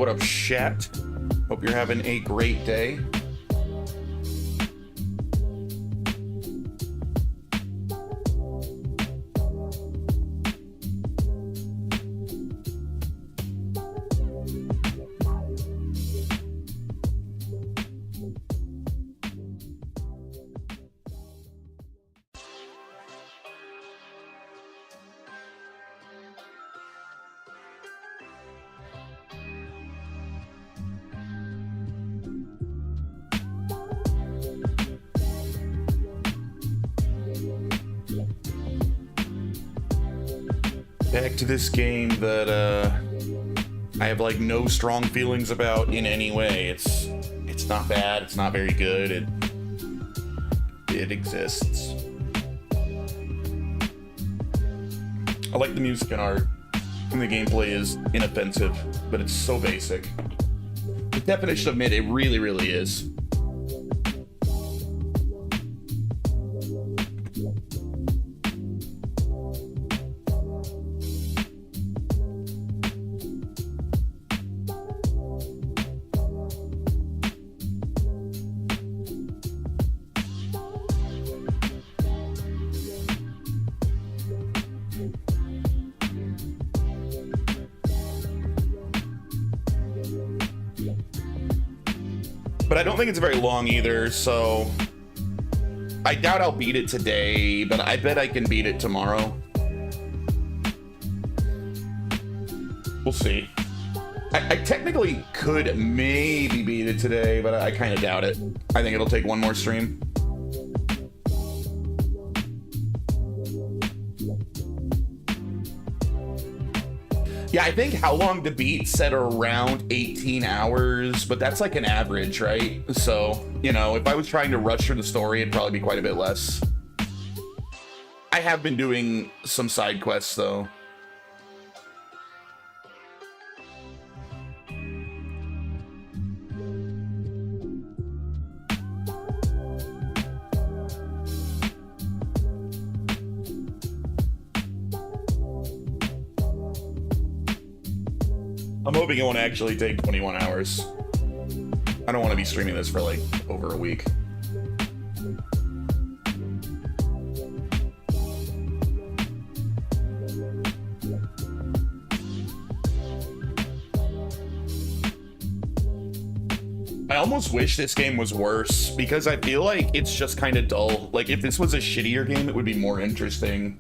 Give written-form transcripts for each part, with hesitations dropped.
What up, chat? Hope you're having a great day. Back to this game that I have like no strong feelings about in any way. It's not bad. It's not very good. It exists. I like the music and art, and the gameplay is inoffensive, but it's so basic. The definition of mid, it really, really is. But I don't think it's very long either, so I doubt I'll beat it today, but I bet I can beat it tomorrow. We'll see. I technically could maybe beat it today, but I kind of doubt it. I think it'll take one more stream. Yeah, I think how long to beat said around 18 hours, but that's like an average, right? So, you know, if I was trying to rush through the story, it'd probably be quite a bit less. I have been doing some side quests, though. I'm hoping it won't actually take 21 hours. I don't want to be streaming this for like over a week. I almost wish this game was worse because I feel like it's just kind of dull. Like if this was a shittier game, it would be more interesting.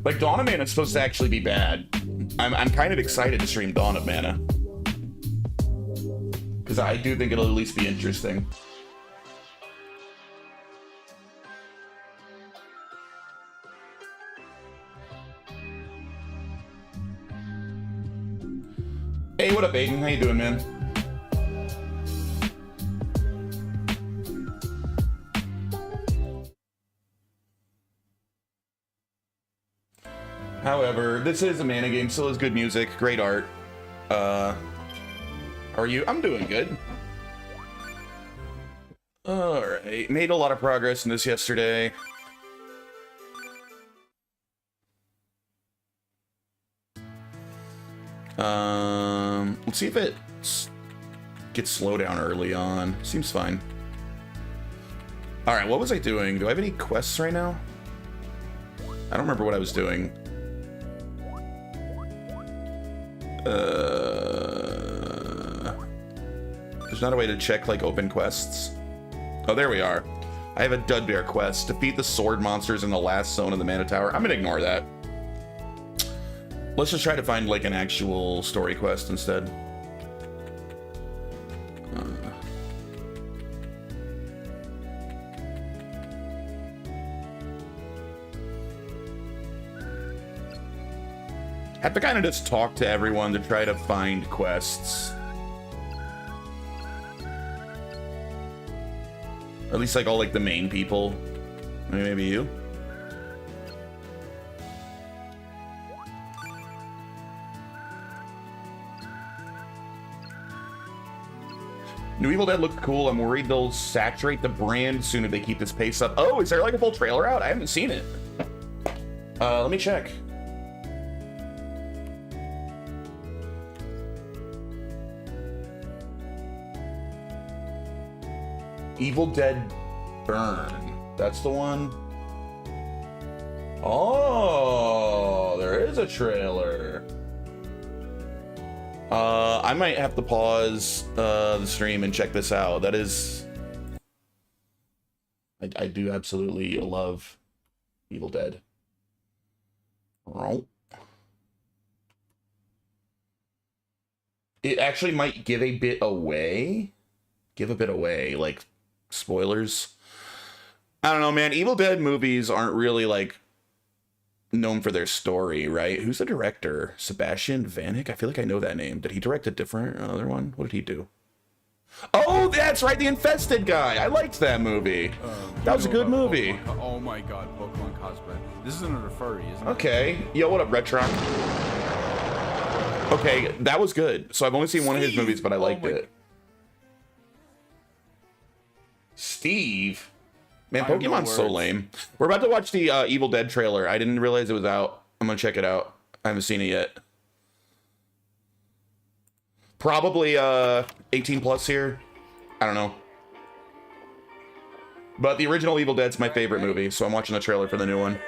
Like, Dawn of Mana is supposed to actually be bad. I'm kind of excited to stream Dawn of Mana. Because I do think it'll at least be interesting. Hey, what up, Aiden? How you doing, man? However, this is a mana game, still has good music, great art. How are you? I'm doing good. Alright, made a lot of progress in this yesterday. Let's see if it gets slow down early on. Seems fine. Alright, what was I doing? Do I have any quests right now? I don't remember what I was doing. There's not a way to check, like, open quests. Oh, there we are. I have a Dudbear quest. Defeat the sword monsters in the last zone of the Mana Tower. I'm gonna ignore that. Let's just try to find, like, an actual story quest instead. Have to kind of just talk to everyone to try to find quests. Or at least like all like the main people. Maybe you? New Evil Dead looked cool. I'm worried they'll saturate the brand soon if they keep this pace up. Oh, is there like a full trailer out? I haven't seen it. Let me check. Evil Dead Burn. That's the one. Oh, there is a trailer. I might have to pause the stream and check this out. That is... I do absolutely love Evil Dead. It actually might give a bit away. Like, spoilers. I don't know, man. Evil Dead movies aren't really, like, known for their story, right? Who's the director? Sebastian Vanek? I feel like I know that name. Did he direct a different other one? What did he do? Oh, that's right, the Infested guy. I liked that movie. That was a good movie. Oh my god, Pokemon cosplay. This isn't a furry, isn't it? Okay. Yo, what up, Retrock? Okay, that was good. So I've only seen one of his movies, but I liked it. Steve? Man, Pokemon's so lame. We're about to watch the Evil Dead trailer. I didn't realize it was out. I'm gonna check it out. I haven't seen it yet. Probably 18 plus here. I don't know. But the original Evil Dead's my favorite movie, so I'm watching the trailer for the new one.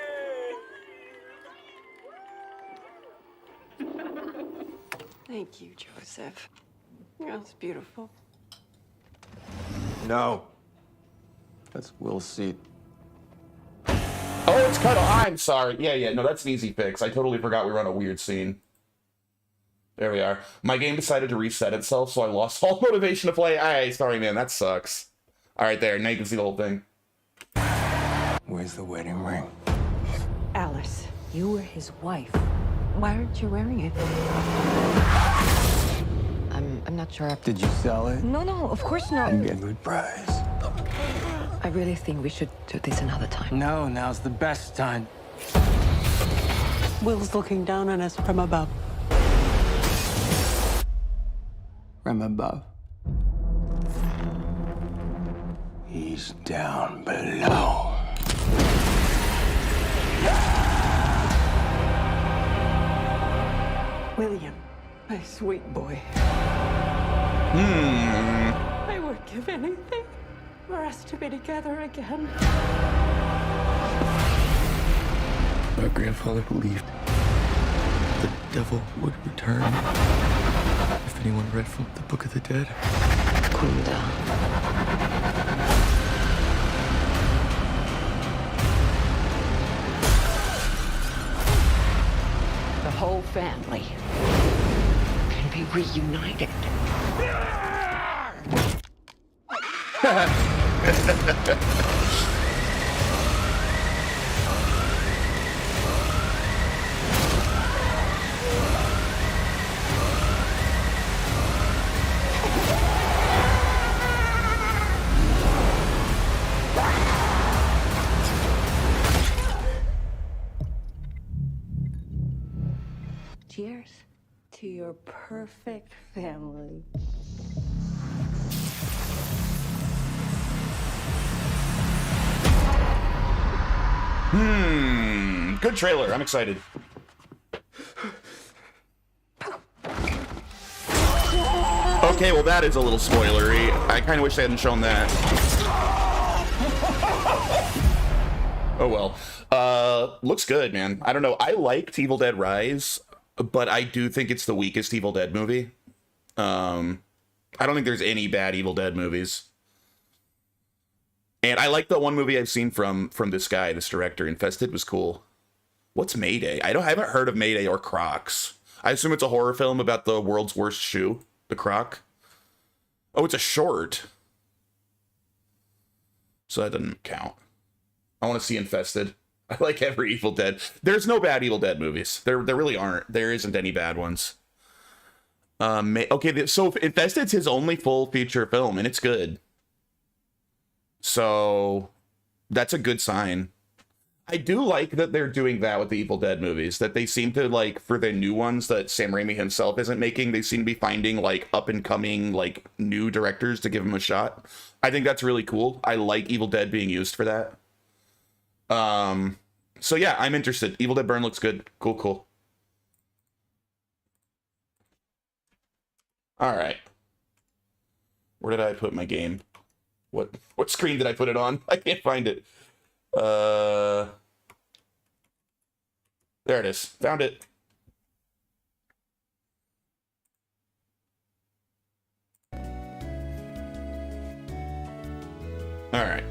Thank you, Joseph. That's beautiful. No. That's Will's seat. Oh, it's cut off. I'm sorry. Yeah. No, that's an easy fix. I totally forgot we were on a weird scene. There we are. My game decided to reset itself, so I lost all motivation to play. Aye, sorry, man. That sucks. All right, there. Now you can see the whole thing. Where's the wedding ring? Alice, You were his wife. why aren't you wearing it? I'm not sure. Did you sell it? No, of course not. And get a good price. I really think we should do this another time. No, now's the best time. Will's looking down on us from above. From above. He's down below. William, my sweet boy. I would give anything for us to be together again. My grandfather believed the devil would return if anyone read from the Book of the Dead. Cool down. The whole family can be reunited. Cheers to your perfect family. Good trailer. I'm excited. Okay, well that is a little spoilery. I kind of wish they hadn't shown that. Oh well. Looks good, man. I don't know. I liked Evil Dead Rise, but I do think it's the weakest Evil Dead movie. I don't think there's any bad Evil Dead movies. And I like the one movie I've seen from this guy, this director. Infested was cool. What's Mayday? I haven't heard of Mayday or Crocs. I assume it's a horror film about the world's worst shoe, the Croc. Oh, it's a short. So that doesn't count. I want to see Infested. I like every Evil Dead. There's no bad Evil Dead movies. There really aren't. There isn't any bad ones. Okay, so Infested's his only full feature film, and it's good. So that's a good sign. I do like that they're doing that with the Evil Dead movies, that they seem to, like, for the new ones that Sam Raimi himself isn't making, they seem to be finding, like, up and coming, like, new directors to give them a shot. I think that's really cool. I like Evil Dead being used for that. So yeah, I'm interested. Evil Dead Burn looks good. Cool. All right. Where did I put my game? What screen did I put it on? I can't find it. There it is. Found it. All right.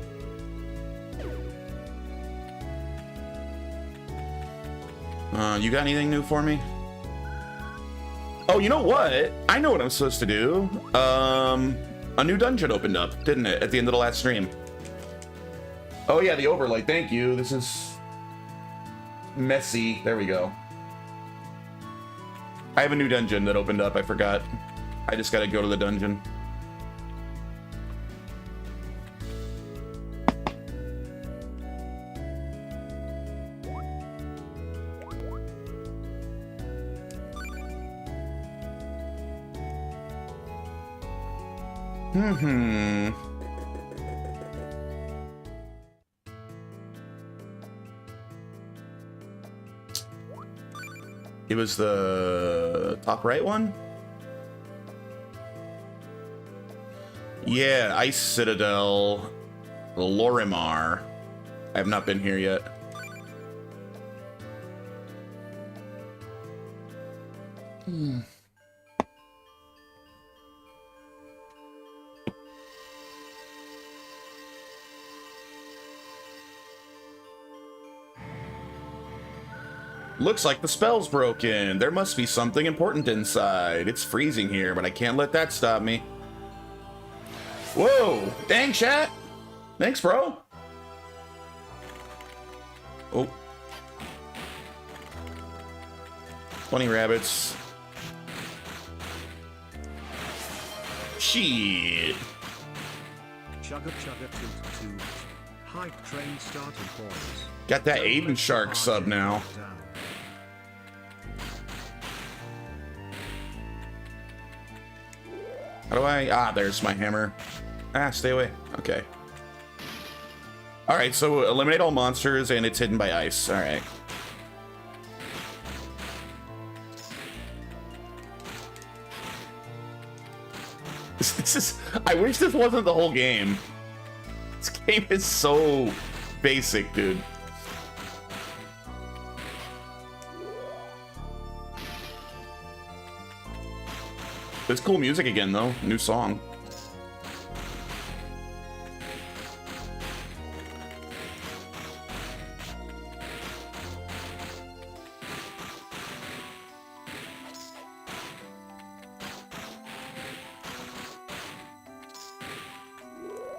You got anything new for me? Oh, you know what? I know what I'm supposed to do. A new dungeon opened up, didn't it, at the end of the last stream? Oh yeah, the overlay. Thank you. This is messy. There we go. I have a new dungeon that opened up. I forgot. I just gotta go to the dungeon. It was the top right one? Yeah, Ice Citadel, Lorimar. I have not been here yet. Looks like the spell's broken. There must be something important inside. It's freezing here, but I can't let that stop me. Whoa! Dang, chat! Thanks, bro! Oh. 20 rabbits. Shit. Chugga chugga toot toot. Hype train starting points. Got that Aiden Shark sub now. How do I... Ah, there's my hammer. Ah, stay away. Okay. Alright, so eliminate all monsters and it's hidden by ice. Alright. This is... I wish this wasn't the whole game. This game is so basic, dude. It's cool music again, though. New song.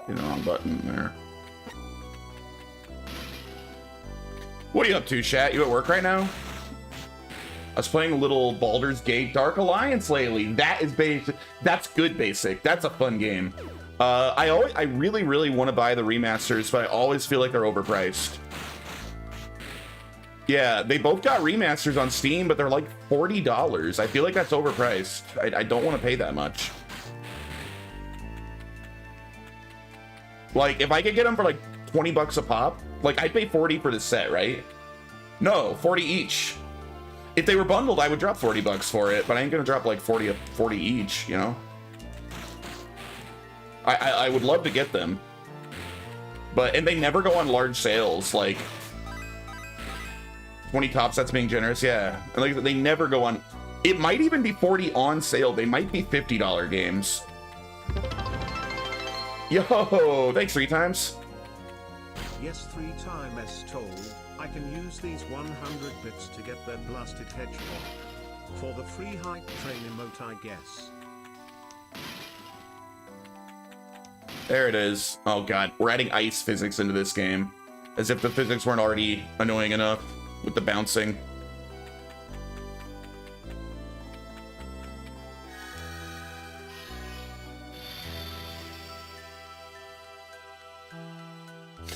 Hit the wrong button there. What are you up to, chat? You at work right now? I was playing a little Baldur's Gate Dark Alliance lately. That is basic. That's good basic. That's a fun game. I really want to buy the remasters, but I always feel like they're overpriced. Yeah, they both got remasters on Steam, but they're like $40. I feel like that's overpriced. I don't want to pay that much. Like, if I could get them for like 20 bucks a pop, like I'd pay 40 for the set, right? No, 40 each. If they were bundled, I would drop 40 bucks for it, but I ain't gonna drop like 40 each, you know? I would love to get them. And they never go on large sales, like 20 tops, that's being generous, yeah. And like, they never go on, it might even be 40 on sale, they might be $50 games. Yo, thanks 3 times. Yes, 3 times told. I can use these 100 bits to get their blasted hedgehog. For the free hype train emote, I guess. There it is. Oh god, we're adding ice physics into this game. As if the physics weren't already annoying enough with the bouncing.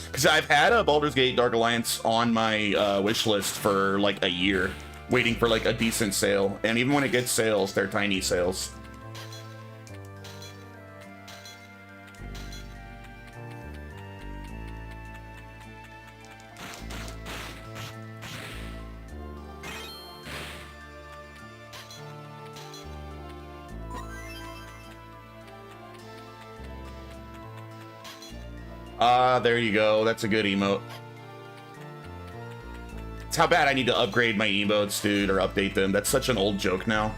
Because I've had a Baldur's Gate Dark Alliance on my wish list for like a year, waiting for like a decent sale. And even when it gets sales, they're tiny sales. Ah, there you go. That's a good emote. It's how bad I need to upgrade my emotes, dude, or update them. That's such an old joke now.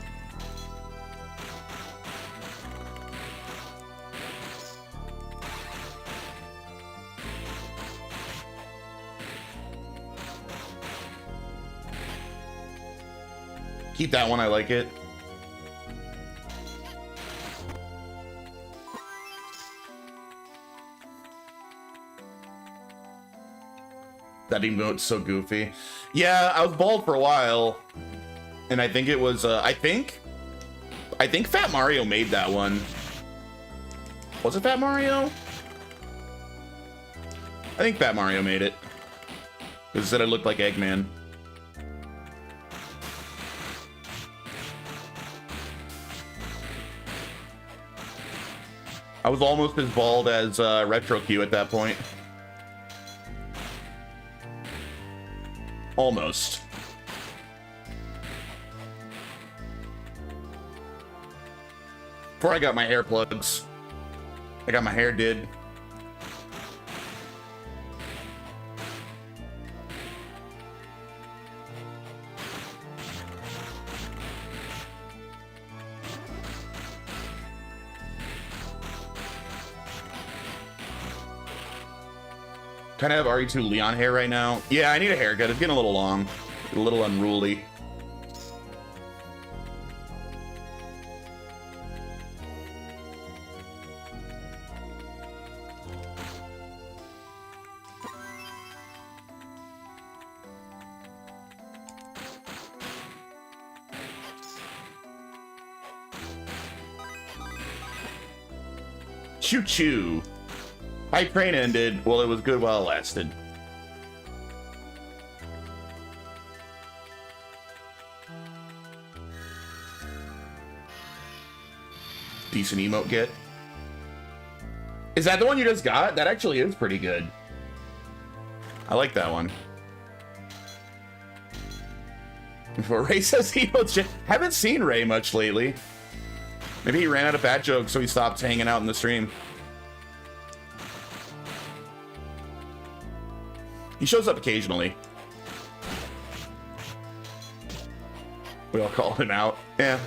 Keep that one, I like it. That emote's so goofy. Yeah, I was bald for a while, and I think it was, I think Fat Mario made that one. Was it Fat Mario? I think Fat Mario made it. Because it said I looked like Eggman. I was almost as bald as Retro Q at that point. Almost. Before I got my hair plugs. I got my hair did. Kind of have RE2 Leon hair right now. Yeah, I need a haircut. It's getting a little long, a little unruly. Choo choo. Hype train ended. Well, it was good while it lasted. Decent emote get. Is that the one you just got? That actually is pretty good. I like that one. Before Ray says emotes, haven't seen Ray much lately. Maybe he ran out of bad jokes, so he stopped hanging out in the stream. He shows up occasionally. We all call him out. Yeah.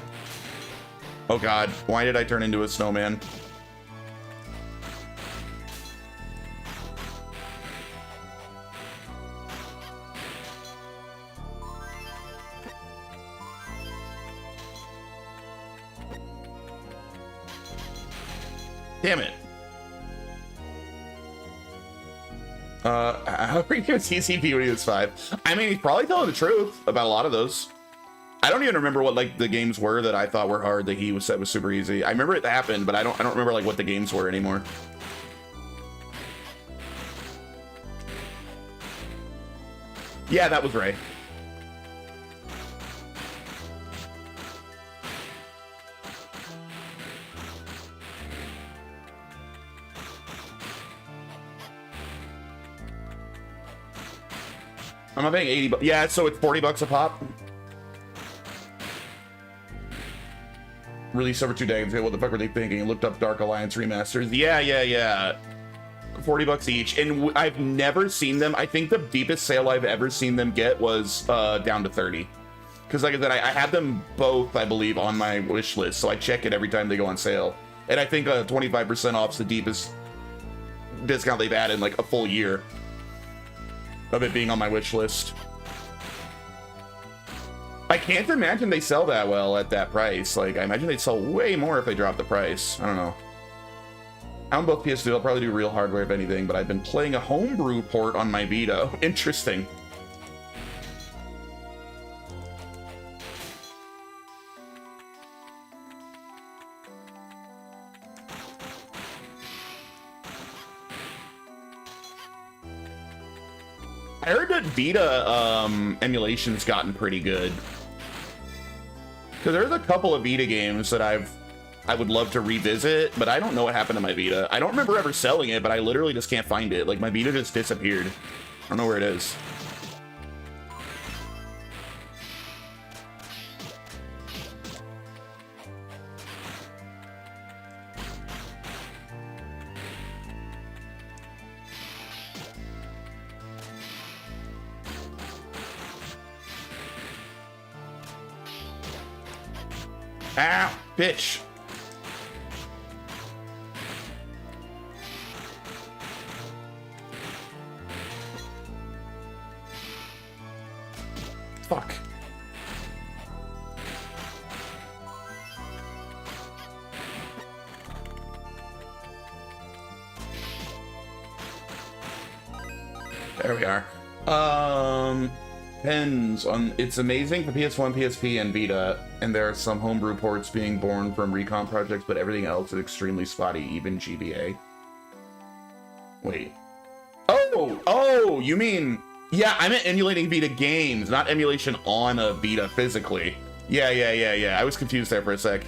Oh god, why did I turn into a snowman? Damn it. How are you TCP when he was 5? I mean, he's probably telling the truth about a lot of those. I don't even remember what like the games were that I thought were hard that he was said was super easy. I remember it happened, but I don't remember like what the games were anymore. Yeah, that was Ray. I'm not paying 80 bucks. Yeah, so it's 40 bucks a pop. Released over 2 days ago. What the fuck were they thinking? Looked up Dark Alliance remasters. Yeah. 40 bucks each. And I've never seen them. I think the deepest sale I've ever seen them get was down to 30. Because like I said, I had them both, I believe, on my wish list. So I check it every time they go on sale. And I think 25% off's the deepest discount they've had in like a full year of it being on my wish list. I can't imagine they sell that well at that price. Like, I imagine they'd sell way more if they dropped the price. I don't know. I own both PS2. I'll probably do real hardware if anything, but I've been playing a homebrew port on my Vita. Interesting. I heard that Vita emulation's gotten pretty good. Because there's a couple of Vita games that I would love to revisit, but I don't know what happened to my Vita. I don't remember ever selling it, but I literally just can't find it. Like, my Vita just disappeared. I don't know where it is. Ow, bitch. Fuck. There we are. Depends on. It's amazing for PS1, PSP, and Vita, and there are some homebrew ports being born from recon projects, but everything else is extremely spotty, even GBA. Wait. Oh, you mean... Yeah, I meant emulating Vita games, not emulation on a Vita physically. Yeah. I was confused there for a sec.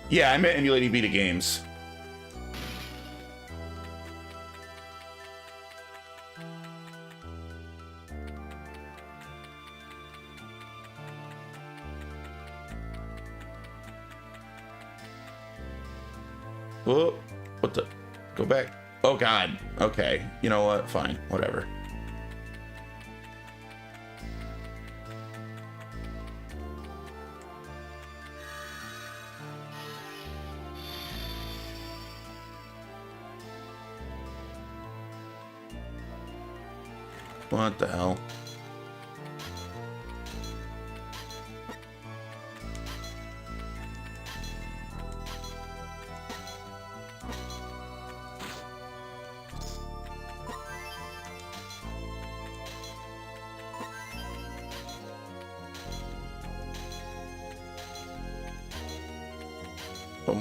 Yeah, I meant emulating Vita games. Oh, what the? Go back. Oh, God. Okay. You know what? Fine. Whatever. What the hell?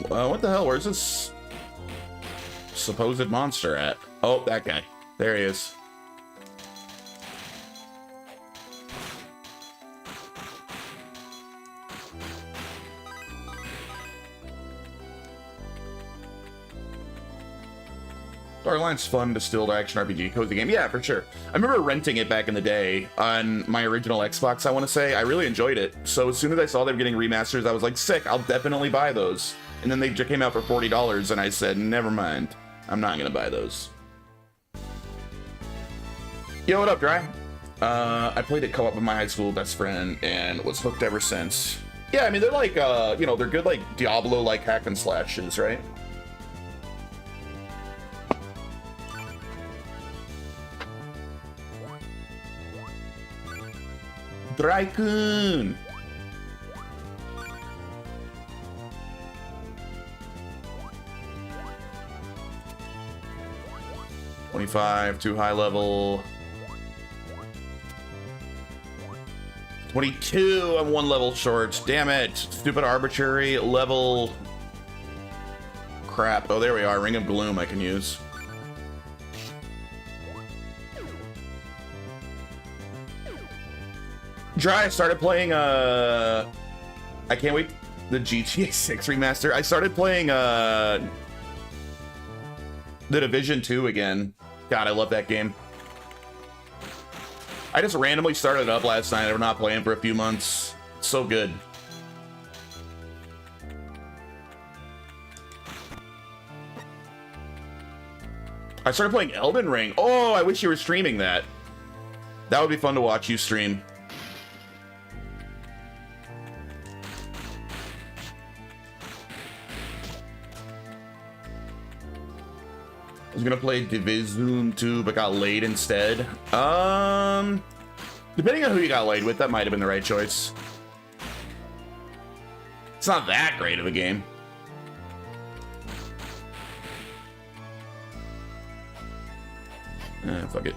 What the hell? Where's this supposed monster at? Oh, that guy. There he is. Darkline's fun, distilled action RPG cozy game. Yeah, for sure. I remember renting it back in the day on my original Xbox, I want to say. I really enjoyed it. So as soon as I saw they were getting remasters, I was like, sick, I'll definitely buy those. And then they just came out for $40, and I said, never mind. I'm not going to buy those. Yo, what up, Dry? I played it co-op with my high school best friend and was hooked ever since. Yeah, I mean, they're like, you know, they're good, like, Diablo-like hack and slashes, right? Draikun! $25, too high level. 22, I'm one level short. Damn it. Stupid arbitrary level. Crap. Oh, there we are. Ring of Gloom I can use. Dry, I started playing, I can't wait, the GTA 6 remaster. I started playing, The Division 2 again. God, I love that game. I just randomly started it up last night. I'm not playing for a few months. It's so good. I started playing Elden Ring. Oh, I wish you were streaming that. That would be fun to watch you stream. I was gonna play Division 2, but got laid instead. Depending on who you got laid with, that might have been the right choice. It's not that great of a game. Fuck it.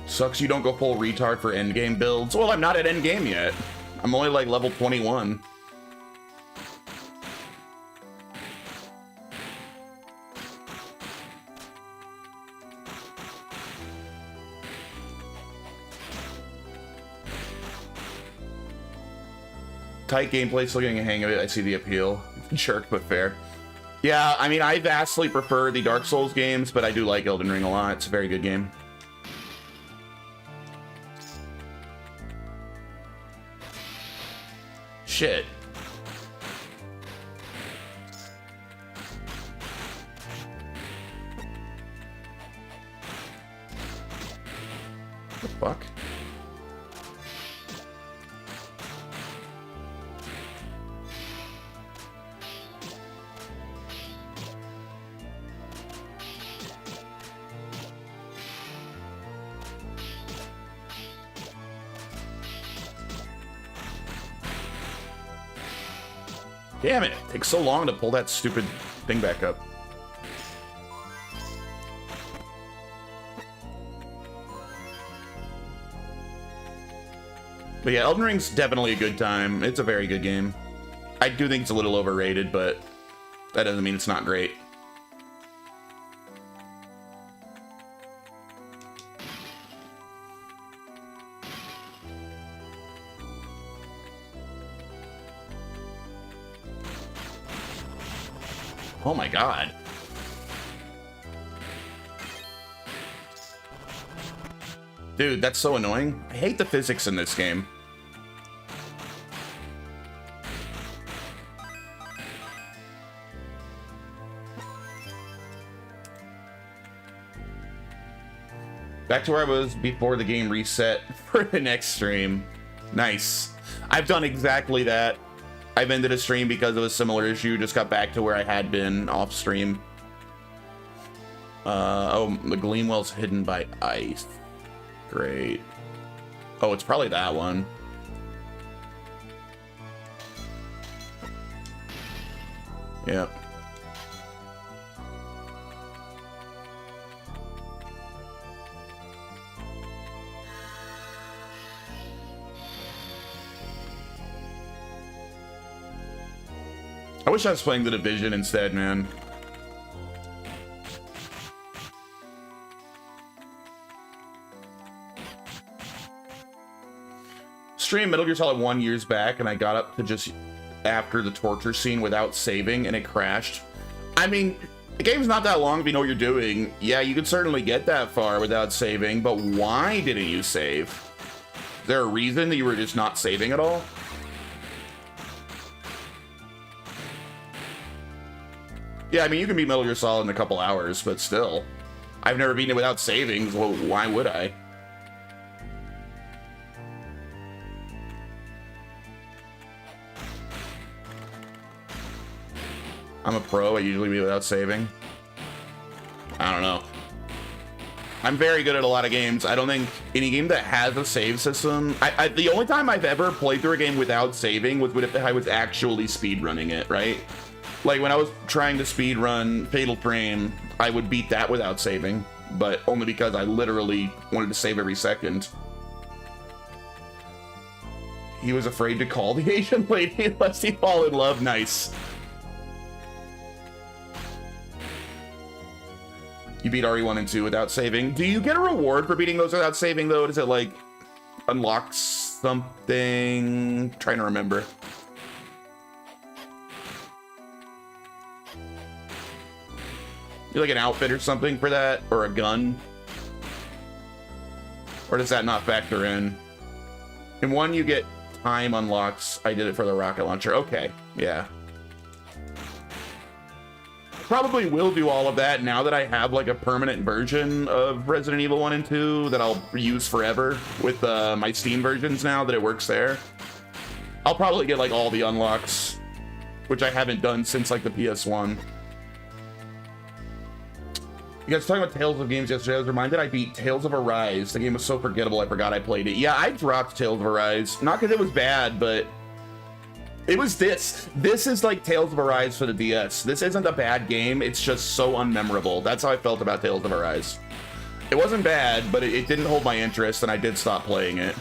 Sucks you don't go full retard for endgame builds. Well, I'm not at endgame yet. I'm only like level 21. Tight gameplay, still getting a hang of it. I see the appeal. Jerk, but fair. Yeah, I mean, I vastly prefer the Dark Souls games, but I do like Elden Ring a lot. It's a very good game. Shit. The fuck? Damn it. It takes so long to pull that stupid thing back up. But yeah, Elden Ring's definitely a good time. It's a very good game. I do think it's a little overrated, but that doesn't mean it's not great. Oh my god. Dude, that's so annoying. I hate the physics in this game. Back to where I was before the game reset for the next stream. Nice. I've done exactly that. I've ended a stream because of a similar issue, just got back to where I had been off stream. Oh, the Gleamwell's hidden by ice. Great. Oh, it's probably that one. Yep. I wish I was playing The Division instead, man. Streamed Metal Gear Solid 1 years back, and I got up to just after the torture scene without saving, and it crashed. I mean, the game's not that long if you know what you're doing. Yeah, you could certainly get that far without saving, but why didn't you save? Is there a reason that you were just not saving at all? Yeah, I mean, you can beat Metal Gear Solid in a couple hours, but still. I've never beaten it without saving, so why would I? I'm a pro, I usually beat without saving. I don't know. I'm very good at a lot of games. I don't think any game that has a save system... the only time I've ever played through a game without saving was if I was actually speedrunning it, right? Like, when I was trying to speedrun Fatal Frame, I would beat that without saving, but only because I literally wanted to save every second. He was afraid to call the Asian lady lest he fall in love. Nice. You beat RE1 and 2 without saving. Do you get a reward for beating those without saving, though? Does it, like, unlock something? I'm trying to remember. You like an outfit or something for that? Or a gun? Or does that not factor in? In one, you get time unlocks. I did it for the rocket launcher. Okay, yeah. Probably will do all of that now that I have like a permanent version of Resident Evil 1 and 2 that I'll use forever with my Steam versions now that it works there. I'll probably get like all the unlocks, which I haven't done since like the PS1. You guys talking about Tales of games yesterday. I was reminded I beat Tales of Arise. The game was so forgettable, I forgot I played it. Yeah, I dropped Tales of Arise. Not because it was bad, but it was this. This is like Tales of Arise for the DS. This isn't a bad game. It's just so unmemorable. That's how I felt about Tales of Arise. It wasn't bad, but it didn't hold my interest, and I did stop playing it.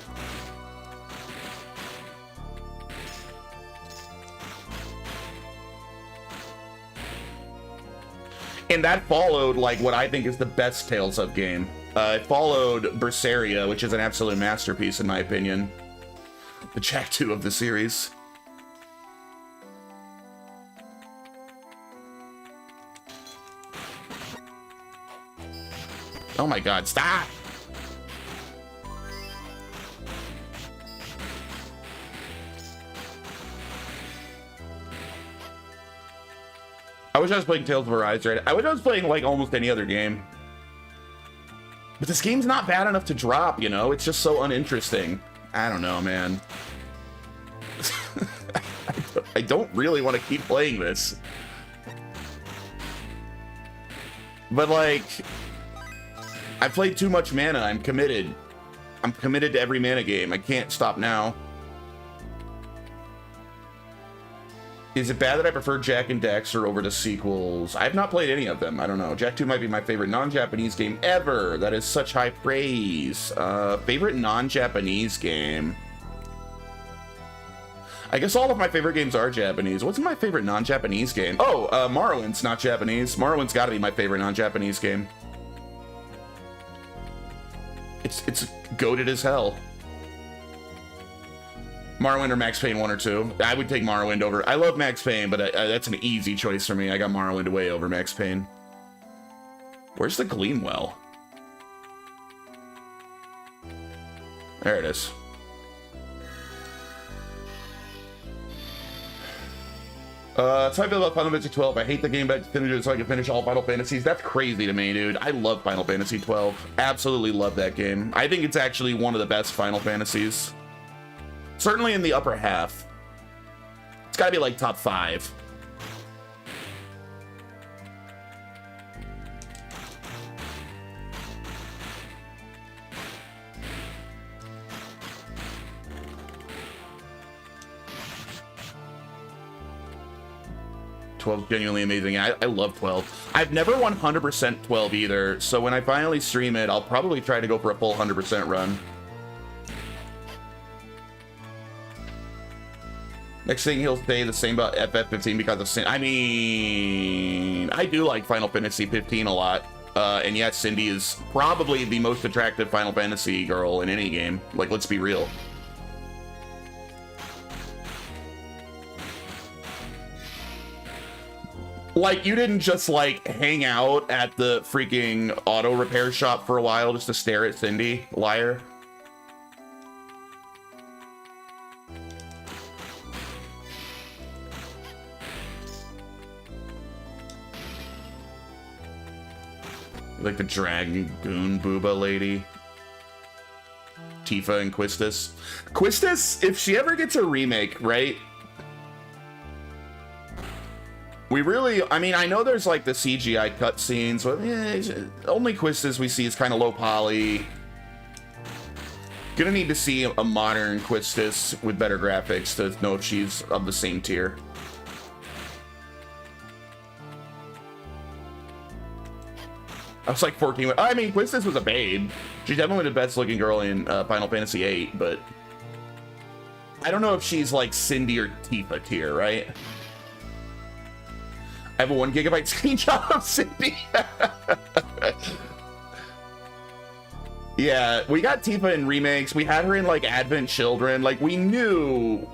And that followed, like, what I think is the best Tales of game. It followed Berseria, which is an absolute masterpiece, in my opinion. The Jack 2 of the series. Oh my god, stop! I wish I was playing Tales of Arise right. I wish I was playing like almost any other game. But this game's not bad enough to drop, you know? It's just so uninteresting. I don't know, man. I don't really want to keep playing this. But, like, I played too much mana. I'm committed. I'm committed to every mana game. I can't stop now. Is it bad that I prefer Jack and Daxter over the sequels? I've not played any of them. I don't know. Jak 2 might be my favorite non-Japanese game ever. That is such high praise. Favorite non-Japanese game? I guess all of my favorite games are Japanese. What's my favorite non-Japanese game? Oh, Morrowind's not Japanese. Morrowind's got to be my favorite non-Japanese game. It's goated as hell. Morrowind or Max Payne 1 or 2? I would take Morrowind over. I love Max Payne, but that's an easy choice for me. I got Morrowind way over Max Payne. Where's the Gleam Well? There it is. That's how I feel about Final Fantasy 12. I hate the game, but I finish it so I can finish all Final Fantasies. That's crazy to me, dude. I love Final Fantasy 12. Absolutely love that game. I think it's actually one of the best Final Fantasies. Certainly in the upper half. It's gotta be like top 5. Genuinely amazing. I love 12. I've never 100% 12 either, so when I finally stream it, I'll probably try to go for a full 100% run. Next thing he'll say the same about FF15 because of Sin. I mean, I do like Final Fantasy 15 a lot. And yes, Cindy is probably the most attractive Final Fantasy girl in any game. Like, let's be real. Like, you didn't just, like, hang out at the freaking auto repair shop for a while just to stare at Cindy, liar. Like the Dragoon Booba lady. Tifa and Quistis. Quistis, if she ever gets a remake, right? We really, I mean, I know there's like the CGI cutscenes, but only Quistis we see is kind of low poly. Gonna need to see a modern Quistis with better graphics to know if she's of the same tier. I was like 14. I mean, Quistis was a babe. She's definitely the best looking girl in Final Fantasy VIII, but I don't know if she's like Cindy or Tifa tier, right? I have a 1 gigabyte screenshot of Cindy. Yeah, we got Tifa in remakes. We had her in like Advent Children. Like, we knew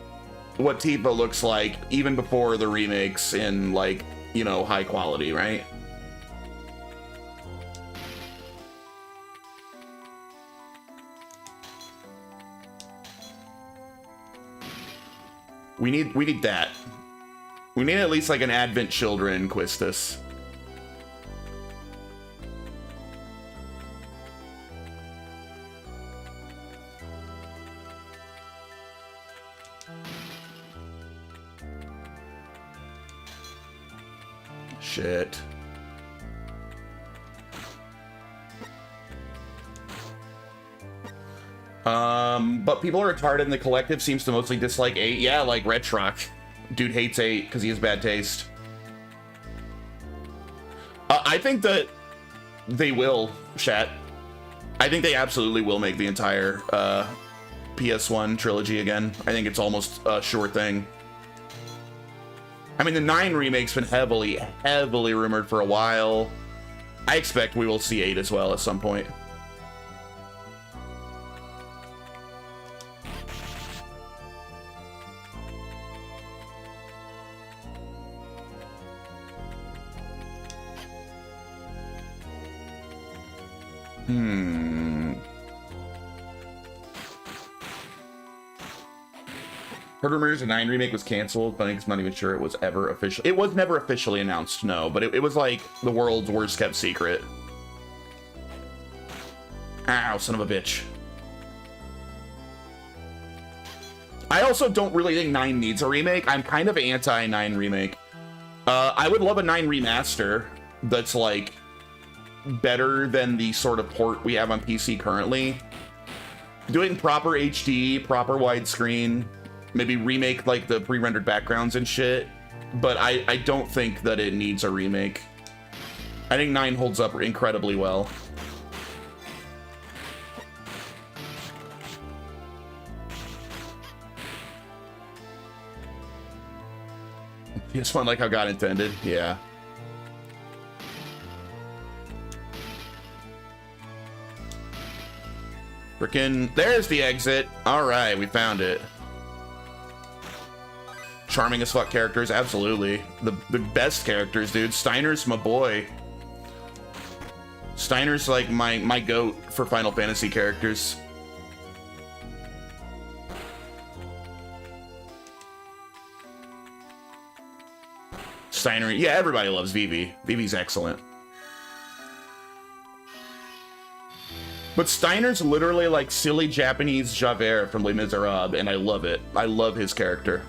what Tifa looks like even before the remakes in like, you know, high quality, right? We need that. We need at least like an Advent Children Quistis. Shit. But people are retarded and the collective seems to mostly dislike 8. Yeah, like Red Truck. Dude hates 8 because he has bad taste. I think that they will, chat. I think they absolutely will make the entire PS1 trilogy again. I think it's almost a sure thing. I mean, the 9 remake's been heavily rumored for a while. I expect we will see 8 as well at some point. Heard rumors the 9 remake was canceled, but I'm not even sure it was ever official. It was never officially announced, no, but it was like the world's worst kept secret. Ow, son of a bitch. I also don't really think 9 needs a remake. I'm kind of anti-9 remake. I would love a 9 remaster that's, like, better than the sort of port we have on PC currently. Do it in proper HD, proper widescreen. Maybe remake, like, the pre-rendered backgrounds and shit. But I don't think that it needs a remake. I think 9 holds up incredibly well. PS1 like how God intended, yeah. Frickin', there's the exit. All right, we found it. Charming as fuck characters, absolutely. The best characters, dude. Steiner's my boy. Steiner's like my goat for Final Fantasy characters. Steiner, yeah, everybody loves Vivi. Vivi's excellent. But Steiner's literally like silly Japanese Javert from Les Miserables, and I love it. I love his character.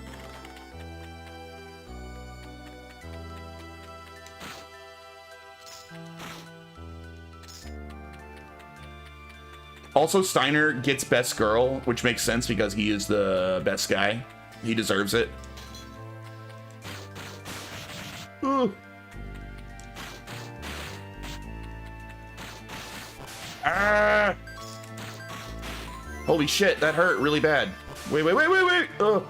Also, Steiner gets best girl, which makes sense because he is the best guy. He deserves it. Ooh. Ah! Holy shit, that hurt really bad. Wait. Ugh.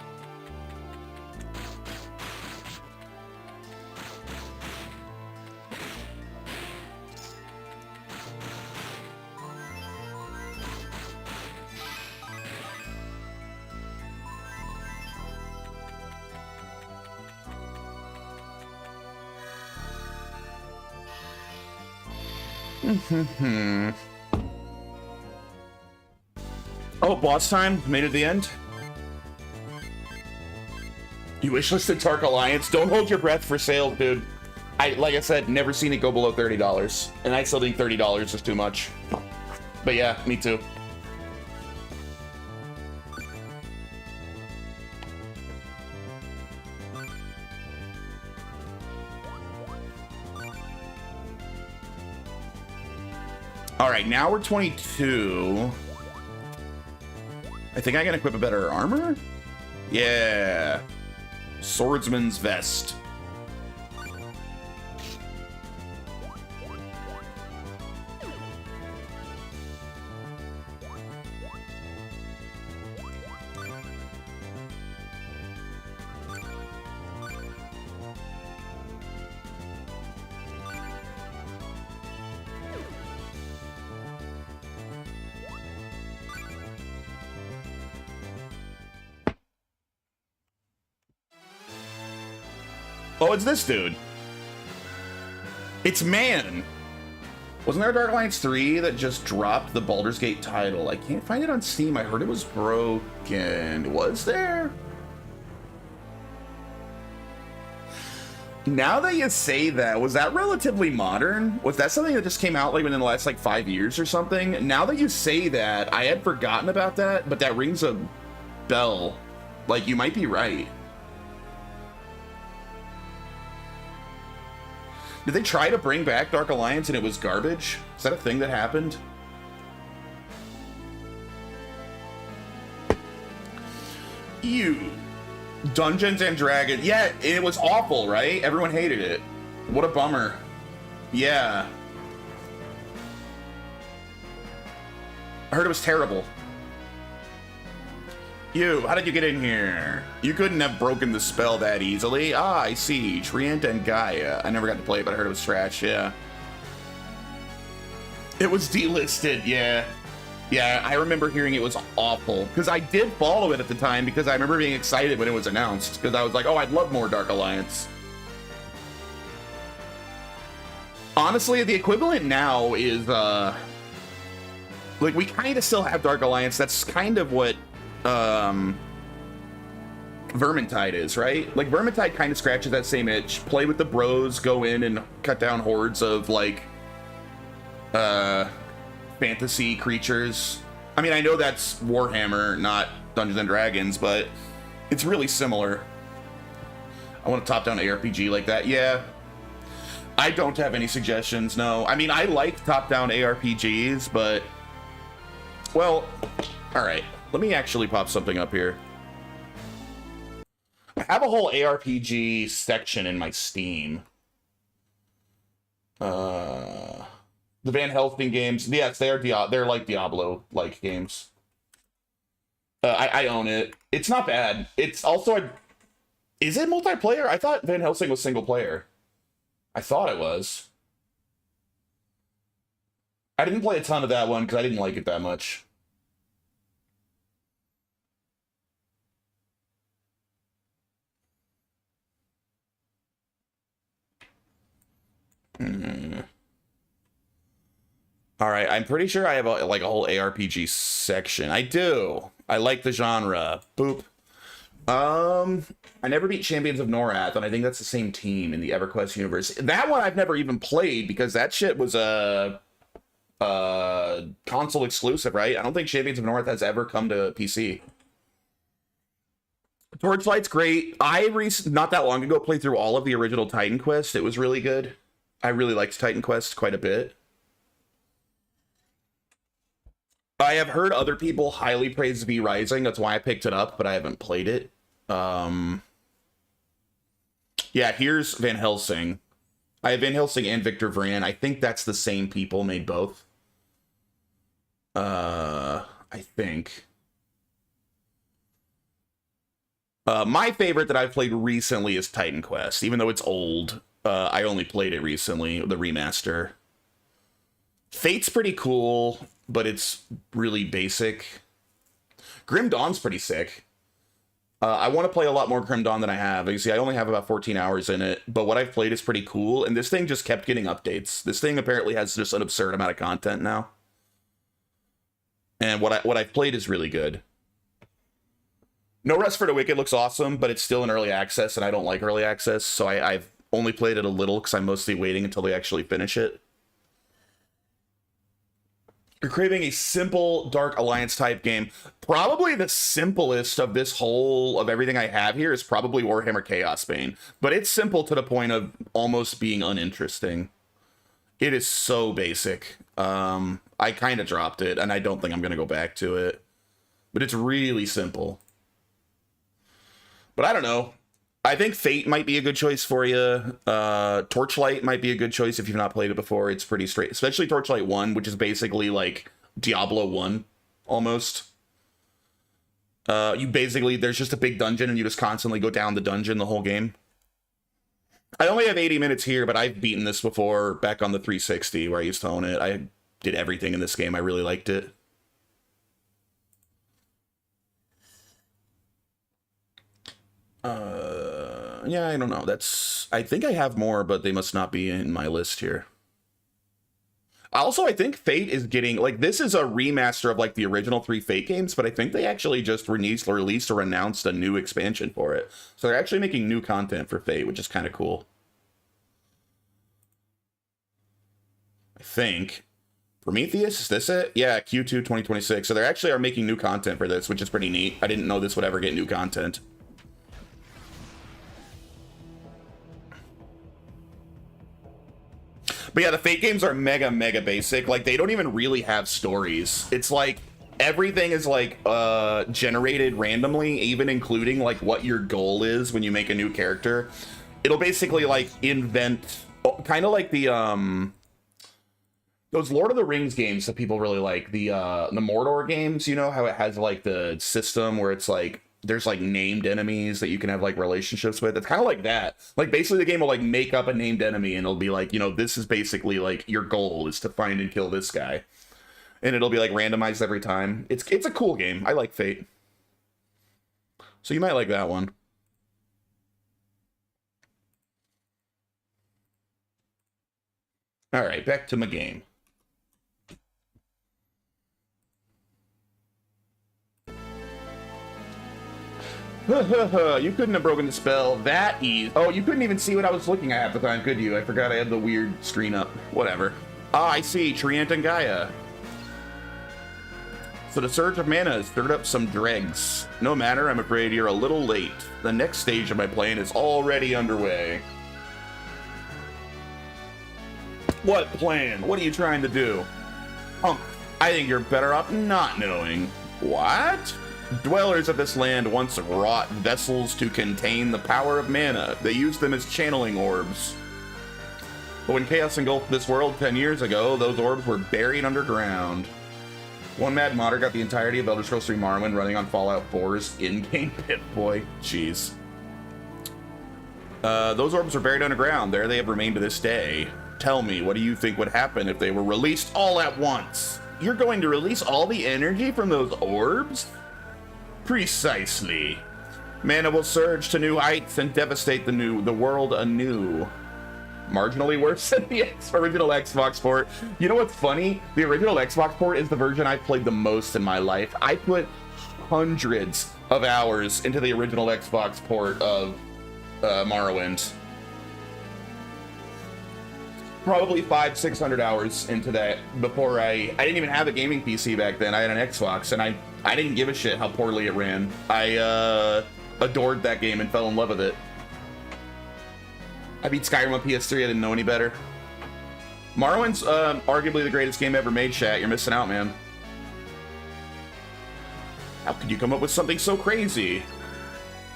Oh, boss time? Made it to the end? You wishlisted Dark Alliance? Don't hold your breath for sale, dude. Like I said, never seen it go below $30. And I still think $30 is too much. But yeah, me too. All right, now we're 22. I think I can equip a better armor? Yeah. Swordsman's vest. Oh, it's this dude. It's Man. Wasn't there a Dark Alliance 3 that just dropped the Baldur's Gate title? I can't find it on Steam. I heard it was broken. Was there? Now that you say that, was that relatively modern? Was that something that just came out like within the last like 5 years or something? Now that you say that, I had forgotten about that, but that rings a bell. Like, you might be right. Did they try to bring back Dark Alliance and it was garbage? Is that a thing that happened? You. Dungeons and Dragons. Yeah, it was awful, right? Everyone hated it. What a bummer. Yeah. I heard it was terrible. You, how did you get in here? You couldn't have broken the spell that easily. Ah, I see. Trient and Gaia. I never got to play it, but I heard it was trash, yeah. It was delisted, yeah. Yeah, I remember hearing it was awful. Because I did follow it at the time, because I remember being excited when it was announced. Because I was like, oh, I'd love more Dark Alliance. Honestly, the equivalent now is, like, we kind of still have Dark Alliance. That's kind of what Vermintide is, right? Like, Vermintide kind of scratches that same itch. Play with the bros, go in and cut down hordes of, like, fantasy creatures. I mean, I know that's Warhammer, not Dungeons and Dragons, but it's really similar. I want a top-down ARPG like that. Yeah. I don't have any suggestions, no. I mean, I like top-down ARPGs, but... Well, alright. Let me actually pop something up here. I have a whole ARPG section in my Steam. The Van Helsing games. Yes, they're like Diablo-like games. I own it. It's not bad. It's also... Is it multiplayer? I thought Van Helsing was single player. I thought it was. I didn't play a ton of that one because I didn't like it that much. All right, I'm pretty sure I have a whole ARPG section. I do. I like the genre. Boop. I never beat Champions of Norath, and I think that's the same team in the EverQuest universe. That one I've never even played because that shit was a console exclusive, right? I don't think Champions of Norath has ever come to PC. Torchlight's great. I not that long ago played through all of the original Titan Quest. It was really good. I really liked Titan Quest quite a bit. I have heard other people highly praise V Rising. That's why I picked it up, but I haven't played it. Yeah, here's Van Helsing. I have Van Helsing and Victor Vran. I think that's the same people made both. I think. My favorite that I've played recently is Titan Quest, even though it's old. I only played it recently, the remaster. Fate's pretty cool, but it's really basic. Grim Dawn's pretty sick. I want to play a lot more Grim Dawn than I have. You see, I only have about 14 hours in it, but what I've played is pretty cool, and this thing just kept getting updates. This thing apparently has just an absurd amount of content now. And what I've played is really good. No Rest for the Wicked looks awesome, but it's still in early access, and I don't like early access, so I've only played it a little because I'm mostly waiting until they actually finish it. You're craving a simple Dark Alliance type game. Probably the simplest of this whole, of everything I have here is probably Warhammer Chaos Bane. But it's simple to the point of almost being uninteresting. It is so basic. I kind of dropped it, and I don't think I'm going to go back to it. But it's really simple. But I don't know. I think Fate might be a good choice for you. Torchlight might be a good choice if you've not played it before. It's pretty straight, especially Torchlight 1, which is basically like Diablo 1, almost. You basically, there's just a big dungeon and you just constantly go down the dungeon the whole game. I only have 80 minutes here, but I've beaten this before back on the 360 where I used to own it. I did everything in this game. I really liked it. Yeah, I don't know. I think I have more, but they must not be in my list here. Also, I think Fate is getting, like, this is a remaster of, like, the original 3 Fate games, but I think they actually just released or announced a new expansion for it. So they're actually making new content for Fate, which is kind of cool. I think. Prometheus, is this it? Yeah, Q2 2026. So they actually are making new content for this, which is pretty neat. I didn't know this would ever get new content. But yeah, the Fate games are mega basic. Like, they don't even really have stories. It's like everything is like generated randomly, even including like what your goal is when you make a new character. It'll basically like invent, kind of like the those Lord of the Rings games that people really like, the Mordor games, you know, how it has like the system where it's like there's like named enemies that you can have like relationships with. It's kind of like that. Like basically the game will like make up a named enemy and it'll be like, you know, this is basically like your goal is to find and kill this guy. And it'll be like randomized every time. It's a cool game. I like Fate. So you might like that one. All right, back to my game. You couldn't have broken the spell that easy. Oh, you couldn't even see what I was looking at the time, could you? I forgot I had the weird screen up. Whatever. Ah, I see. Triant and Gaia. So the surge of mana has stirred up some dregs. No matter, I'm afraid you're a little late. The next stage of my plan is already underway. What plan? What are you trying to do? I think you're better off not knowing. What? Dwellers of this land once wrought vessels to contain the power of mana. They used them as channeling orbs. But when chaos engulfed this world 10 years ago, those orbs were buried underground. One mad modder got the entirety of Elder Scrolls 3 Morrowind running on Fallout 4's in-game Pip-Boy. Jeez. Those orbs were buried underground. There they have remained to this day. Tell me, what do you think would happen if they were released all at once? You're going to release all the energy from those orbs? Precisely. Mana will surge to new heights and devastate the world anew. Marginally worse than the original Xbox port. You know what's funny? The original Xbox port is the version I've played the most in my life. I put hundreds of hours into the original Xbox port of Morrowind. Probably 500-600 hours into that before I didn't even have a gaming PC back then. I had an Xbox, and I didn't give a shit how poorly it ran. I adored that game and fell in love with it. I beat Skyrim on PS3. I didn't know any better. Morrowind's arguably the greatest game ever made, chat. You're missing out, man. How could you come up with something so crazy?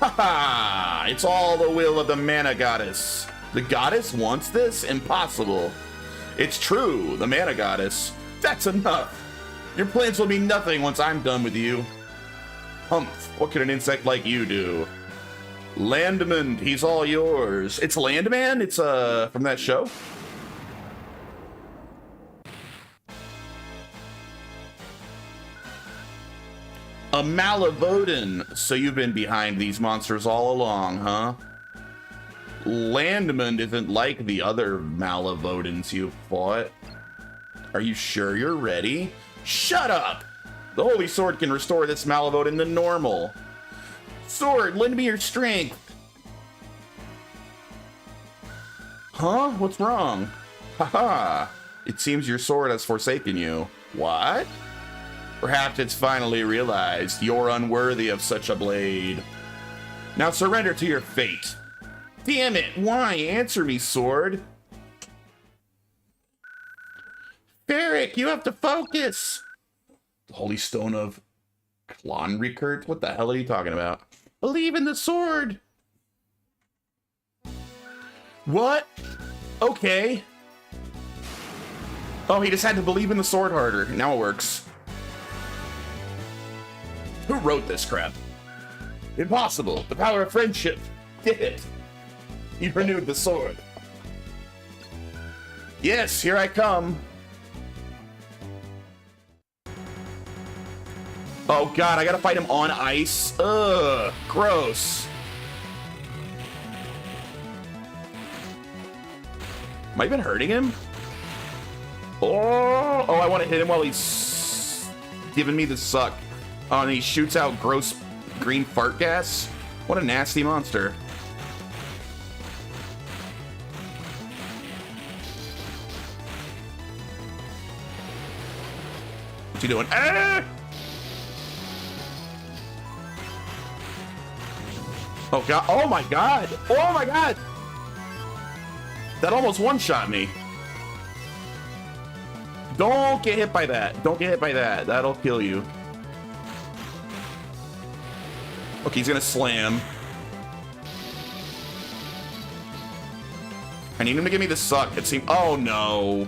Haha! It's all the will of the mana goddess. The goddess wants this? Impossible. It's true, the mana goddess. That's enough. Your plans will mean nothing once I'm done with you. Humph, what could an insect like you do? Landman, he's all yours. It's Landman? It's from that show? A Malavodin. So you've been behind these monsters all along, huh? Landman isn't like the other Malavodins you've fought. Are you sure you're ready? Shut up! The Holy Sword can restore this Malavodin to normal. Sword, lend me your strength. Huh? What's wrong? Haha. It seems your sword has forsaken you. What? Perhaps it's finally realized you're unworthy of such a blade. Now surrender to your fate. Damn it, why? Answer me, sword. Ferric, you have to focus. The Holy Stone of Clonricurt? What the hell are you talking about? Believe in the sword. What? Okay. Oh, he just had to believe in the sword harder. Now it works. Who wrote this crap? Impossible. The power of friendship did it. He renewed the sword. Yes, here I come. Oh god, I gotta fight him on ice. Ugh, gross. Am I even hurting him? Oh, I want to hit him while he's giving me the suck. Oh, and he shoots out gross green fart gas? What a nasty monster. What's he doing? Ah! Oh god, oh my god! Oh my god! That almost one-shot me. Don't get hit by that. Don't get hit by that. That'll kill you. Okay, he's gonna slam. I need him to give me the suck. It seems. Oh no.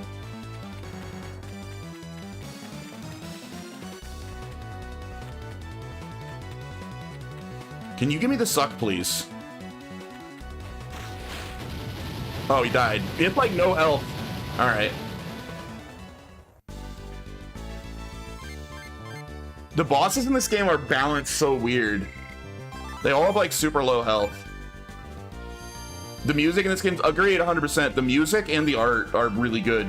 Can you give me the suck, please? Oh, he died. He had like no health. All right. The bosses in this game are balanced so weird. They all have like super low health. The music in this game, agreed 100%. The music and the art are really good.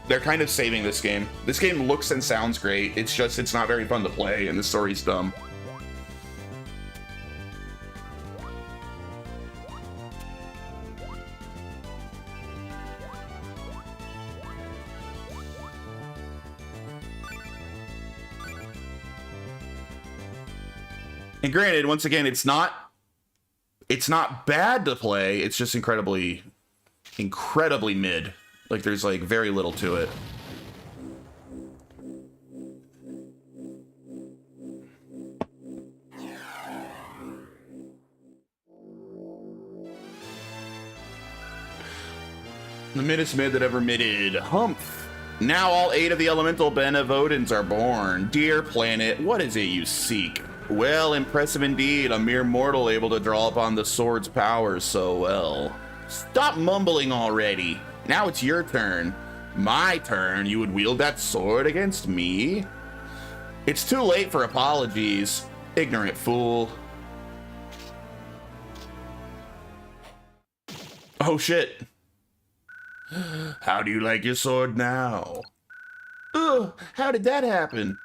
They're kind of saving this game. This game looks and sounds great. It's just, it's not very fun to play and the story's dumb. And granted, once again, it's not bad to play. It's just incredibly mid. Like there's like very little to it. The middest mid that ever midded. Humph. Now all 8 of the elemental benevolents are born. Dear planet, what is it you seek? Well, impressive indeed, a mere mortal able to draw upon the sword's powers so well. Stop mumbling already. Now it's your turn. My turn? You would wield that sword against me? It's too late for apologies. Ignorant fool. Oh shit. How do you like your sword now? Ugh, how did that happen?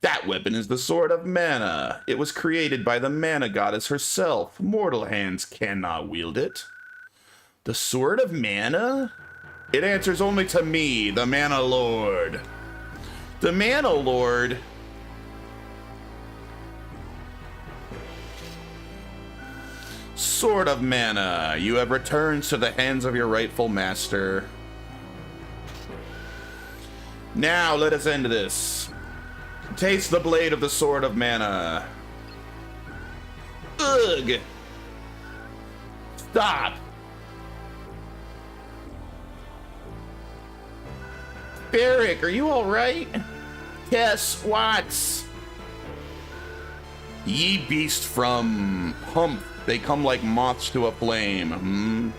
That weapon is the Sword of Mana. It was created by the Mana Goddess herself. Mortal hands cannot wield it. The Sword of Mana? It answers only to me, the Mana Lord. The Mana Lord? Sword of Mana, you have returned to the hands of your rightful master. Now let us end this. Taste the blade of the Sword of Mana. Ugh! Stop! Barrick, are you alright? Yes, what? Ye beast from Humph, they come like moths to a flame,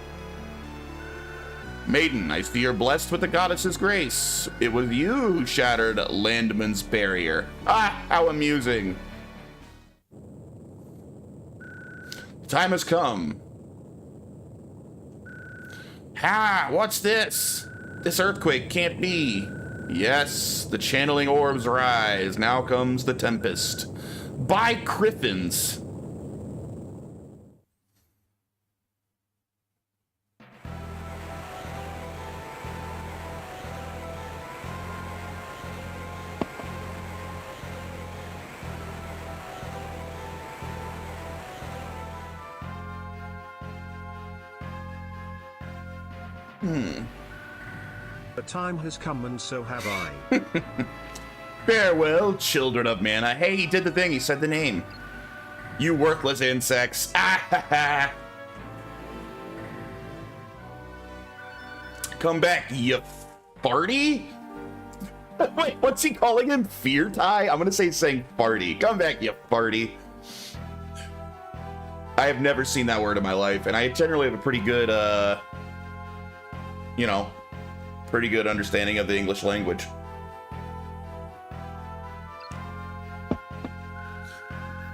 Maiden, I see you're blessed with the goddess's grace. It was you who shattered Landman's barrier. Ah, how amusing. The time has come. Ha, what's this? This earthquake can't be. Yes, the channeling orbs rise. Now comes the tempest. By Griffins. The time has come and so have I. Farewell, children of mana. Hey, he did the thing. He said the name. You worthless insects. Ah, ha, ha. Come back, you farty. Wait, what's he calling him? Fear tie? I'm gonna say saying farty. Come back, you farty. I have never seen that word in my life, and I generally have a pretty good, you know, pretty good understanding of the English language.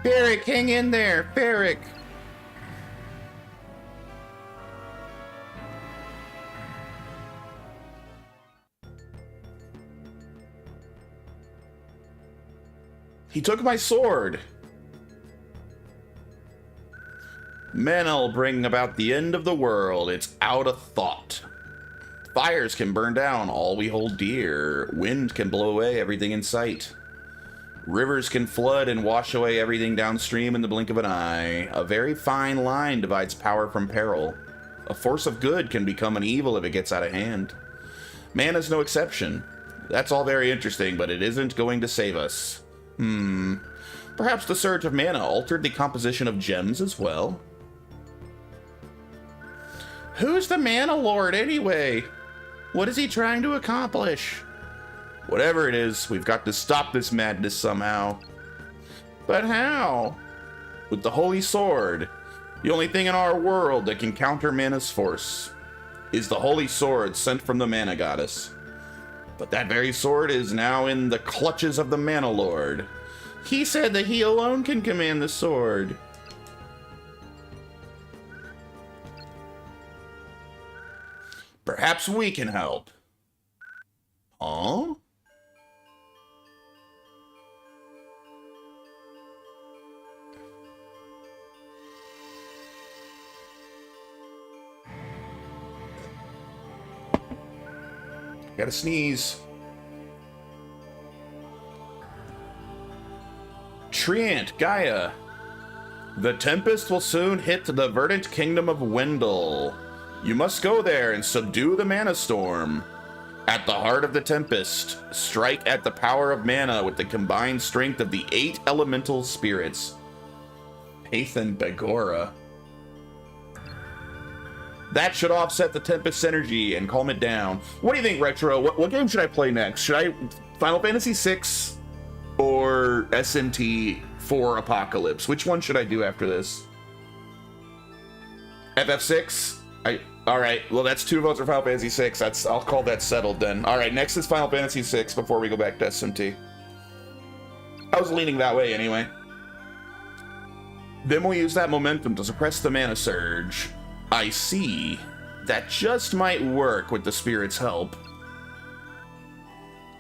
Ferric, hang in there, Ferric. He took my sword. Man'll bring about the end of the world. It's out of thought. Fires can burn down all we hold dear. Wind can blow away everything in sight. Rivers can flood and wash away everything downstream in the blink of an eye. A very fine line divides power from peril. A force of good can become an evil if it gets out of hand. Mana's no exception. That's all very interesting, but it isn't going to save us. Perhaps the surge of mana altered the composition of gems as well. Who's the Mana Lord anyway? What is he trying to accomplish? Whatever it is, we've got to stop this madness somehow. But how? With the Holy Sword. The only thing in our world that can counter Mana's force is the Holy Sword sent from the Mana Goddess. But that very sword is now in the clutches of the Mana Lord. He said that he alone can command the sword. Perhaps we can help. Huh? Gotta sneeze. Treant, Gaia. The Tempest will soon hit the verdant kingdom of Wendell. You must go there and subdue the Mana Storm. At the heart of the Tempest, strike at the power of mana with the combined strength of the 8 elemental spirits. Pathan Begora. That should offset the Tempest's energy and calm it down. What do you think, Retro? What game should I play next? Should I Final Fantasy VI or SMT 4 Apocalypse? Which one should I do after this? FF6? All right. Well, that's 2 votes for Final Fantasy VI. I'll call that settled then. All right. Next is Final Fantasy VI before we go back to SMT. I was leaning that way anyway. Then we'll use that momentum to suppress the mana surge. I see. That just might work with the spirit's help.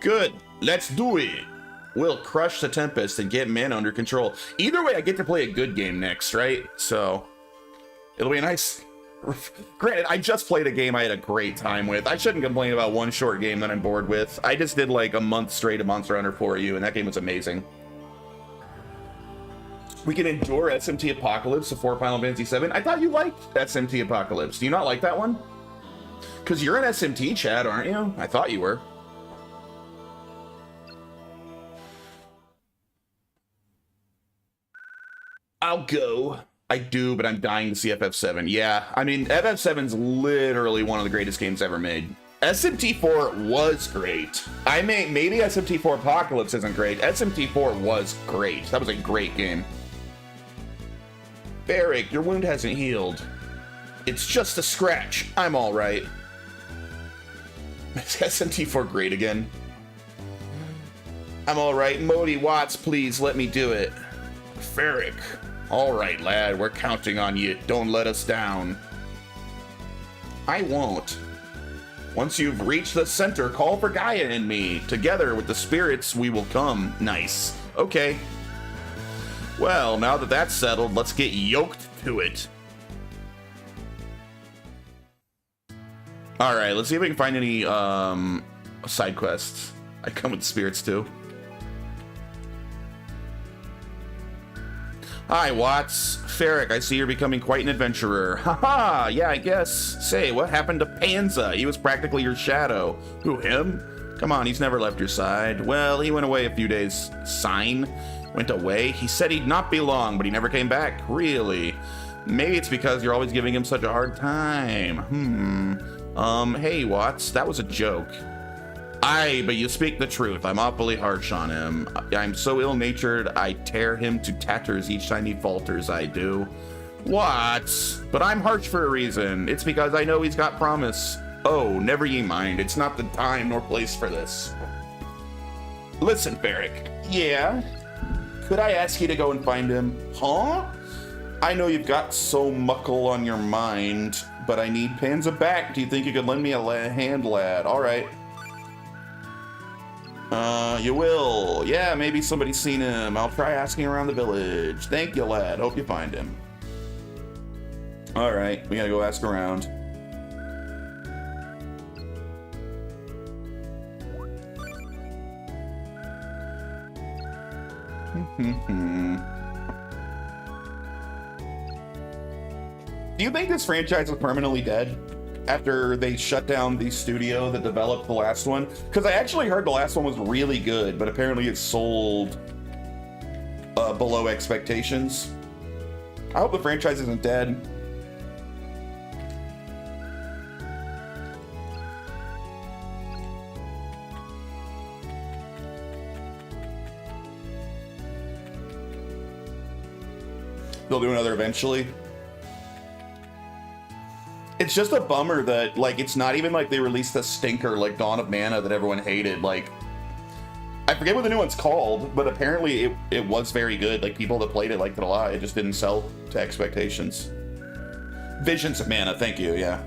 Good. Let's do it. We'll crush the Tempest and get mana under control. Either way, I get to play a good game next, right? So it'll be a nice... Granted, I just played a game I had a great time with. I shouldn't complain about one short game that I'm bored with. I just did like a month straight of Monster Hunter 4U, and that game was amazing. We can endure SMT Apocalypse before Final Fantasy VII. I thought you liked SMT Apocalypse. Do you not like that one? Because you're in SMT, Chad, aren't you? I thought you were. I'll go. I do, but I'm dying to see FF7. Yeah, I mean, FF7's literally one of the greatest games ever made. SMT4 was great. Maybe SMT4 Apocalypse isn't great. SMT4 was great. That was a great game. Barrick, your wound hasn't healed. It's just a scratch. I'm all right. Is SMT4 great again? I'm all right. Modi Watts, please let me do it. Ferric. All right, lad, we're counting on you. Don't let us down. I won't. Once you've reached the center, call for Gaia and me. Together with the spirits, we will come. Nice. Okay. Well, now that that's settled, let's get yoked to it. All right, let's see if we can find any side quests. I come with spirits too. Hi, Watts. Ferric, I see you're becoming quite an adventurer. Haha, yeah, I guess. Say, what happened to Panza? He was practically your shadow. Who, him? Come on, he's never left your side. Well, he went away a few days. Sign? Went away? He said he'd not be long, but he never came back. Really? Maybe it's because you're always giving him such a hard time. Hey, Watts, that was a joke. Aye, but you speak the truth. I'm awfully harsh on him. I'm so ill-natured, I tear him to tatters each time he falters, I do. What? But I'm harsh for a reason. It's because I know he's got promise. Oh, never ye mind. It's not the time nor place for this. Listen, Ferric. Yeah? Could I ask you to go and find him? Huh? I know you've got so muckle on your mind, but I need Panza back. Do you think you could lend me a hand, lad? All right. You will. Yeah, maybe somebody's seen him. I'll try asking around the village. Thank you, lad. Hope you find him. All right, we gotta go ask around. Do you think this franchise is permanently dead after they shut down the studio that developed the last one? Because I actually heard the last one was really good, but apparently it sold below expectations. I hope the franchise isn't dead. They'll do another eventually. It's just a bummer that, like, it's not even like they released a stinker like Dawn of Mana that everyone hated. Like, I forget what the new one's called, but apparently it was very good. Like, people that played it liked it a lot. It just didn't sell to expectations. Visions of Mana, thank you, yeah.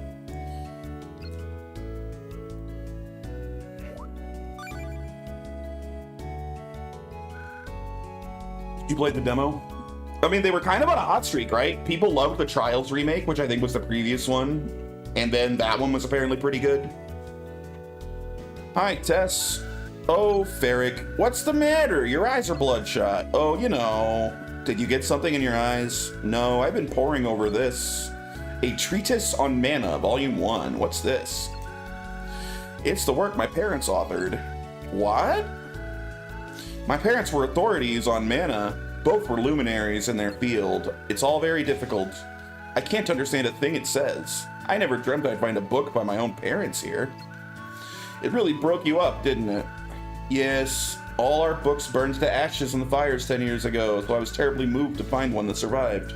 You played the demo? I mean, they were kind of on a hot streak, right? People loved the Trials remake, which I think was the previous one. And then that one was apparently pretty good. Hi, Tess. Oh, Ferric, what's the matter? Your eyes are bloodshot. Oh, you know. Did you get something in your eyes? No, I've been poring over this. A Treatise on Mana, Volume 1. What's this? It's the work my parents authored. What? My parents were authorities on mana. Both were luminaries in their field. It's all very difficult. I can't understand a thing it says. I never dreamt I'd find a book by my own parents here. It really broke you up, didn't it? Yes, all our books burned to ashes in the fires 10 years ago, so I was terribly moved to find one that survived.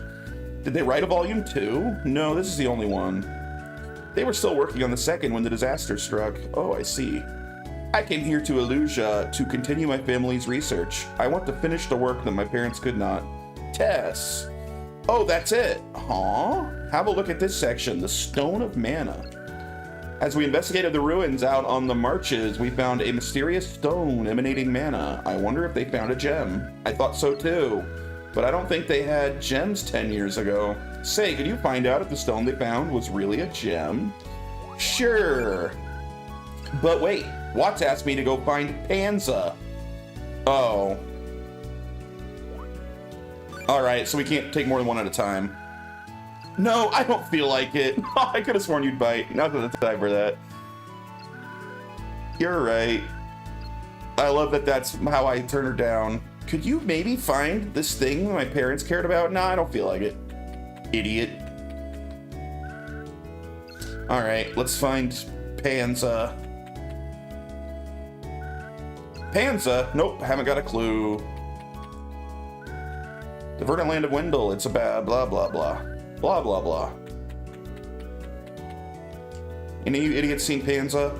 Did they write a volume 2? No, this is the only one. They were still working on the second when the disaster struck. Oh, I see. I came here to Illusia to continue my family's research. I want to finish the work that my parents could not. Tess. Oh, that's it. Huh? Have a look at this section, the Stone of Mana. As we investigated the ruins out on the marches, we found a mysterious stone emanating mana. I wonder if they found a gem. I thought so too, but I don't think they had gems 10 years ago. Say, could you find out if the stone they found was really a gem? Sure. But wait, Watts asked me to go find Panza. Oh. Alright, so we can't take more than one at a time. No, I don't feel like it. I could have sworn you'd bite. Not the time for that. You're right. I love that that's how I turn her down. Could you maybe find this thing that my parents cared about? Nah, I don't feel like it. Idiot. Alright, let's find Panza. Panza? Nope, haven't got a clue. The verdant land of Wendell. It's a bad blah blah blah. Blah blah blah. Any of you idiots seen Panza?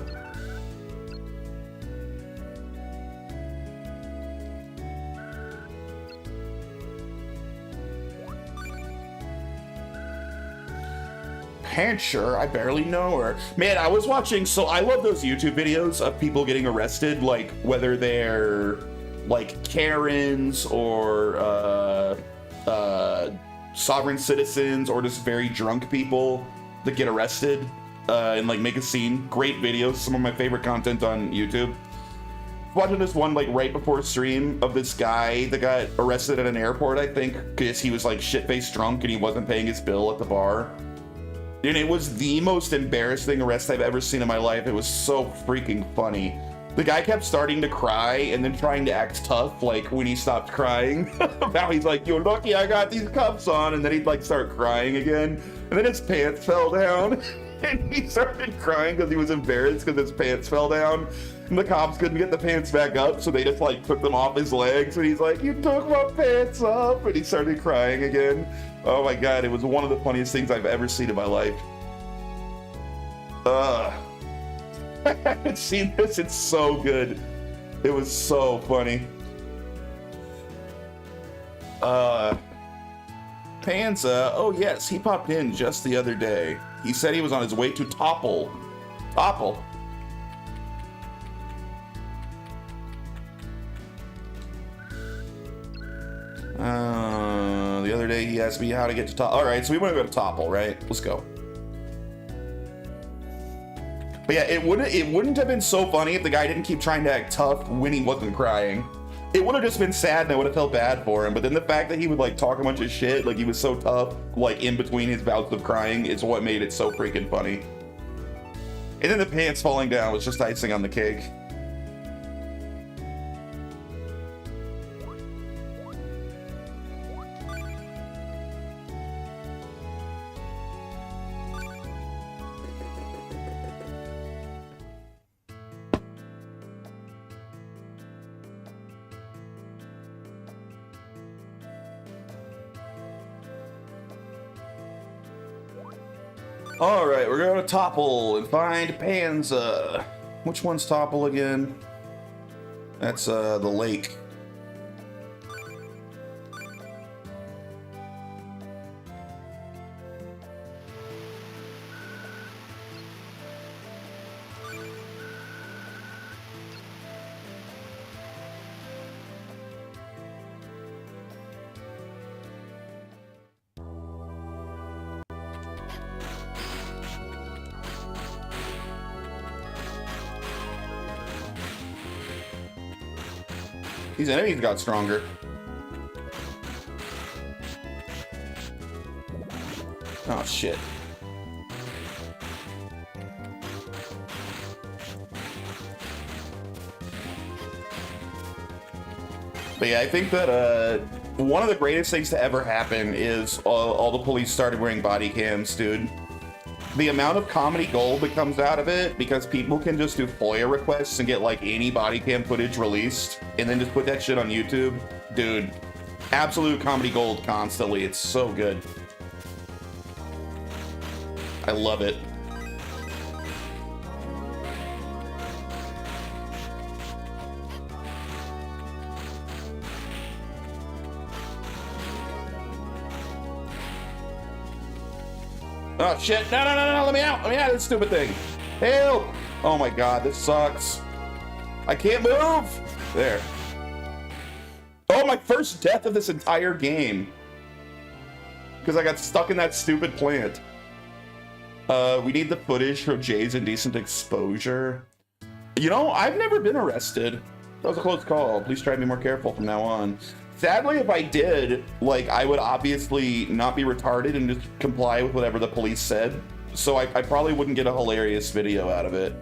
Sure, I barely know her. Man, I was watching, so I love those YouTube videos of people getting arrested, like whether they're like Karens or sovereign citizens or just very drunk people that get arrested and like make a scene. Great videos, some of my favorite content on YouTube. Watching this one like right before stream of this guy that got arrested at an airport, I think, because he was like shit-faced drunk and he wasn't paying his bill at the bar. And it was the most embarrassing arrest I've ever seen in my life. It was so freaking funny. The guy kept starting to cry and then trying to act tough, like when he stopped crying. Now he's like, "You're lucky I got these cuffs on," and then he'd like start crying again. And then his pants fell down. And he started crying because he was embarrassed because his pants fell down. And the cops couldn't get the pants back up, so they just like took them off his legs. And he's like, "You took my pants off," and he started crying again. Oh my god, it was one of the funniest things I've ever seen in my life. I haven't seen this, it's so good. It was so funny. Panza, oh yes, he popped in just the other day. He said he was on his way to Topple. Topple. The other day he asked me how to get to Topple. Alright, so we want to go to Topple, right? Let's go. But yeah, it wouldn't have been so funny if the guy didn't keep trying to act tough when he wasn't crying. It would have just been sad and I would have felt bad for him. But then the fact that he would like talk a bunch of shit, like he was so tough, like in between his bouts of crying, is what made it so freaking funny. And then the pants falling down was just icing on the cake. Alright, we're going to Topple and find Panza. Which one's Topple again? That's the lake. These enemies got stronger. Oh, shit. But yeah, I think that one of the greatest things to ever happen is all the police started wearing body cams, dude. The amount of comedy gold that comes out of it, because people can just do FOIA requests and get like any body cam footage released and then just put that shit on YouTube. Dude, absolute comedy gold constantly. It's so good. I love it. Oh shit, no, let me out of this stupid thing. Help! Oh my god, this sucks. I can't move! There. Oh, my first death of this entire game. Because I got stuck in that stupid plant. We need the footage from Jay's indecent exposure. You know, I've never been arrested. That was a close call. Please try to be more careful from now on. Sadly, if I did, like, I would obviously not be retarded and just comply with whatever the police said. So I probably wouldn't get a hilarious video out of it.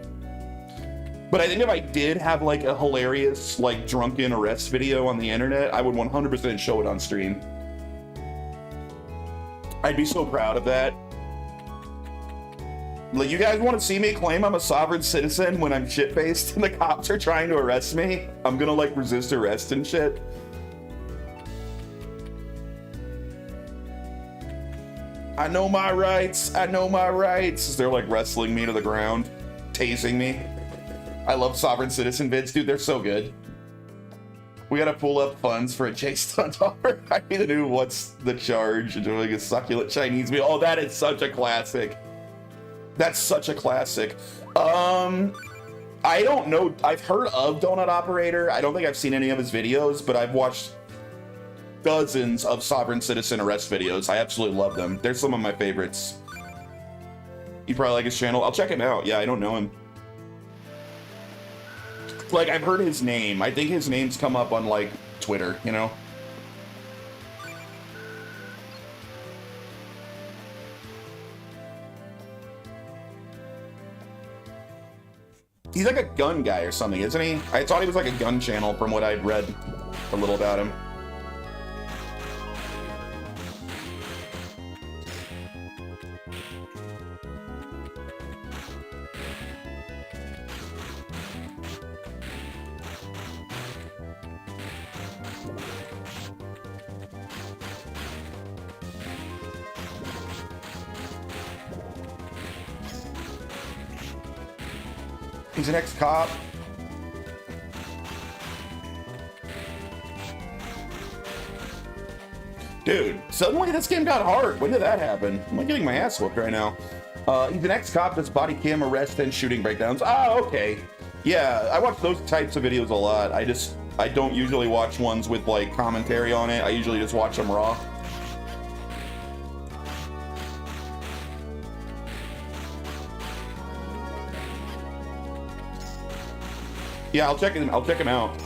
But I think if I did have, like, a hilarious, like, drunken arrest video on the internet, I would 100% show it on stream. I'd be so proud of that. Like, you guys want to see me claim I'm a sovereign citizen when I'm shit-faced and the cops are trying to arrest me? I'm gonna, like, resist arrest and shit. I know my rights. I know my rights. They're like wrestling me to the ground, tasing me. I love sovereign citizen vids, dude. They're so good. We gotta pull up funds for a J stunt offer. I need to do what's the charge enjoying a succulent Chinese meal. Oh, that is such a classic. That's such a classic. I don't know. I've heard of Donut Operator. I don't think I've seen any of his videos, but I've watched dozens of sovereign citizen arrest videos. I absolutely love them. They're some of my favorites. You probably like his channel. I'll check him out. Yeah, I don't know him. Like, I've heard his name. I think his name's come up on, like, Twitter, you know? He's like a gun guy or something, isn't he? I thought he was like a gun channel from what I'd read a little about him. He's an ex-cop. Dude, suddenly this game got hard. When did that happen? I'm like getting my ass whooped right now. He's an ex-cop, does body cam arrest and shooting breakdowns. Ah, okay. Yeah, I watch those types of videos a lot. I don't usually watch ones with like commentary on it. I usually just watch them raw. Yeah, I'll check him out.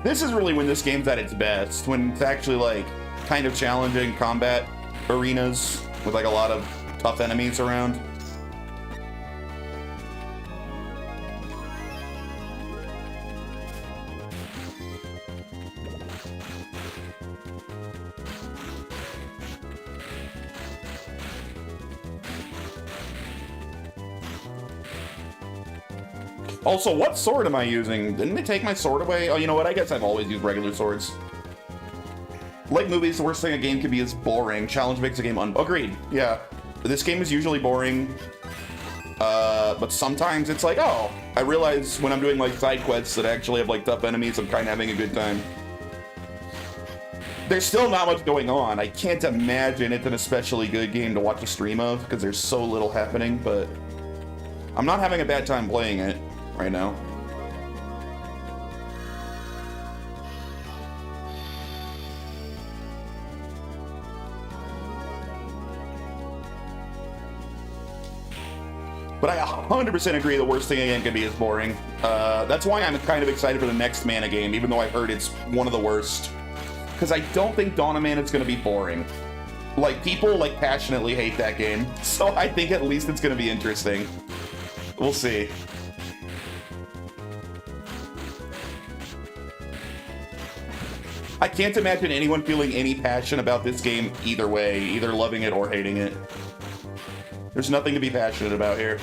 This is really when this game's at its best, when it's actually like kind of challenging combat arenas with like a lot of tough enemies around. Also, what sword am I using? Didn't they take my sword away? Oh, you know what? I guess I've always used regular swords. Like movies, the worst thing a game can be is boring. Challenge makes a game agreed. Yeah. This game is usually boring. But sometimes it's like, oh, I realize when I'm doing like side quests that actually have like tough enemies, I'm kind of having a good time. There's still not much going on. I can't imagine it's an especially good game to watch a stream of because there's so little happening, but I'm not having a bad time playing it right now. But I 100% agree the worst thing a game can be is boring. That's why I'm kind of excited for the next Mana game, even though I've heard it's one of the worst. Because I don't think Dawn of Mana is going to be boring. Like, people, like, passionately hate that game. So I think at least it's going to be interesting. We'll see. I can't imagine anyone feeling any passion about this game either way, either loving it or hating it. There's nothing to be passionate about here.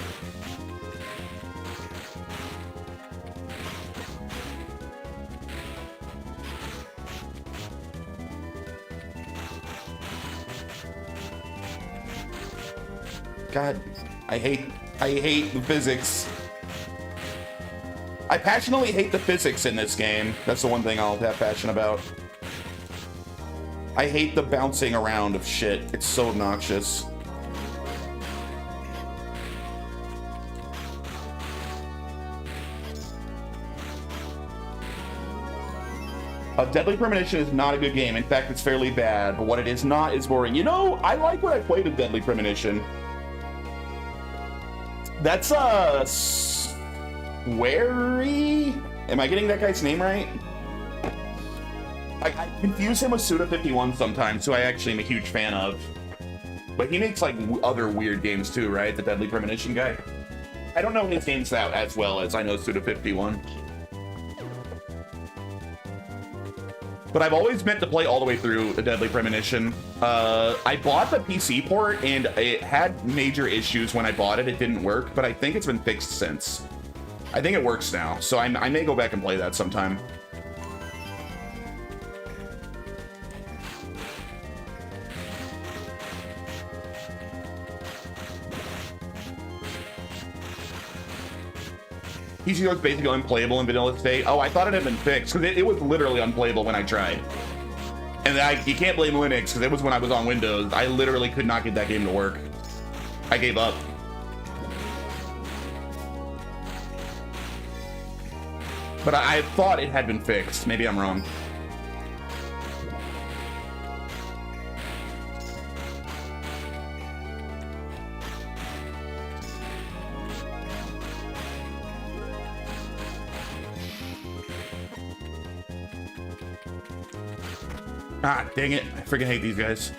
God, I hate the physics. I passionately hate the physics in this game. That's the one thing I'll have passion about. I hate the bouncing around of shit. It's so obnoxious. Deadly Premonition is not a good game. In fact, it's fairly bad, but what it is not is boring. You know, I like what I played with Deadly Premonition. That's, Swery? Am I getting that guy's name right? I confuse him with Suda51 sometimes, who I actually am a huge fan of. But he makes, like, other weird games too, right? The Deadly Premonition guy. I don't know his names out as well as I know Suda51. But I've always meant to play all the way through the Deadly Premonition. I bought the PC port, and it had major issues when I bought it. It didn't work, but I think it's been fixed since. I think it works now, so I may go back and play that sometime. PC was basically unplayable in vanilla state. Oh, I thought it had been fixed, because it was literally unplayable when I tried. And you can't blame Linux, because it was when I was on Windows. I literally could not get that game to work. I gave up. But I thought it had been fixed. Maybe I'm wrong. Ah, dang it. I freaking hate these guys.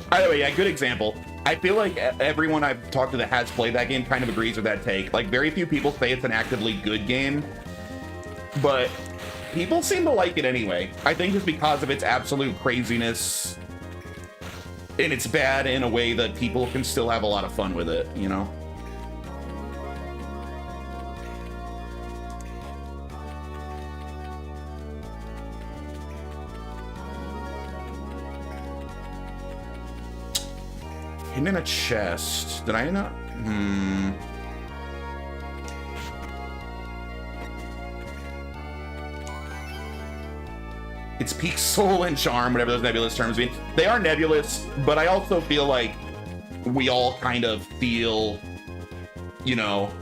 By the way, yeah, good example. I feel like everyone I've talked to that has played that game kind of agrees with that take. Like, very few people say it's an actively good game, but people seem to like it anyway. I think it's because of its absolute craziness, and it's bad in a way that people can still have a lot of fun with it, you know? Hidden in a chest. Did I not? It's peak soul and charm, whatever those nebulous terms mean. They are nebulous, but I also feel like we all kind of feel, you know,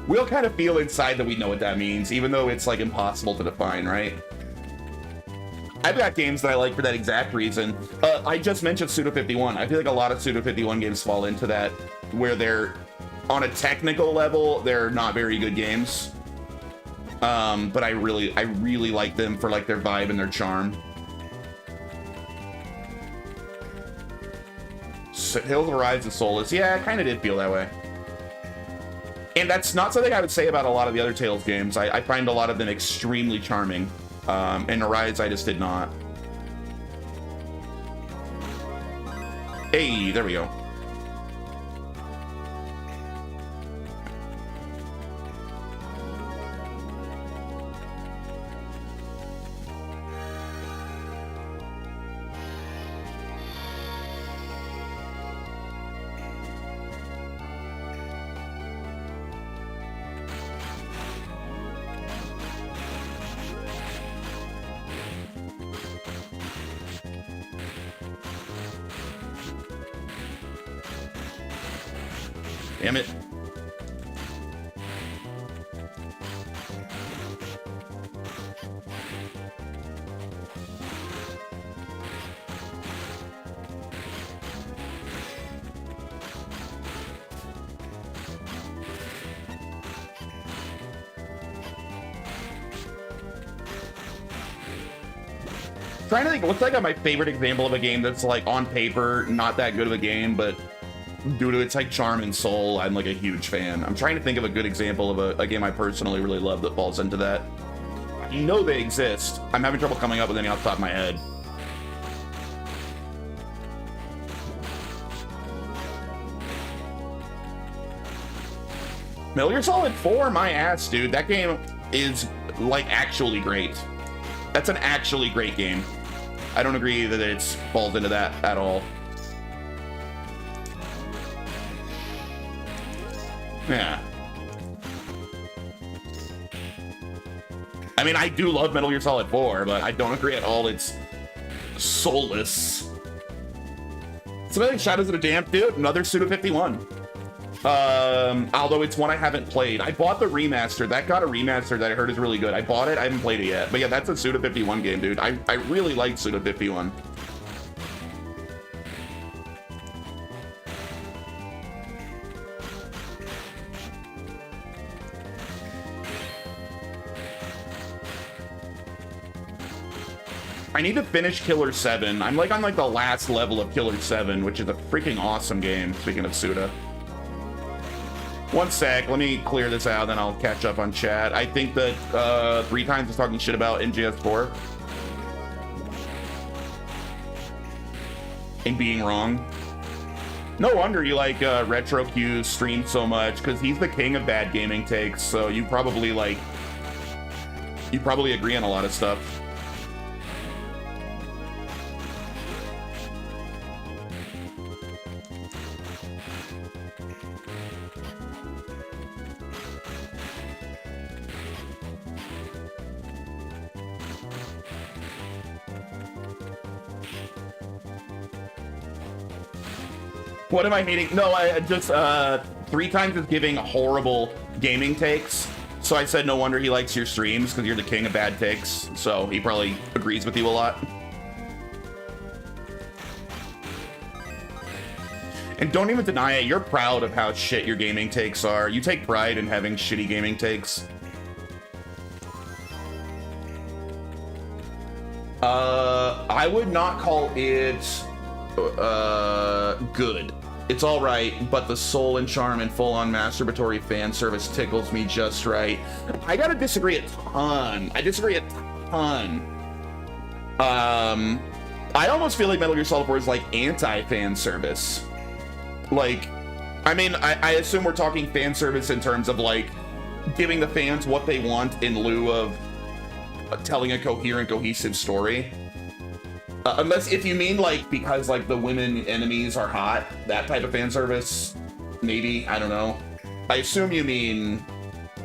we all kind of feel inside that we know what that means, even though it's like impossible to define, right? I've got games that I like for that exact reason. I just mentioned Suda51. I feel like a lot of Suda51 games fall into that, where they're, on a technical level, they're not very good games. But I really like them for like their vibe and their charm. Hills of Rise and Soulless. Yeah, I kind of did feel that way. And that's not something I would say about a lot of the other Tales games. I find a lot of them extremely charming. And Arise, I just did not. Hey, there we go. Damn it. Trying to think, what's like my favorite example of a game that's like on paper not that good of a game, but due to its like charm and soul, I'm like a huge fan. I'm trying to think of a good example of a game I personally really love that falls into that. I know they exist. I'm having trouble coming up with any off the top of my head. Metal Gear Solid 4, my ass, dude. That game is like actually great. That's an actually great game. I don't agree that it falls into that at all. Yeah. I mean, I do love Metal Gear Solid 4, but I don't agree at all it's soulless. Something Shadows of the Damned, dude, another Suda 51. Although it's one I haven't played. I bought the remaster. That got a remaster that I heard is really good. I bought it. I haven't played it yet. But yeah, that's a Suda 51 game, dude. I really like Suda 51. I need to finish Killer 7. I'm like on like the last level of Killer 7, which is a freaking awesome game, speaking of Suda. One sec, let me clear this out, then I'll catch up on chat. I think that 3 times is talking shit about NGS 4. And being wrong. No wonder you like Retro Q's stream so much, because he's the king of bad gaming takes, so you probably agree on a lot of stuff. What am I hating? No, I just 3 times is giving horrible gaming takes. So I said no wonder he likes your streams, because you're the king of bad takes. So he probably agrees with you a lot. And don't even deny it, you're proud of how shit your gaming takes are. You take pride in having shitty gaming takes. I would not call it good. It's all right, but the soul and charm and full-on masturbatory fan service tickles me just right. I gotta disagree a ton. I disagree a ton. I almost feel like Metal Gear Solid 4 is like anti-fan service. Like, I mean, I assume we're talking fan service in terms of like giving the fans what they want in lieu of telling a coherent, cohesive story. Unless if you mean like because like the women enemies are hot, that type of fan service, maybe, I don't know. I assume you mean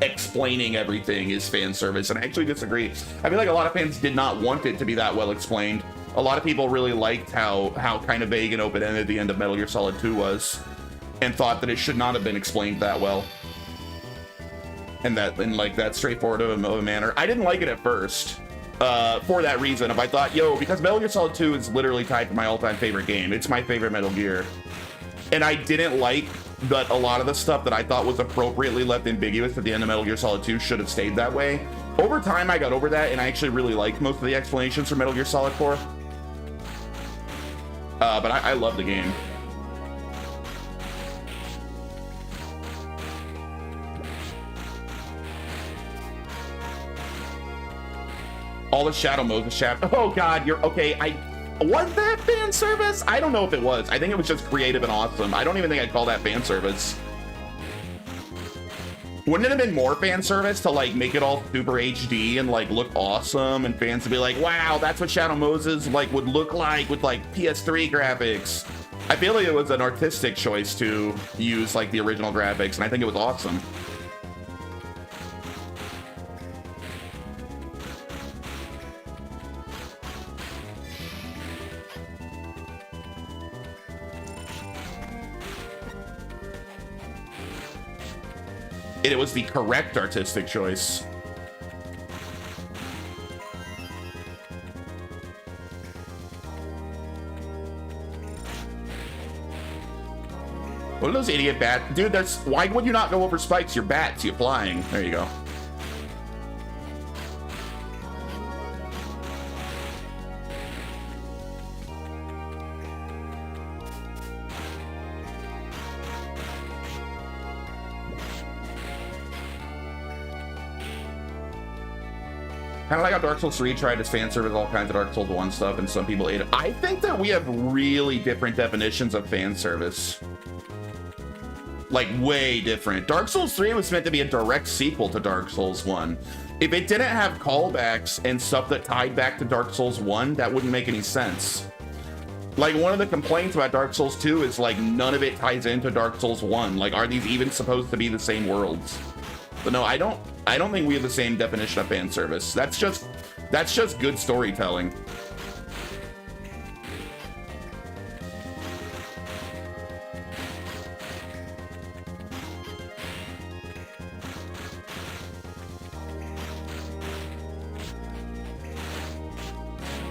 explaining everything is fan service, and I actually disagree. I feel like a lot of fans did not want it to be that well explained. A lot of people really liked how kind of vague and open-ended the end of Metal Gear Solid 2 was, and thought that it should not have been explained that well. And that in like that straightforward of a manner. I didn't like it at first. For that reason, if I thought, yo, because Metal Gear Solid 2 is literally tied to my all-time favorite game. It's my favorite Metal Gear. And I didn't like that a lot of the stuff that I thought was appropriately left ambiguous at the end of Metal Gear Solid 2 should have stayed that way. Over time, I got over that, and I actually really liked most of the explanations for Metal Gear Solid 4. But I love the game. All the Shadow Moses shadow. Oh God, you're okay. Was that fan service? I don't know if it was. I think it was just creative and awesome. I don't even think I'd call that fan service. Wouldn't it have been more fan service to like make it all super HD and like look awesome and fans to be like, wow, that's what Shadow Moses like would look like with like PS3 graphics? I feel like it was an artistic choice to use like the original graphics, and I think it was awesome. It was the correct artistic choice. What are those idiot bats? Dude, why would you not go over spikes? You're bats, you're flying. There you go. Kind of like how Dark Souls 3 tried to fan service all kinds of Dark Souls 1 stuff, and some people ate it. I think that we have really different definitions of fan service. Like, way different. Dark Souls 3 was meant to be a direct sequel to Dark Souls 1. If it didn't have callbacks and stuff that tied back to Dark Souls 1, that wouldn't make any sense. Like, one of the complaints about Dark Souls 2 is, like, none of it ties into Dark Souls 1. Like, are these even supposed to be the same worlds? But no, I don't think we have the same definition of fan service. That's just good storytelling.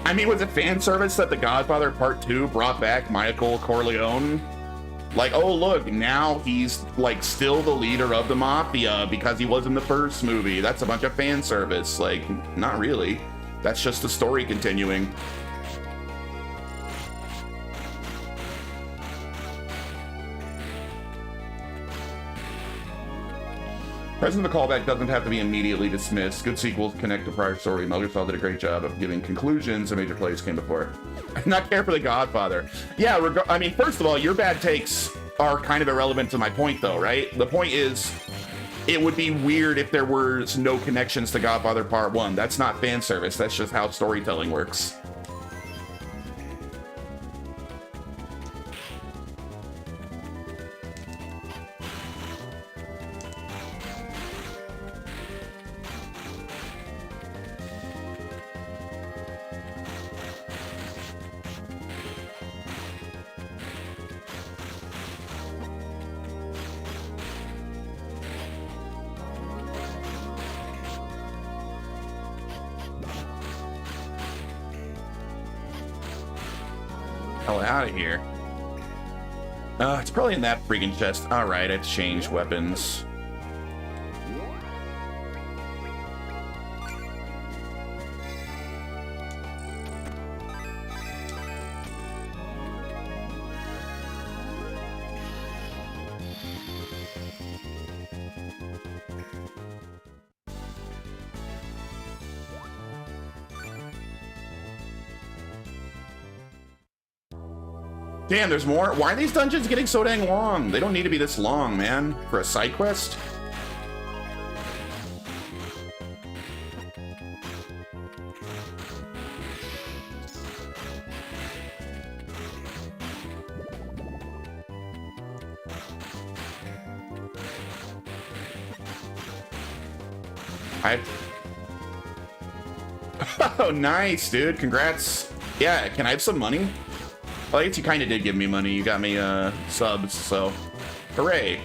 I mean, was it fan service that The Godfather Part 2 brought back Michael Corleone? Like, oh, look, now he's, like, still the leader of the Mafia because he was in the first movie. That's a bunch of fan service. Like, not really. That's just the story continuing. Present the callback doesn't have to be immediately dismissed. Good sequels connect to prior story. Melgerfell did a great job of giving conclusions, and major plays came before. I do not care for The Godfather. Yeah, I mean, first of all, your bad takes are kind of irrelevant to my point, though, right? The point is, it would be weird if there was no connections to Godfather Part 1. That's not fan service. That's just how storytelling works. Hell out of here. It's probably in that freaking chest. Alright, I have to change weapons. Damn, there's more? Why are these dungeons getting so dang long? They don't need to be this long, man. For a side quest? Oh, nice, dude. Congrats. Yeah, can I have some money? Well, I guess you kind of did give me money. You got me subs, so hooray.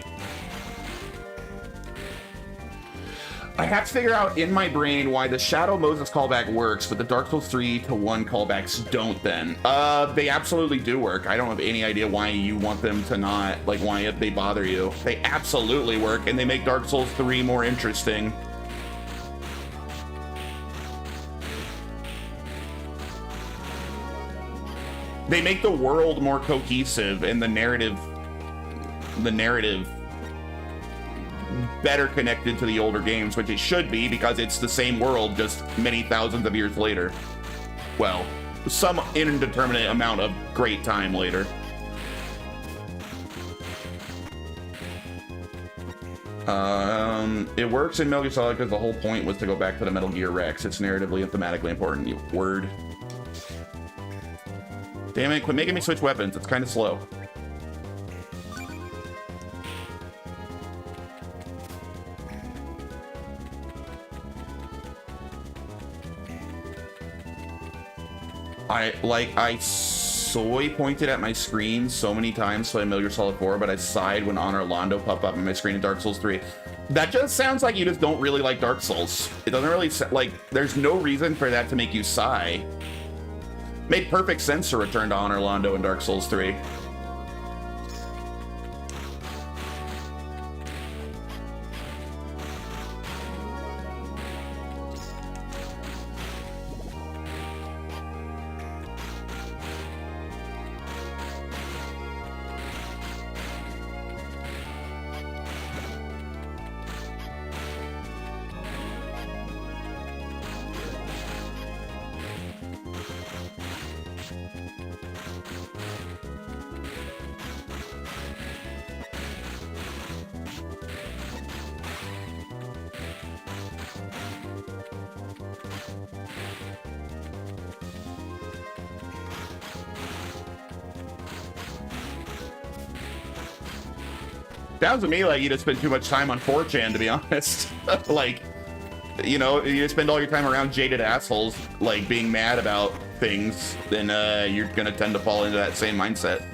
I have to figure out in my brain why the Shadow Moses callback works, but the Dark Souls 3 to 1 callbacks don't then. They absolutely do work. I don't have any idea why you want them to not, like why they bother you. They absolutely work, and they make Dark Souls 3 more interesting. They make the world more cohesive and the narrative better connected to the older games, which it should be because it's the same world just many thousands of years later. Well, some indeterminate amount of great time later. It works in Metal Gear Solid because the whole point was to go back to the Metal Gear Rex. It's narratively and thematically important. You word. Damn it, quit making me switch weapons. It's kind of slow. I soy pointed at my screen so many times playing Metal Gear Solid 4, but I sighed when Honor Londo popped up on my screen in Dark Souls 3. That just sounds like you just don't really like Dark Souls. It doesn't really, like, there's no reason for that to make you sigh. Made perfect sense to return to Honor Londo in Dark Souls 3. Sounds to me like you just spend too much time on 4chan, to be honest. Like, you know, you spend all your time around jaded assholes, like, being mad about things, then you're gonna tend to fall into that same mindset.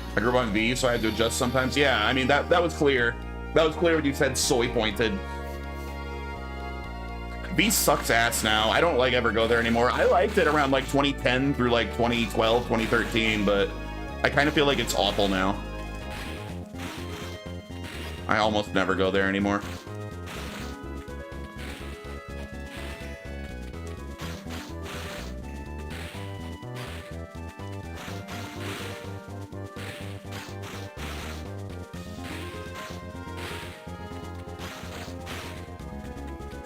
I grew up on V, so I had to adjust sometimes. Yeah, I mean, that was clear. That was clear when you said soy pointed. V sucks ass now. I don't, like, ever go there anymore. I liked it around, like, 2010 through, like, 2012, 2013, but I kind of feel like it's awful now. I almost never go there anymore.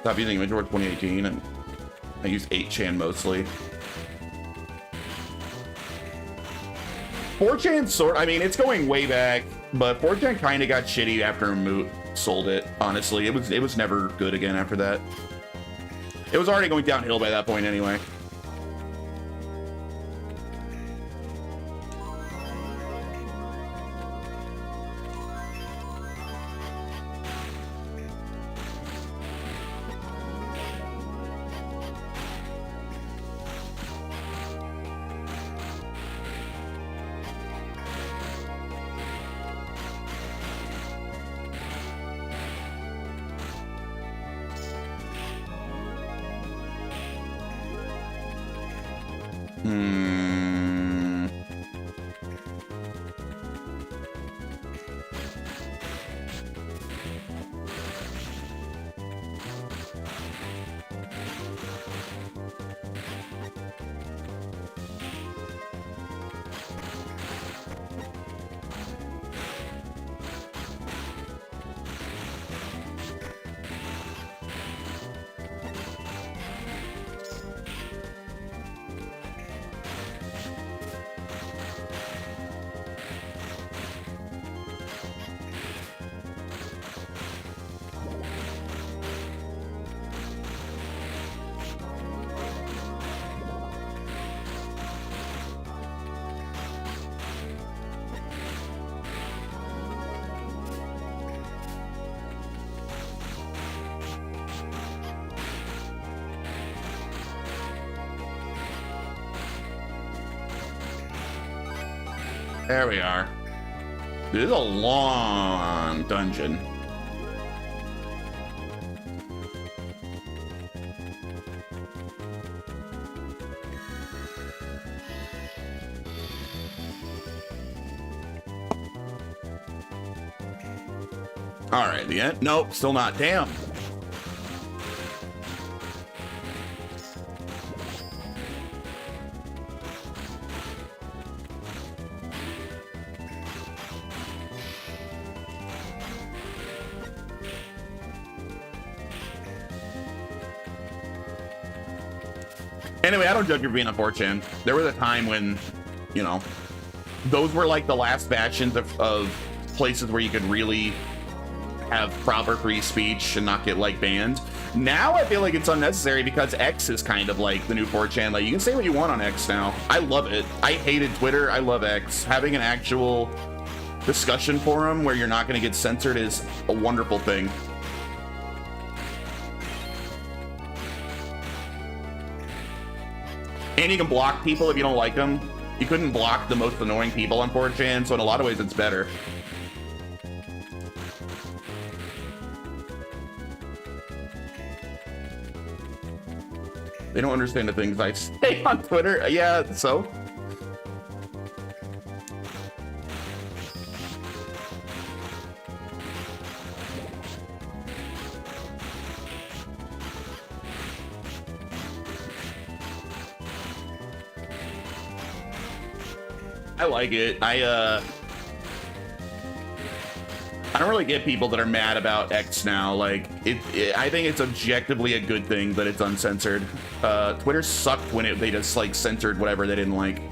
Stopped using Image Board 2018, and I use 8chan mostly. 4chan I mean, it's going way back, but 4chan kind of got shitty after Moot sold it, honestly. It was never good again after that. It was already going downhill by that point anyway. There we are. This is a long dungeon. All right, the end. Nope, still not. Damn. Anyway, I don't judge you for being on 4chan. There was a time when, you know, those were like the last bastions of places where you could really have proper free speech and not get like banned. Now I feel like it's unnecessary because X is kind of like the new 4chan. Like, you can say what you want on X now. I love it. I hated Twitter. I love X. Having an actual discussion forum where you're not going to get censored is a wonderful thing. And you can block people if you don't like them. You couldn't block the most annoying people on 4chan, so in a lot of ways it's better. They don't understand the things I say on Twitter. Yeah, so? I like it. I don't really get people that are mad about X now. Like, I think it's objectively a good thing that it's uncensored. Twitter sucked when they just like censored whatever they didn't like.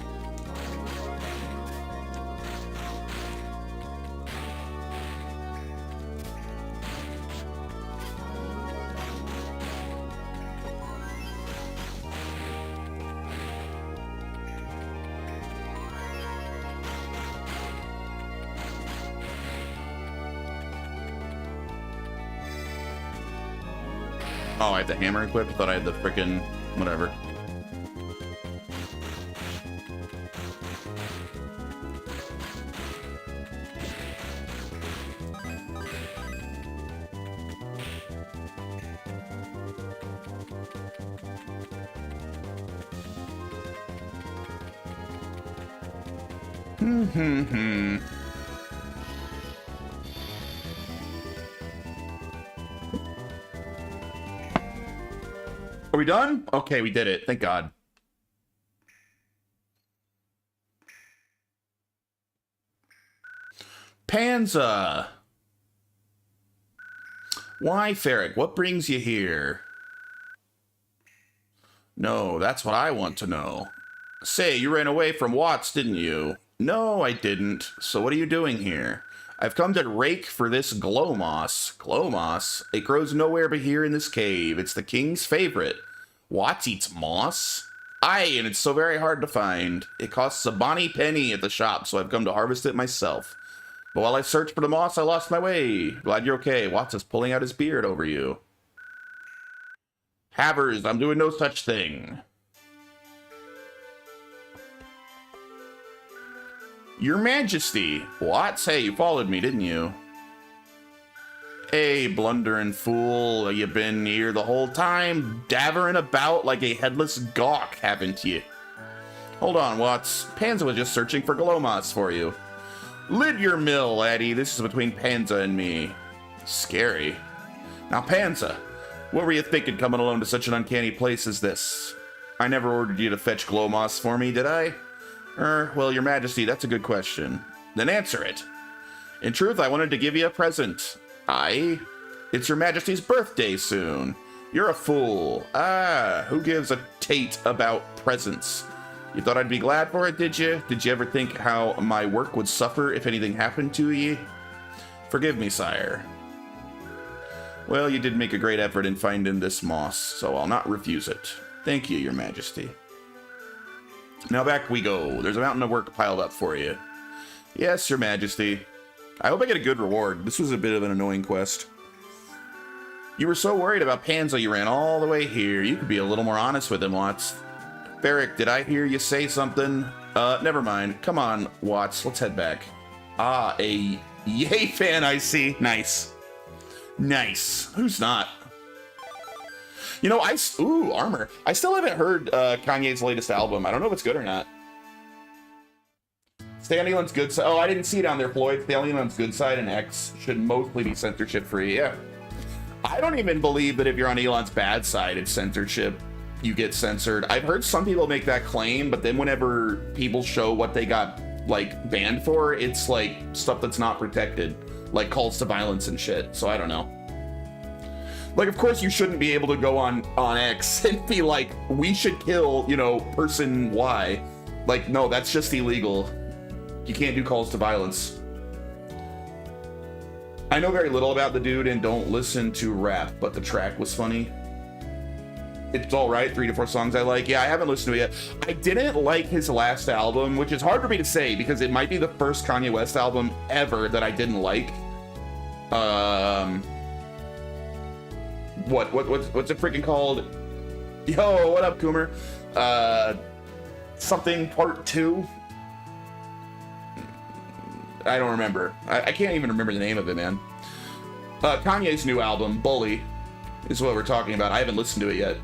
Oh, I have the hammer equipped? I thought I had the frickin' whatever. Are we done? Okay, we did it. Thank God. Panza. Why, Ferric? What brings you here? No, that's what I want to know. Say, you ran away from Watts, didn't you? No, I didn't. So what are you doing here? I've come to rake for this glow moss. Glow moss? It grows nowhere but here in this cave. It's the king's favorite. Watts eats moss? Aye, and it's so very hard to find. It costs a bonny penny at the shop, so I've come to harvest it myself. But while I searched for the moss, I lost my way. Glad you're okay. Watts is pulling out his beard over you. Havers, I'm doing no such thing. Your Majesty. Watts, hey, you followed me, didn't you? Hey, blundering fool, you been here the whole time, davering about like a headless gawk, haven't you? Hold on, Watts. Panza was just searching for Glomoss for you. Lid your mill, laddie. This is between Panza and me. Scary. Now, Panza, what were you thinking coming alone to such an uncanny place as this? I never ordered you to fetch Glomoss for me, did I? Well, Your Majesty, that's a good question. Then answer it. In truth, I wanted to give you a present. Aye? It's Your Majesty's birthday soon. You're a fool. Ah, who gives a tate about presents? You thought I'd be glad for it, did you? Did you ever think how my work would suffer if anything happened to ye? Forgive me, sire. Well, you did make a great effort in finding this moss, so I'll not refuse it. Thank you, Your Majesty. Now back we go. There's a mountain of work piled up for you. Yes, Your Majesty. I hope I get a good reward. This was a bit of an annoying quest. You were so worried about Panza you ran all the way here. You could be a little more honest with him, Watts. Ferric, did I hear you say something? Never mind. Come on, Watts. Let's head back. Ah, a Yay fan, I see. Nice. Nice. Who's not? You know, ooh, armor. I still haven't heard Kanye's latest album. I don't know if it's good or not. Stay on Elon's good side. Oh, I didn't see it on there, Floyd. Stay on Elon's good side, and X should mostly be censorship free. Yeah. I don't even believe that if you're on Elon's bad side, it's censorship. You get censored. I've heard some people make that claim, but then whenever people show what they got like banned for, it's like stuff that's not protected, like calls to violence and shit. So I don't know. Like, of course, you shouldn't be able to go on X and be like, we should kill, you know, person Y. Like, no, that's just illegal. You can't do calls to violence. I know very little about the dude and don't listen to rap, but the track was funny. It's all right. 3 to 4 songs I like. Yeah, I haven't listened to it yet. I didn't like his last album, which is hard for me to say because it might be the first Kanye West album ever that I didn't like. What's it freaking called? Yo, what up, Coomer? Something part 2. I don't remember. I can't even remember the name of it, man. Kanye's new album, Bully, is what we're talking about. I haven't listened to it yet.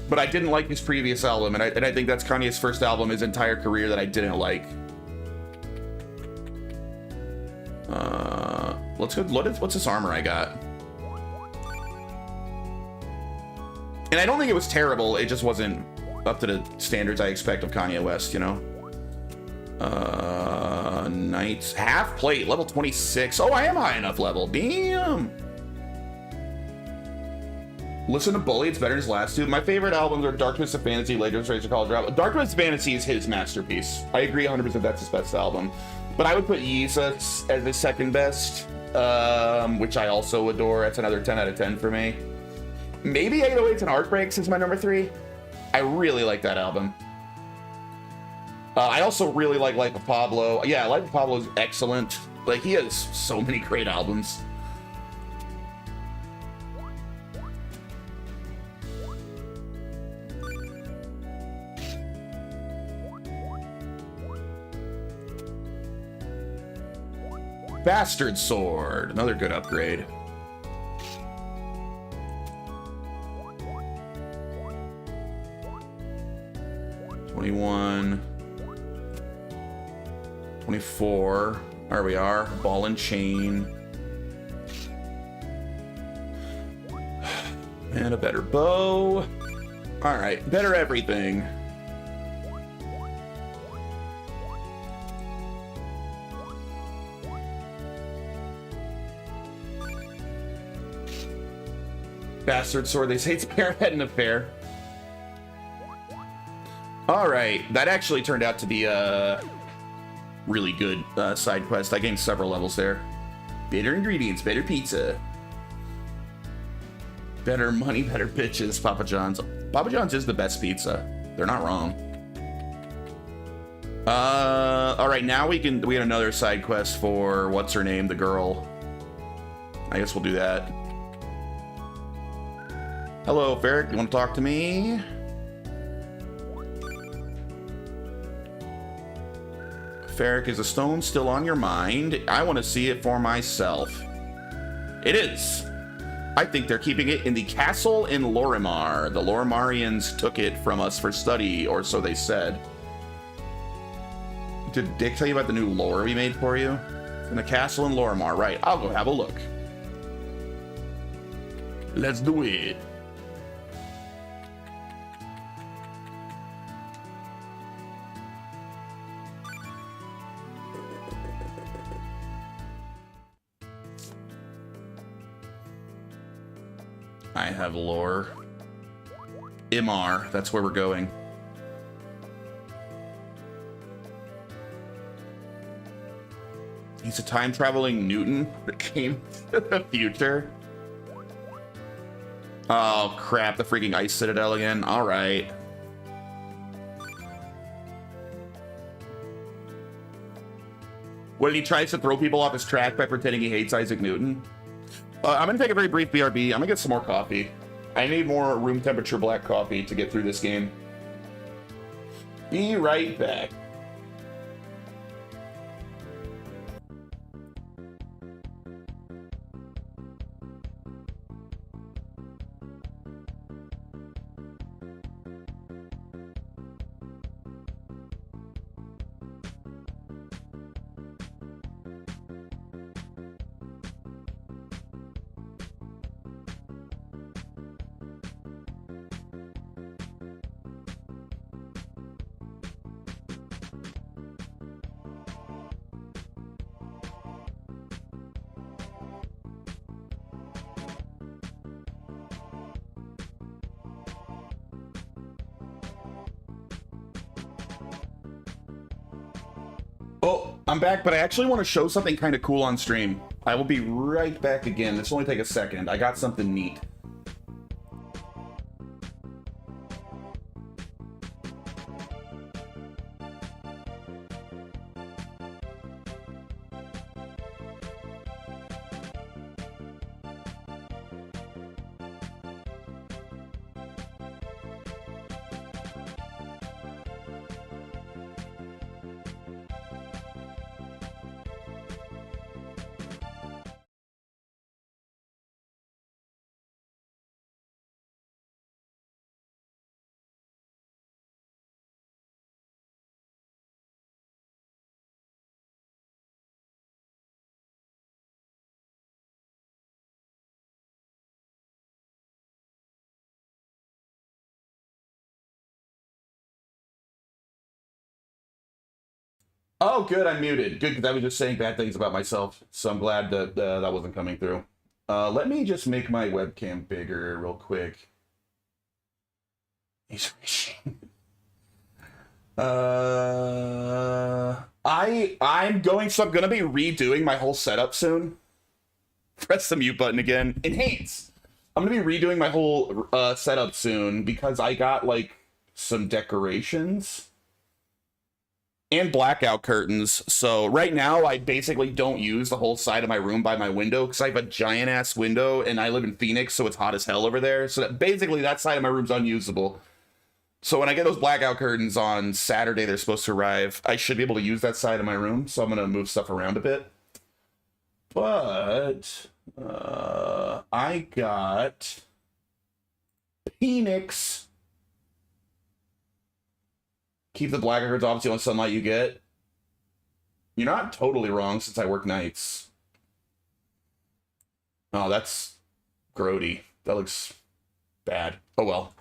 But I didn't like his previous album, and I think that's Kanye's first album his entire career that I didn't like. Let's go. What's this armor I got? And I don't think it was terrible. It just wasn't up to the standards I expect of Kanye West, you know? Knights. Half plate, level 26. Oh, I am high enough level. Damn. Listen to Bully. It's better than his last two. My favorite albums are Dark Twisted Fantasy, Latest Race of College Rap. Dark Twisted Fantasy is his masterpiece. I agree 100% that's his best album. But I would put Yeezus as his second best, which I also adore. That's another 10 out of 10 for me. Maybe 808s and Heartbreaks is my number 3. I really like that album. I also really like Life of Pablo. Yeah, Life of Pablo is excellent. Like, he has so many great albums. Bastard Sword, another good upgrade. $21, $24. There we are. Ball and chain. And a better bow. All right, better everything. Bastard Sword, they say it's Parrot and Affair. All right, that actually turned out to be a really good side quest. I gained several levels there. Better ingredients, better pizza. Better money, better bitches, Papa John's. Papa John's is the best pizza. They're not wrong. All right, now we had another side quest for, what's her name, the girl. I guess we'll do that. Hello, Ferric, you want to talk to me? Ferric, is a stone still on your mind? I want to see it for myself. It is. I think they're keeping it in the castle in Lorimar. The Lorimarians took it from us for study, or so they said. Did Dick tell you about the new lore we made for you? In the castle in Lorimar, right. I'll go have a look. Let's do it. I have lore. Imar, that's where we're going. He's a time-traveling Newton that came to the future. Oh, crap, the freaking Ice Citadel again. All right. When he tries to throw people off his track by pretending he hates Isaac Newton. I'm going to take a very brief BRB. I'm going to get some more coffee. I need more room temperature black coffee to get through this game. Be right back. Oh, I'm back, but I actually want to show something kind of cool on stream. I will be right back again. This will only take a second. I got something neat. Oh, good, I'm muted. Good, because I was just saying bad things about myself, so I'm glad that that wasn't coming through. Let me just make my webcam bigger real quick. I'm gonna be redoing my whole setup soon. Press the mute button again. Enhance. I'm gonna be redoing my whole setup soon because I got like some decorations and blackout curtains. So right now I basically don't use the whole side of my room by my window because I have a giant ass window and I live in Phoenix, so it's hot as hell over there. So basically that side of my room's unusable. So when I get those blackout curtains on Saturday, they're supposed to arrive, I should be able to use that side of my room. So I'm gonna move stuff around a bit. But I got Phoenix. Keep the blackguards off, it's the only sunlight you get. You're not totally wrong since I work nights. Oh, that's grody. That looks bad. Oh well.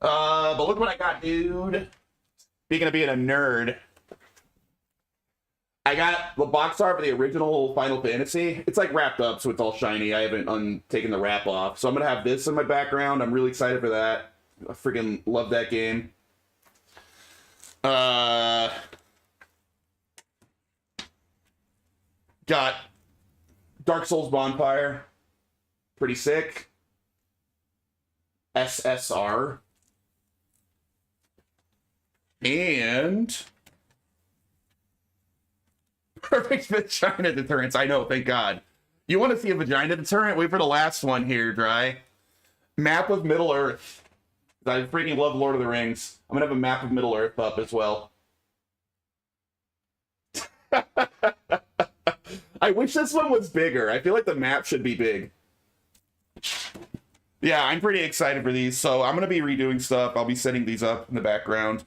But look what I got, dude. Speaking of being a nerd, I got the box art for the original Final Fantasy. It's like wrapped up, so it's all shiny. I haven't taken the wrap off. So I'm gonna have this in my background. I'm really excited for that. I freaking love that game. Got Dark Souls Bonfire. Pretty sick. SSR. And perfect vagina deterrence. I know, thank God. You want to see a vagina deterrent? Wait for the last one here, Dry. Map of Middle Earth. I freaking love Lord of the Rings. I'm gonna have a map of Middle Earth up as well. I wish this one was bigger. I feel like the map should be big. Yeah, I'm pretty excited for these. So I'm gonna be redoing stuff. I'll be setting these up in the background.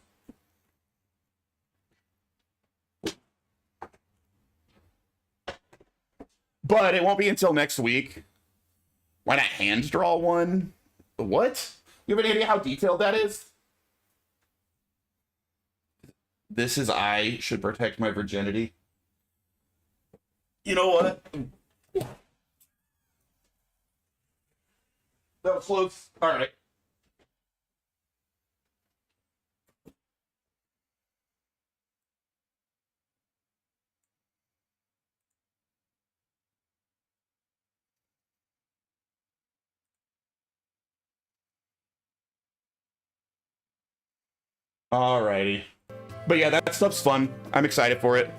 But it won't be until next week. Why not hand draw one? What? You have any idea how detailed that is? This is I should protect my virginity. You know what? That was close. All right. Alrighty. But yeah, that stuff's fun. I'm excited for it.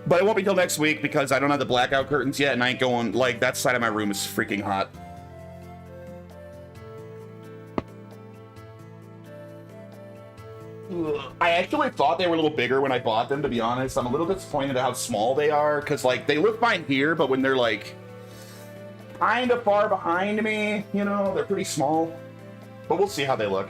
But it won't be till next week because I don't have the blackout curtains yet and I ain't going, like, that side of my room is freaking hot. I actually thought they were a little bigger when I bought them, to be honest. I'm a little disappointed at how small they are because, like, they look fine here, but when they're, like, kind of far behind me, you know, they're pretty small. But we'll see how they look.